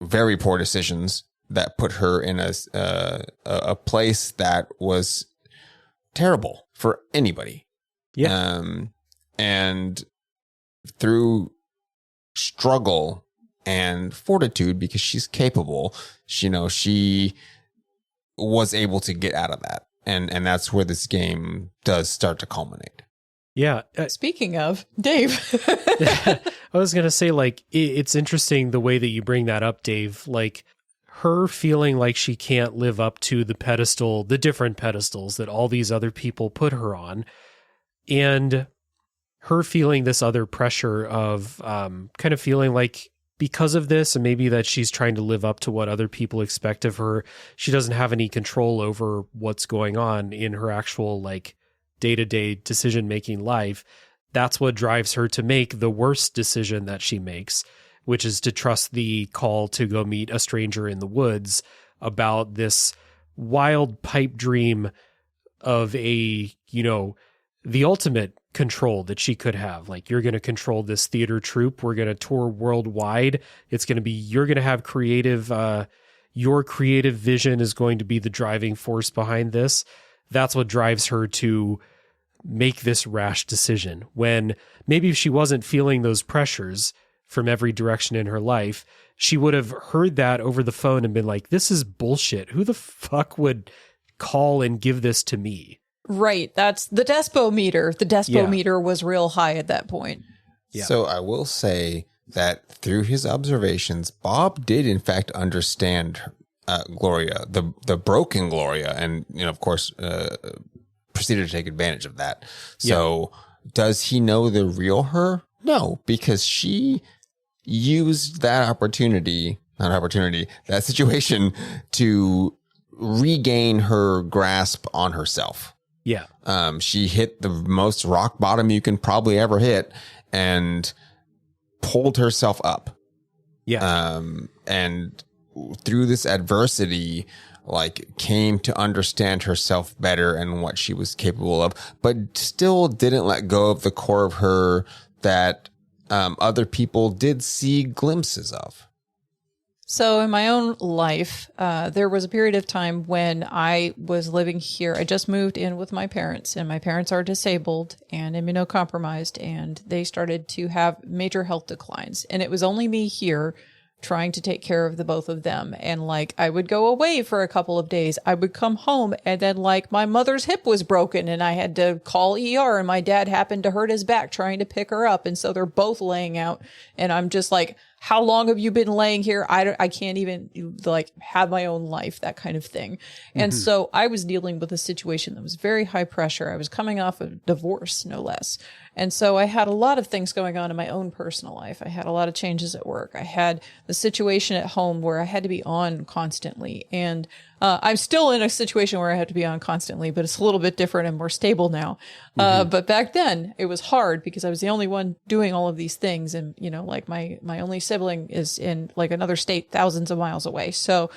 very poor decisions that put her in a place that was terrible for anybody. Yeah. And through struggle and fortitude, because she's capable, she was able to get out of that. And that's where this game does start to culminate. Yeah. Speaking of, Dave. I was going to say, like, it's interesting the way that you bring that up, Dave. Like, her feeling like she can't live up to the different pedestals that all these other people put her on. And her feeling this other pressure of kind of feeling like because of this, and maybe that she's trying to live up to what other people expect of her, she doesn't have any control over what's going on in her actual like day-to-day decision-making life. That's what drives her to make the worst decision that she makes, which is to trust the call to go meet a stranger in the woods about this wild pipe dream of the ultimate control that she could have. Like, you're going to control this theater troupe. We're going to tour worldwide. It's going to be, you're going to have your creative vision is going to be the driving force behind this. That's what drives her to make this rash decision, when maybe if she wasn't feeling those pressures from every direction in her life, she would have heard that over the phone and been like, this is bullshit. Who the fuck would call and give this to me? Right. That's the despo meter. The despo meter was real high at that point. Yeah. So I will say that through his observations, Bob did in fact understand Gloria, the broken Gloria, and of course proceeded to take advantage of that. So does he know the real her? No, because she used that situation to regain her grasp on herself. Yeah. She hit the most rock bottom you can probably ever hit and pulled herself up. Yeah. And through this adversity, like, came to understand herself better and what she was capable of, but still didn't let go of the core of her that other people did see glimpses of. So in my own life, there was a period of time when I was living here. I just moved in with my parents, and my parents are disabled and immunocompromised, and they started to have major health declines. And it was only me here trying to take care of the both of them. And like, I would go away for a couple of days. I would come home, and then like my mother's hip was broken and I had to call ER, and my dad happened to hurt his back trying to pick her up. And so they're both laying out, and I'm just like, how long have you been laying here? I can't even like have my own life, that kind of thing. And so I was dealing with a situation that was very high pressure. I was coming off a divorce, no less. And so I had a lot of things going on in my own personal life. I had a lot of changes at work. I had the situation at home where I had to be on constantly. And I'm still in a situation where I have to be on constantly, but it's a little bit different and more stable now. But back then it was hard because I was the only one doing all of these things. And, you know, like my only sibling is in like another state, thousands of miles away. So,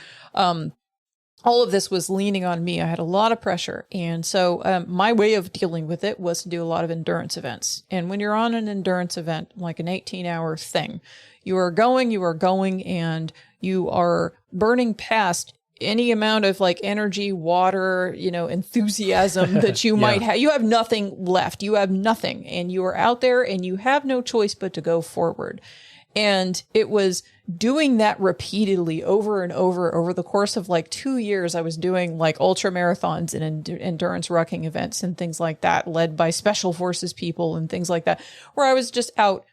all of this was leaning on me. I had a lot of pressure. And so my way of dealing with it was to do a lot of endurance events. And when you're on an endurance event, like an 18-hour thing, you are going, and you are burning past any amount of like energy, water, you know, enthusiasm that you might have. You have nothing left. You have nothing. And you are out there and you have no choice but to go forward. And it was doing that repeatedly over and over the course of like 2 years. I was doing like ultra marathons and endurance rucking events and things like that, led by special forces people and things like that, where I was just out,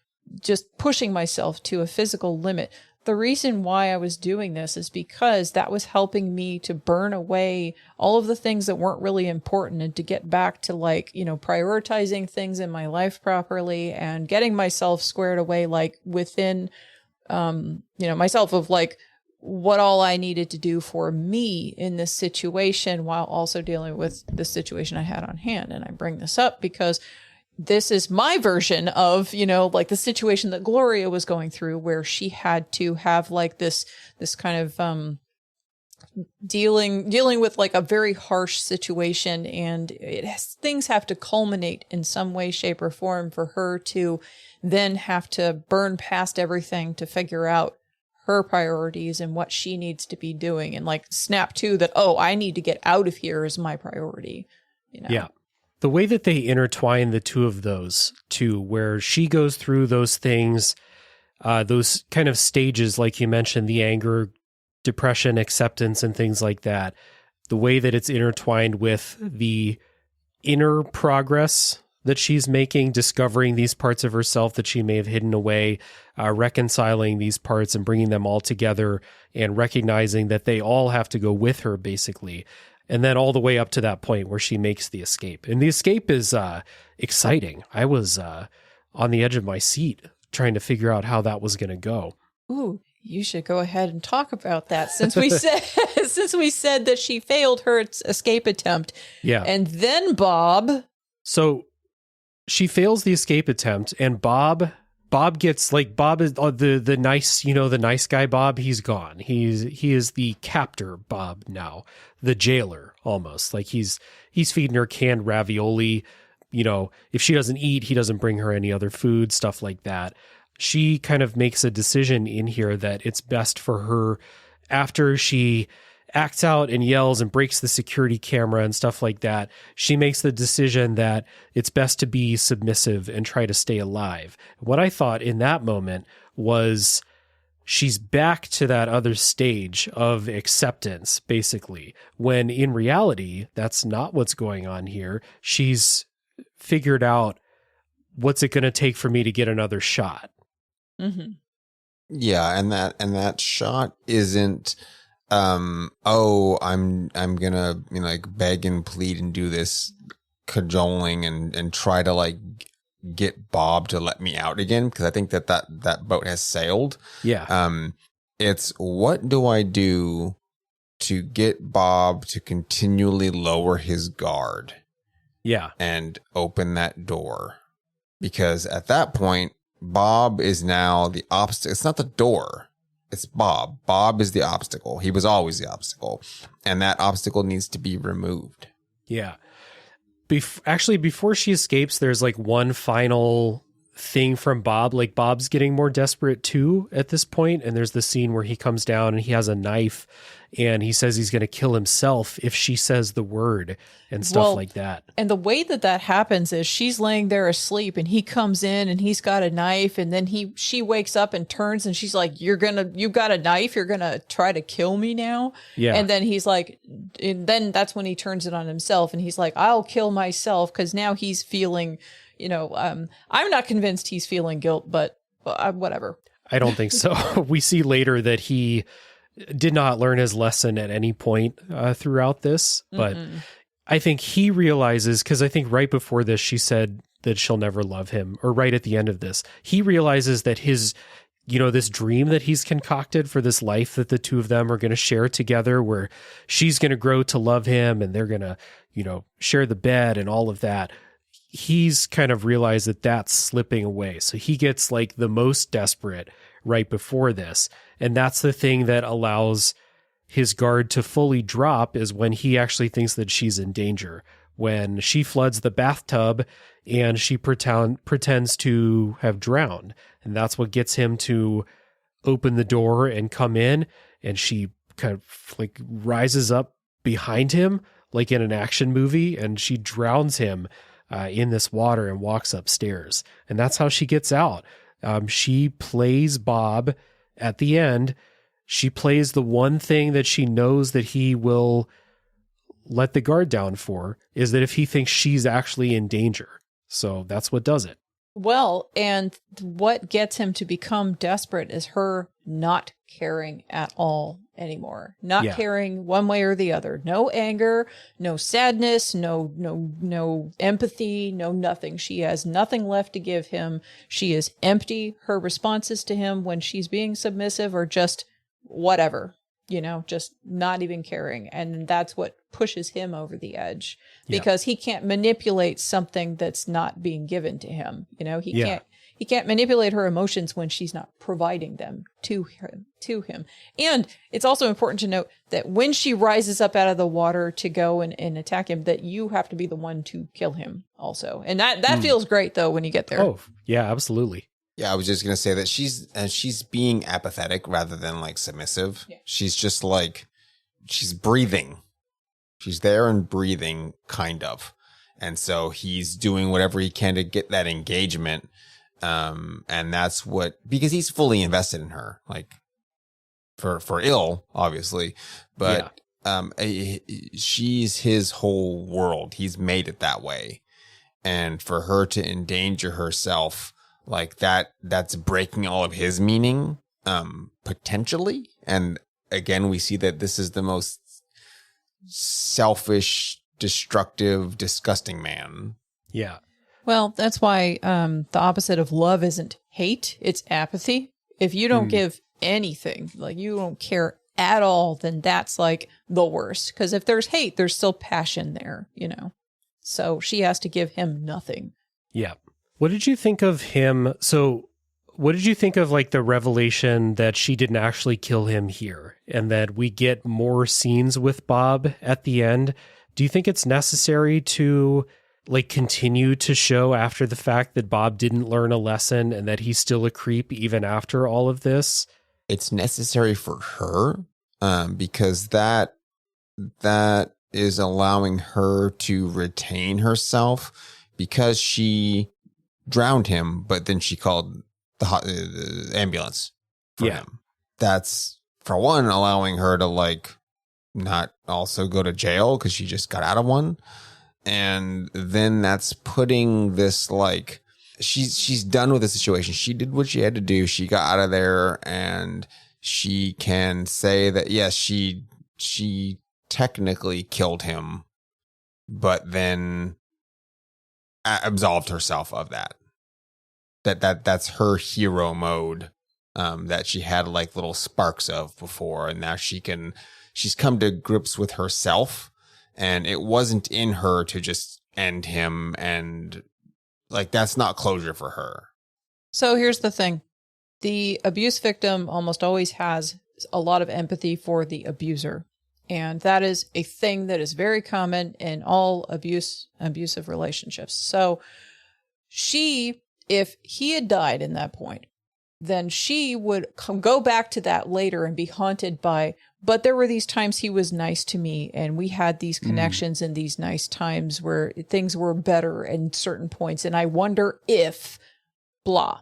just pushing myself to a physical limit. The reason why I was doing this is because that was helping me to burn away all of the things that weren't really important, and to get back to like, you know, prioritizing things in my life properly and getting myself squared away, like within, you know, myself, of like what all I needed to do for me in this situation, while also dealing with the situation I had on hand. And I bring this up because this is my version of, you know, like the situation that Gloria was going through, where she had to have like this kind of dealing with like a very harsh situation, and things have to culminate in some way, shape, or form for her to then have to burn past everything to figure out her priorities and what she needs to be doing, and like snap to that, oh, I need to get out of here is my priority, you know? Yeah. The way that they intertwine the two of those too, where she goes through those things, those kind of stages, like you mentioned, the anger, depression, acceptance, and things like that. The way that it's intertwined with the inner progress that she's making, discovering these parts of herself that she may have hidden away, reconciling these parts and bringing them all together, and recognizing that they all have to go with her, basically. And then all the way up to that point where she makes the escape. And the escape is exciting. I was on the edge of my seat trying to figure out how that was going to go. Ooh, you should go ahead and talk about that, since we said that she failed her escape attempt. Yeah. And then Bob. So she fails the escape attempt, and Bob gets, like, Bob is the nice, you know, the nice guy Bob. He's gone. He is the captor Bob now, the jailer almost. Like he's feeding her canned ravioli. You know, if she doesn't eat, he doesn't bring her any other food, stuff like that. She kind of makes a decision in here that it's best for her, after she acts out and yells and breaks the security camera and stuff like that, she makes the decision that it's best to be submissive and try to stay alive. What I thought in that moment was she's back to that other stage of acceptance, basically, when in reality, that's not what's going on here. She's figured out, what's it going to take for me to get another shot? Mm-hmm. Yeah, and that shot isn't oh, I'm gonna, you know, like beg and plead and do this cajoling and try to like get Bob to let me out again, because I think that boat has sailed. Yeah. It's, what do I do to get Bob to continually lower his guard? Yeah. And open that door. Because at that point, Bob is now the obstacle. It's not the door. It's Bob. Bob is the obstacle. He was always the obstacle. And that obstacle needs to be removed. Yeah. Actually, before she escapes, there's like one final thing from Bob. Like Bob's getting more desperate too at this point. And there's the scene where he comes down and he has a knife and he says he's going to kill himself if she says the word and stuff like that. And the way that happens is she's laying there asleep and he comes in and he's got a knife, and then she wakes up and turns and she's like, you've got a knife. You're going to try to kill me now. Yeah. And then he's like, and then that's when he turns it on himself and he's like, I'll kill myself. 'Cause now he's feeling, I'm not convinced he's feeling guilt, but whatever. I don't think so. We see later that he did not learn his lesson at any point throughout this, but I think he realizes, because I think right before this, she said that she'll never love him, or right at the end of this, he realizes that his, this dream that he's concocted for this life that the two of them are going to share together, where she's going to grow to love him and they're going to, share the bed and all of that. He's kind of realized that that's slipping away. So he gets like the most desperate right before this. And that's the thing that allows his guard to fully drop, is when he actually thinks that she's in danger. When she floods the bathtub and she pretends to have drowned. And that's what gets him to open the door and come in. And she kind of like rises up behind him, like in an action movie, and she drowns him in this water and walks upstairs. And that's how she gets out. She plays Bob at the end. She plays the one thing that she knows that he will let the guard down for, is that if he thinks she's actually in danger. So that's what does it. Well, and what gets him to become desperate is her not caring at all anymore. Not caring one way or the other. No anger, no sadness, no empathy, no nothing. She has nothing left to give him. She is empty. Her responses to him when she's being submissive are just whatever, just not even caring. And that's what pushes him over the edge, because he can't manipulate something that's not being given to him. He can't manipulate her emotions when she's not providing them to him. And it's also important to note that when she rises up out of the water to go and attack him, that you have to be the one to kill him also. And that feels great though when you get there. Oh, yeah, absolutely. Yeah, I was just going to say that she's being apathetic rather than like submissive. Yeah. She's just like, she's breathing. She's there and breathing, kind of. And so he's doing whatever he can to get that engagement. And that's because he's fully invested in her, like for ill, obviously, but, she's his whole world. He's made it that way. And for her to endanger herself like that's breaking all of his meaning, potentially. And again, we see that this is the most selfish, destructive, disgusting man. Yeah. Well, that's why the opposite of love isn't hate, it's apathy. If you don't give anything, like you don't care at all, then that's like the worst. Because if there's hate, there's still passion there, So she has to give him nothing. Yeah. What did you think of him? So what did you think of like the revelation that she didn't actually kill him here, and that we get more scenes with Bob at the end? Do you think it's necessary to like continue to show after the fact that Bob didn't learn a lesson and that he's still a creep even after all of this? It's necessary for her, because that is allowing her to retain herself, because she drowned him, but then she called the ambulance for him. That's, for one, allowing her to like not also go to jail because she just got out of one. And then that's putting this like, she's done with the situation. She did what she had to do. She got out of there, and she can say that, yes, she technically killed him, but then absolved herself of that. That's her hero mode, that she had like little sparks of before, and now she's come to grips with herself, and it wasn't in her to just end him, and like that's not closure for her. So here's the thing. The abuse victim almost always has a lot of empathy for the abuser. And that is a thing that is very common in all abusive relationships. So she if he had died in that point, then she would go back to that later and be haunted by, but there were these times he was nice to me and we had these connections and these nice times where things were better at certain points. And I wonder if blah,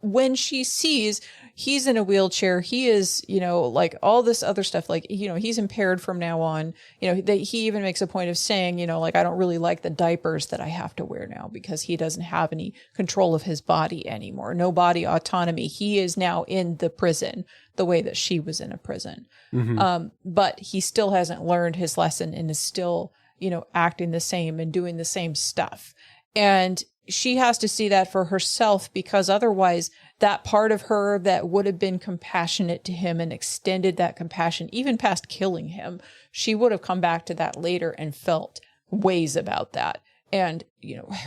when she sees he's in a wheelchair, he is, like all this other stuff, like, he's impaired from now on, he even makes a point of saying, like, I don't really like the diapers that I have to wear now because he doesn't have any control of his body anymore. No body autonomy. He is now in the prison the way that she was in a prison. But he still hasn't learned his lesson and is still, acting the same and doing the same stuff. And she has to see that for herself, because otherwise that part of her that would have been compassionate to him and extended that compassion even past killing him, she would have come back to that later and felt ways about that. And,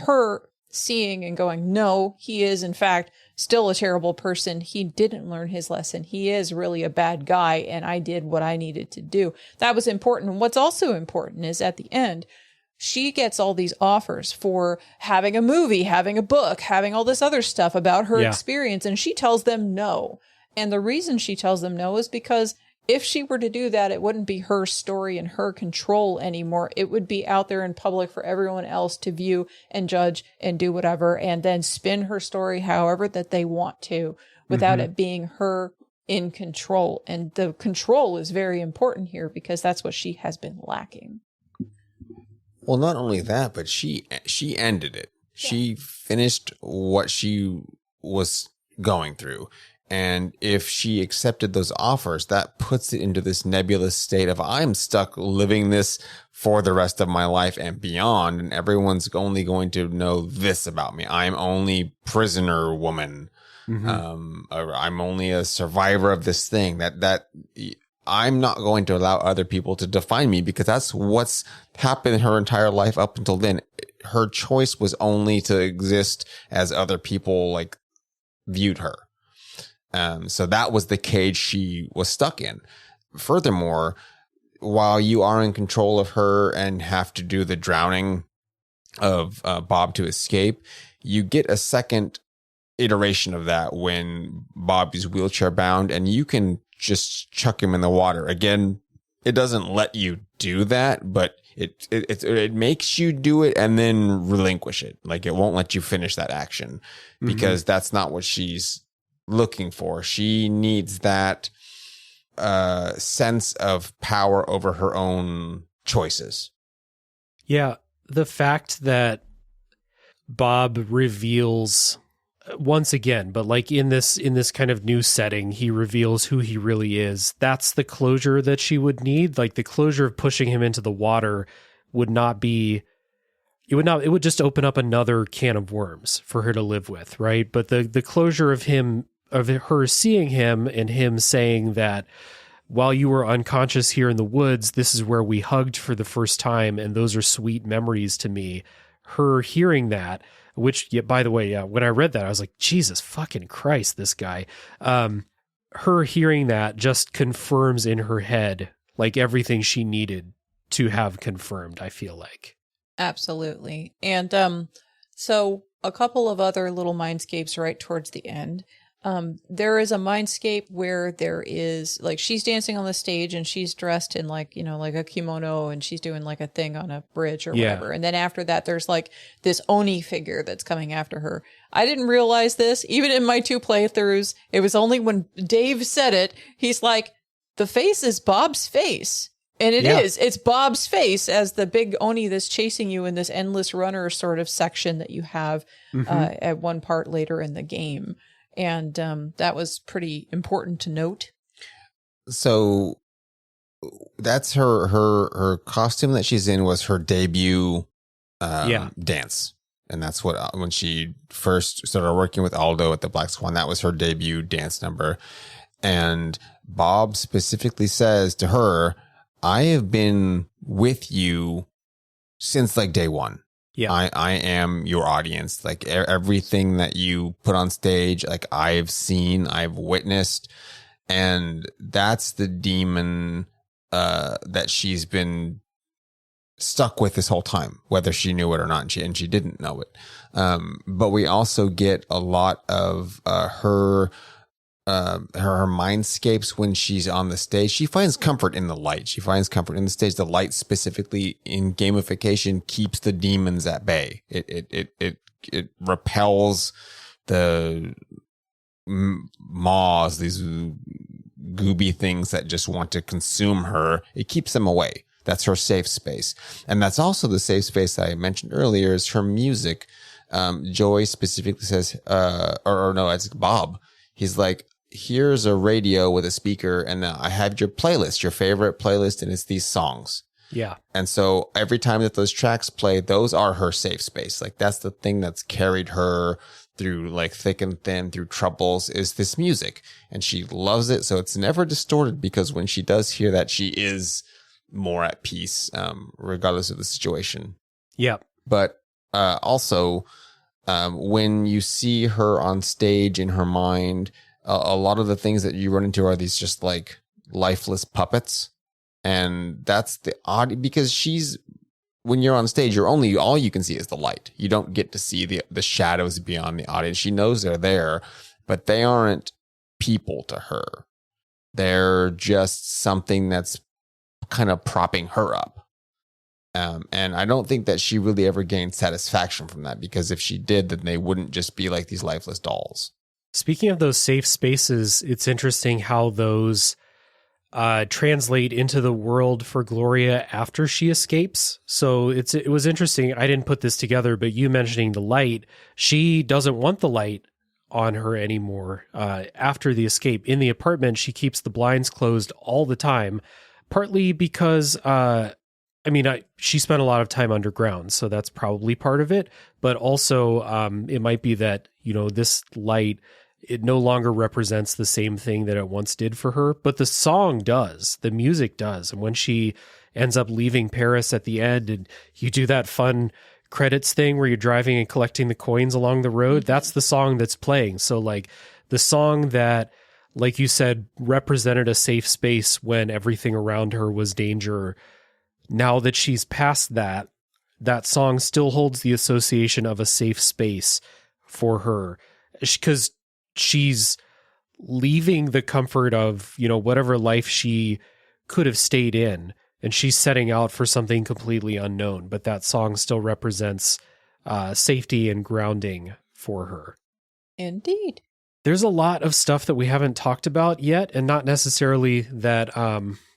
her seeing and going, no, he is in fact still a terrible person. He didn't learn his lesson. He is really a bad guy. And I did what I needed to do. That was important. And what's also important is at the end, she gets all these offers for having a movie, having a book, having all this other stuff about her experience. And she tells them no. And the reason she tells them no is because if she were to do that, it wouldn't be her story and her control anymore. It would be out there in public for everyone else to view and judge and do whatever, and then spin her story however that they want to without it being her in control. And the control is very important here because that's what she has been lacking. Well, not only that, but she ended it. Yeah. She finished what she was going through. And if she accepted those offers, that puts it into this nebulous state of I'm stuck living this for the rest of my life and beyond. And everyone's only going to know this about me. I'm only prisoner woman. Or I'm only a survivor of this thing that I'm not going to allow other people to define me, because that's what's happened her entire life up until then. Her choice was only to exist as other people viewed her. So that was the cage she was stuck in. Furthermore, while you are in control of her and have to do the drowning of Bob to escape, you get a second iteration of that when Bob is wheelchair bound and you can just chuck him in the water. Again, it doesn't let you do that, but it makes you do it and then relinquish it. Like, it won't let you finish that action because that's not what she's looking for. She needs that sense of power over her own choices. Yeah, the fact that Bob reveals once again, but in this kind of new setting, he reveals who he really is. That's the closure that she would need. Like, the closure of pushing him into the water would not be, it would just open up another can of worms for her to live with, right? But the closure of her seeing him and him saying that while you were unconscious here in the woods, this is where we hugged for the first time, and those are sweet memories to me. Her hearing that, which, yeah, by the way, when I read that, I was like, Jesus fucking Christ, this guy. Her hearing that just confirms in her head, everything she needed to have confirmed, I feel like. Absolutely. And so a couple of other little mindscapes right towards the end. There is a mindscape where there is, she's dancing on the stage and she's dressed in a kimono, and she's doing a thing on a bridge or whatever. And then after that, there's this Oni figure that's coming after her. I didn't realize this, even in my 2 playthroughs. It was only when Dave said it, he's like, the face is Bob's face. And it is. It's Bob's face as the big Oni that's chasing you in this endless runner sort of section that you have at one part later in the game. And that was pretty important to note. So that's her costume that she's in was her debut dance. And that's what, when she first started working with Aldo at the Black Swan, that was her debut dance number. And Bob specifically says to her, I have been with you since day one. Yeah, I am your audience. Everything that you put on stage, I've seen, I've witnessed, and that's the demon that she's been stuck with this whole time, whether she knew it or not, and she didn't know it. But we also get a lot of her mindscapes when she's on the stage. She finds comfort in the light. She finds comfort in the stage. The light, specifically in gamification, keeps the demons at bay. It repels the maws, these gooby things that just want to consume her. It keeps them away. That's her safe space. And that's also the safe space that I mentioned earlier is her music. Joy specifically says, or no, it's Bob. He's like, here's a radio with a speaker and I have your playlist, your favorite playlist, and it's these songs. Yeah. And so every time that those tracks play, those are her safe space. Like that's the thing that's carried her through like thick and thin, through troubles, is this music. And she loves it. So it's never distorted, because when she does hear that, she is more at peace, regardless of the situation. Yeah. But also, when you see her on stage in her mind, a lot of the things that you run into are these just like lifeless puppets. And that's the odd, because when you're on stage, all you can see is the light. You don't get to see the shadows beyond the audience. She knows they're there, but they aren't people to her. They're just something that's kind of propping her up. And I don't think that she really ever gained satisfaction from that, because if she did, then they wouldn't just be like these lifeless dolls. Speaking of those safe spaces, it's interesting how those translate into the world for Gloria after she escapes. So it was interesting. I didn't put this together, but you mentioning the light, she doesn't want the light on her anymore. After the escape in the apartment, she keeps the blinds closed all the time, partly because, she spent a lot of time underground, so that's probably part of it. But also, it might be that, this light, it no longer represents the same thing that it once did for her, but the song does, the music does. And when she ends up leaving Paris at the end and you do that fun credits thing where you're driving and collecting the coins along the road, that's the song that's playing. So like the song that, like you said, represented a safe space when everything around her was danger. Now that she's past that, that song still holds the association of a safe space for her, because she's leaving the comfort of, whatever life she could have stayed in, and she's setting out for something completely unknown. But that song still represents safety and grounding for her. Indeed. There's a lot of stuff that we haven't talked about yet, and not necessarily that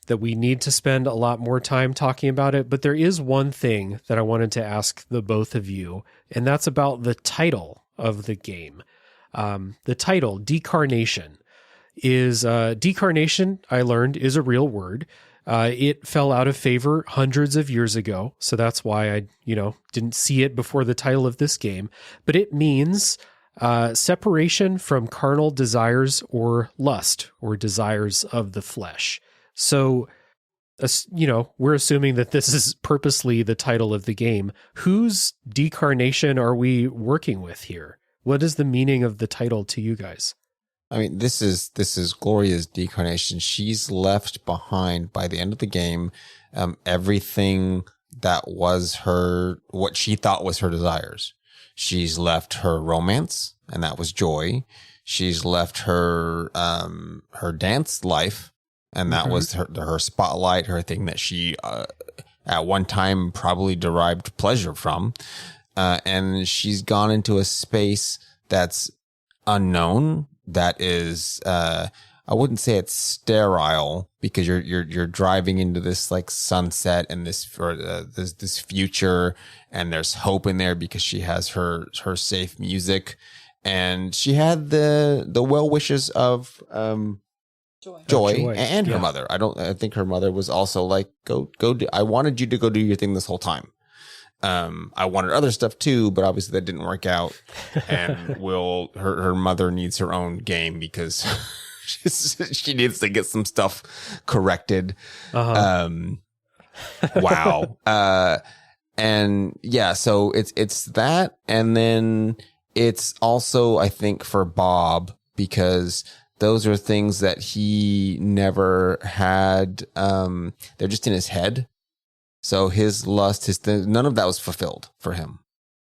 that we need to spend a lot more time talking about it. But there is one thing that I wanted to ask the both of you, and that's about the title of the game. The title, Decarnation, is Decarnation, I learned, is a real word. It fell out of favor hundreds of years ago, so that's why I, didn't see it before the title of this game. But it means separation from carnal desires or lust or desires of the flesh. So, we're assuming that this is purposely the title of the game. Whose decarnation are we working with here? What is the meaning of the title to you guys? I mean, this is Gloria's decarnation. She's left behind by the end of the game everything that was what she thought was her desires. She's left her romance, and that was joy. She's left her dance life, and that was her spotlight, her thing that she at one time probably derived pleasure from. And she's gone into a space that's unknown, that is, I wouldn't say it's sterile, because you're driving into this like sunset and this future, and there's hope in there because she has her safe music, and she had the well wishes of Joy and her mother. I think her mother was also like, go do, I wanted you to go do your thing this whole time. I wanted other stuff too, but obviously that didn't work out. And her mother needs her own game because she needs to get some stuff corrected. Wow. And yeah, so it's that. And then it's also, I think, for Bob, because those are things that he never had. They're just in his head. So his lust, none of that was fulfilled for him.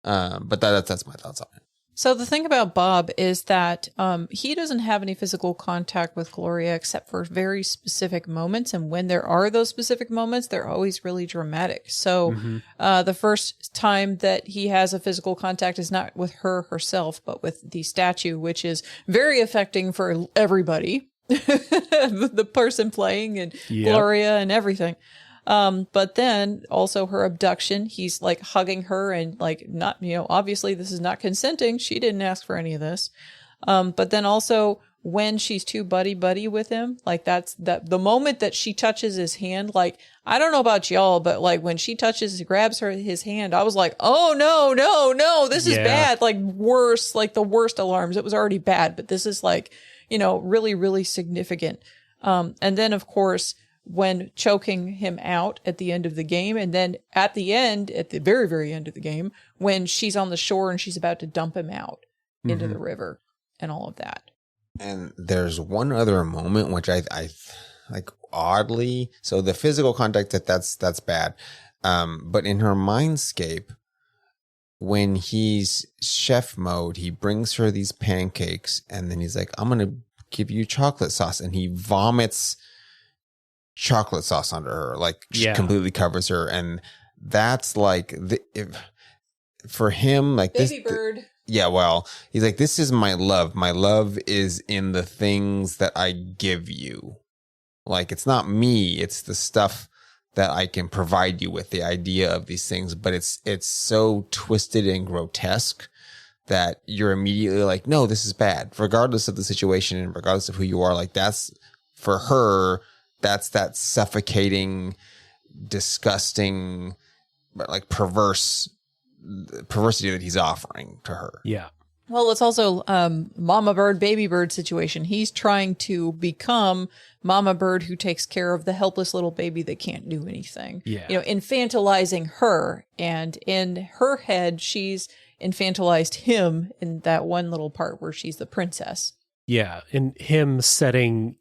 But that's my thoughts on it. So the thing about Bob is that he doesn't have any physical contact with Gloria except for very specific moments. And when there are those specific moments, they're always really dramatic. So the first time that he has a physical contact is not with her herself, but with the statue, which is very affecting for everybody. The person playing and Gloria and everything. But then also her abduction, he's like hugging her and like not, obviously this is not consenting. She didn't ask for any of this. But then also when she's too buddy with him, like that's the moment that she touches his hand, like, I don't know about y'all, but like when she grabs his hand, I was like, oh no, this is bad. Like worse, like the worst alarms. It was already bad, but this is like, really, really significant. And then of course, when choking him out at the end of the game. And then at the very, very end of the game, when she's on the shore and she's about to dump him out into the river and all of that. And there's one other moment, which I like oddly, so the physical contact that's bad. But in her mindscape, when he's chef mode, he brings her these pancakes and then he's like, I'm going to give you chocolate sauce. And he vomits chocolate sauce under her, like completely covers her. And that's like, for him, like baby bird. Well, he's like, this is my love. My love is in the things that I give you. Like, it's not me. It's the stuff that I can provide you with, the idea of these things. But it's so twisted and grotesque that you're immediately like, no, this is bad. Regardless of the situation and regardless of who you are, like that's, for her, that's that suffocating, disgusting, but like perversity that he's offering to her. Yeah. Well, it's also mama bird, baby bird situation. He's trying to become mama bird who takes care of the helpless little baby that can't do anything. Yeah. Infantilizing her. And in her head, she's infantilized him in that one little part where she's the princess. Yeah, and him setting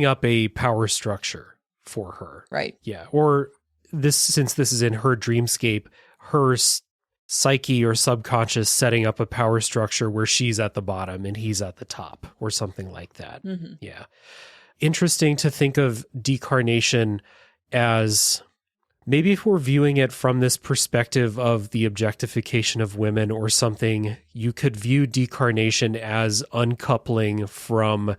up a power structure for her. Right. Yeah, or since this is in her dreamscape, her psyche or subconscious setting up a power structure where she's at the bottom and he's at the top or something like that. Mm-hmm. Yeah. Interesting to think of Decarnation as, maybe if we're viewing it from this perspective of the objectification of women or something, you could view Decarnation as uncoupling from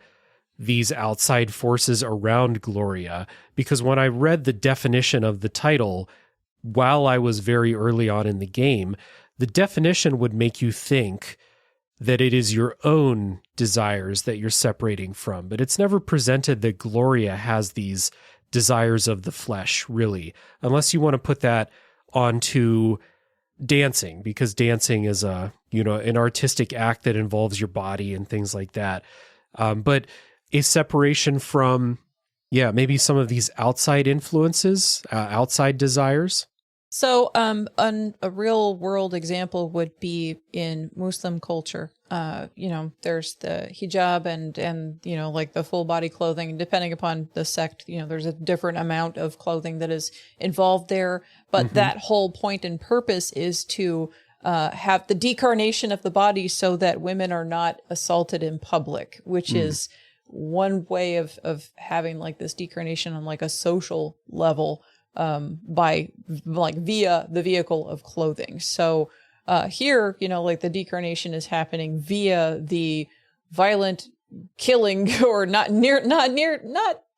these outside forces around Gloria. Because when I read the definition of the title, while I was very early on in the game, the definition would make you think that it is your own desires that you're separating from. But it's never presented that Gloria has these desires of the flesh, really, unless you want to put that onto dancing, because dancing is an artistic act that involves your body and things like that. But a separation from, maybe some of these outside influences, outside desires. So a real world example would be in Muslim culture. There's the hijab and like the full body clothing, depending upon the sect, there's a different amount of clothing that is involved there. But that whole point and purpose is to have the decarnation of the body so that women are not assaulted in public, which is one way of having like this decarnation on like a social level, by like via the vehicle of clothing. So here, like the decarnation is happening via the violent killing, or not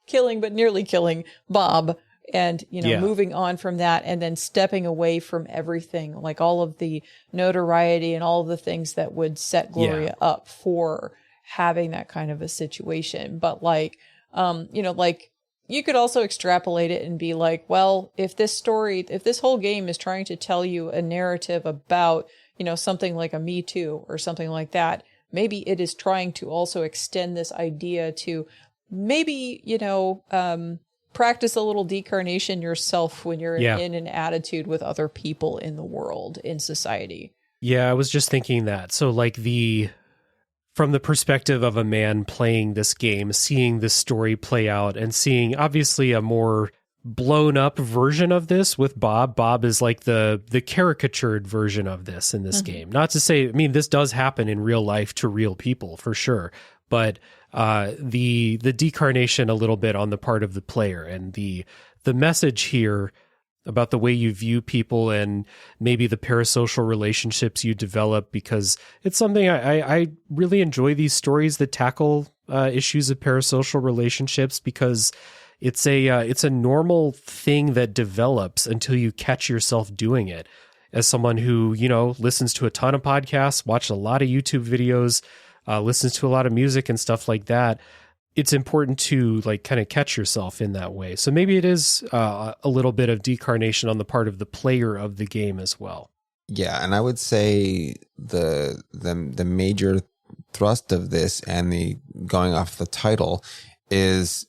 killing, but nearly killing Bob, and moving on from that, and then stepping away from everything, like all of the notoriety and all of the things that would set Gloria up for having that kind of a situation. But like, you could also extrapolate it and be like, well, if this whole game is trying to tell you a narrative about, something like a Me Too or something like that, maybe it is trying to also extend this idea to maybe, practice a little decarnation yourself when you're in an attitude with other people in the world, in society. Yeah, I was just thinking that. So like from the perspective of a man playing this game, seeing this story play out and seeing obviously a more blown up version of this with Bob. Bob is like the caricatured version of this in this game. Not to say, I mean, this does happen in real life to real people for sure, but the decarnation a little bit on the part of the player, and the message here about the way you view people and maybe the parasocial relationships you develop, because it's something I really enjoy these stories that tackle issues of parasocial relationships, because it's a normal thing that develops until you catch yourself doing it. As someone who, listens to a ton of podcasts, watches a lot of YouTube videos, listens to a lot of music and stuff like that, it's important to like kind of catch yourself in that way. So maybe it is a little bit of decarnation on the part of the player of the game as well. Yeah, and I would say the major thrust of this, and the going off the title, is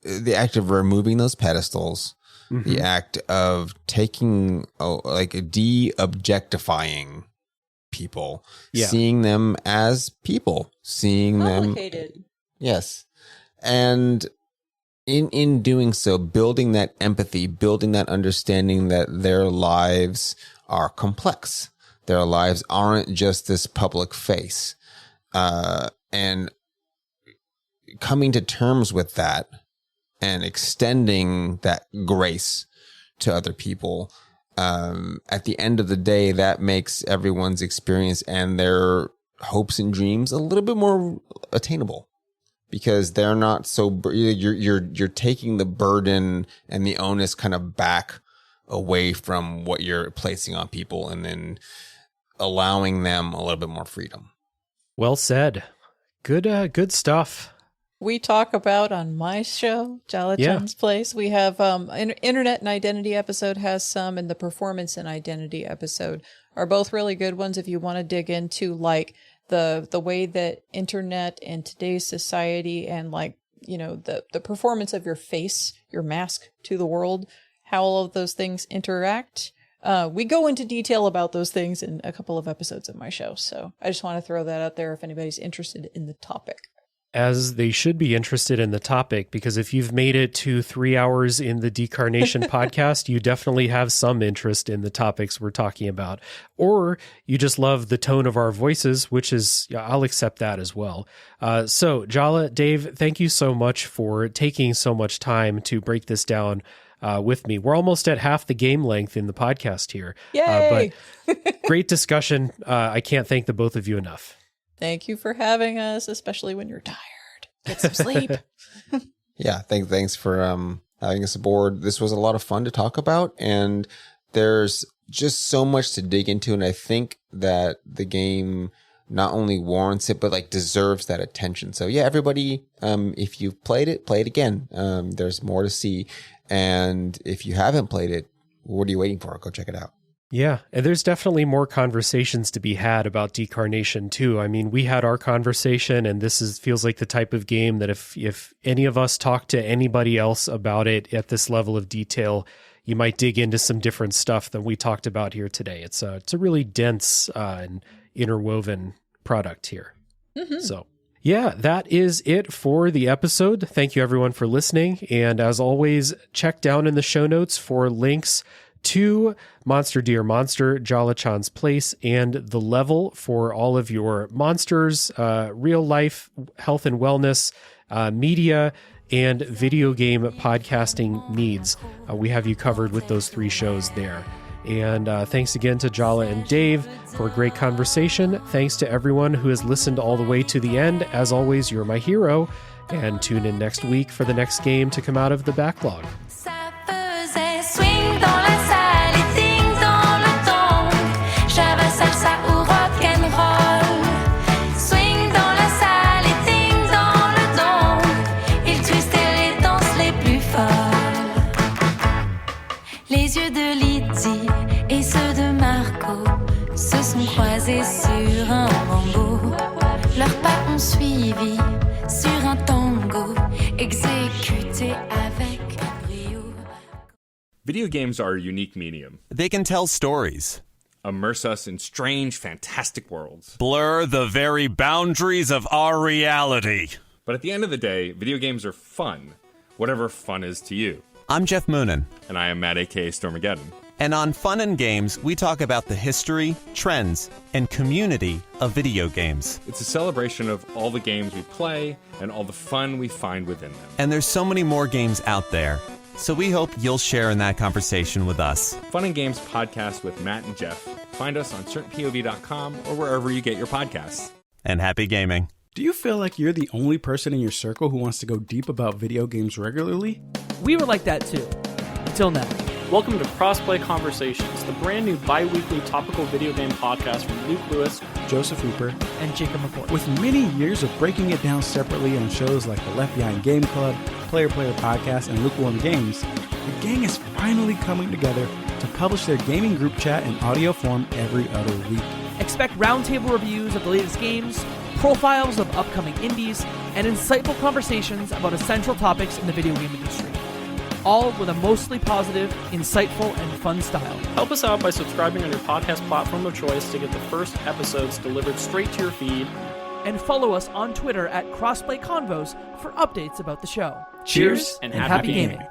the act of removing those pedestals, the act of taking de-objectifying people, seeing them as people, seeing them. Yes. And in doing so, building that empathy, building that understanding that their lives are complex. Their lives aren't just this public face. And coming to terms with that and extending that grace to other people. At the end of the day, that makes everyone's experience and their hopes and dreams a little bit more attainable. Because they're not so, you're taking the burden and the onus kind of back away from what you're placing on people, and then allowing them a little bit more freedom. Well said. Good stuff. We talk about on my show, Jala-chan's Place. We have Internet and Identity episode has some, and the Performance and Identity episode are both really good ones if you want to dig into like the way that internet and today's society and like, the performance of your face, your mask to the world, how all of those things interact. We go into detail about those things in a couple of episodes of my show. So I just want to throw that out there if anybody's interested in the topic. As they should be interested in the topic, because if you've made it to 3 hours in the Decarnation podcast, you definitely have some interest in the topics we're talking about. Or you just love the tone of our voices, which is, I'll accept that as well. So Jala, Dave, thank you so much for taking so much time to break this down with me. We're almost at half the game length in the podcast here. Yay! But great discussion. I can't thank the both of you enough. Thank you for having us, especially when you're tired. Get some sleep. Yeah, thanks for having us aboard. This was a lot of fun to talk about, and there's just so much to dig into, and I think that the game not only warrants it, but like deserves that attention. So yeah, everybody, if you've played it, play it again. There's more to see, and if you haven't played it, what are you waiting for? Go check it out. Yeah, and there's definitely more conversations to be had about Decarnation too. I mean, we had our conversation, and this feels like the type of game that if any of us talk to anybody else about it at this level of detail, you might dig into some different stuff than we talked about here today. It's a really dense and interwoven product here. So yeah, that is it for the episode. Thank you everyone for listening. And as always, check down in the show notes for links to Monster Dear Monster, Jala-chan's Place, and the level for all of your monsters, real life health and wellness, media, and video game podcasting needs. We have you covered with those 3 shows there. And thanks again to Jala and Dave for a great conversation. Thanks to everyone who has listened all the way to the end. As always, you're my hero. And tune in next week for the next game to come out of the backlog. Les yeux de Lydie et ceux de Marco se sont croisés sur un mambo. Leurs pas ont suivi sur un tango exécuté avec brio. Video games are a unique medium. They can tell stories, Immerse us in strange, fantastic worlds. blur the very boundaries of our reality. But at the end of the day, video games are fun, whatever fun is to you. I'm Jeff Moonen. And I am Matt, a.k.a. Stormageddon. And on Fun and Games, we talk about the history, trends, and community of video games. It's a celebration of all the games we play and all the fun we find within them. And there's so many more games out there, so we hope you'll share in that conversation with us. Fun and Games podcast with Matt and Jeff. Find us on certainpov.com or wherever you get your podcasts. And happy gaming. Do you feel like you're the only person in your circle who wants to go deep about video games regularly? We were like that too, until now. Welcome to Crossplay Conversations, the brand new bi-weekly topical video game podcast from Luke Lewis, Joseph Hooper, and Jacob McCoy. With many years of breaking it down separately on shows like the Left Behind Game Club, Player Podcast, and Lukewarm Games, the gang is finally coming together to publish their gaming group chat in audio form every other week. Expect roundtable reviews of the latest games, profiles of upcoming indies, and insightful conversations about essential topics in the video game industry. All with a mostly positive, insightful, and fun style. Help us out by subscribing on your podcast platform of choice to get the first episodes delivered straight to your feed. And follow us on Twitter at Crossplay Convos for updates about the show. Cheers and happy gaming.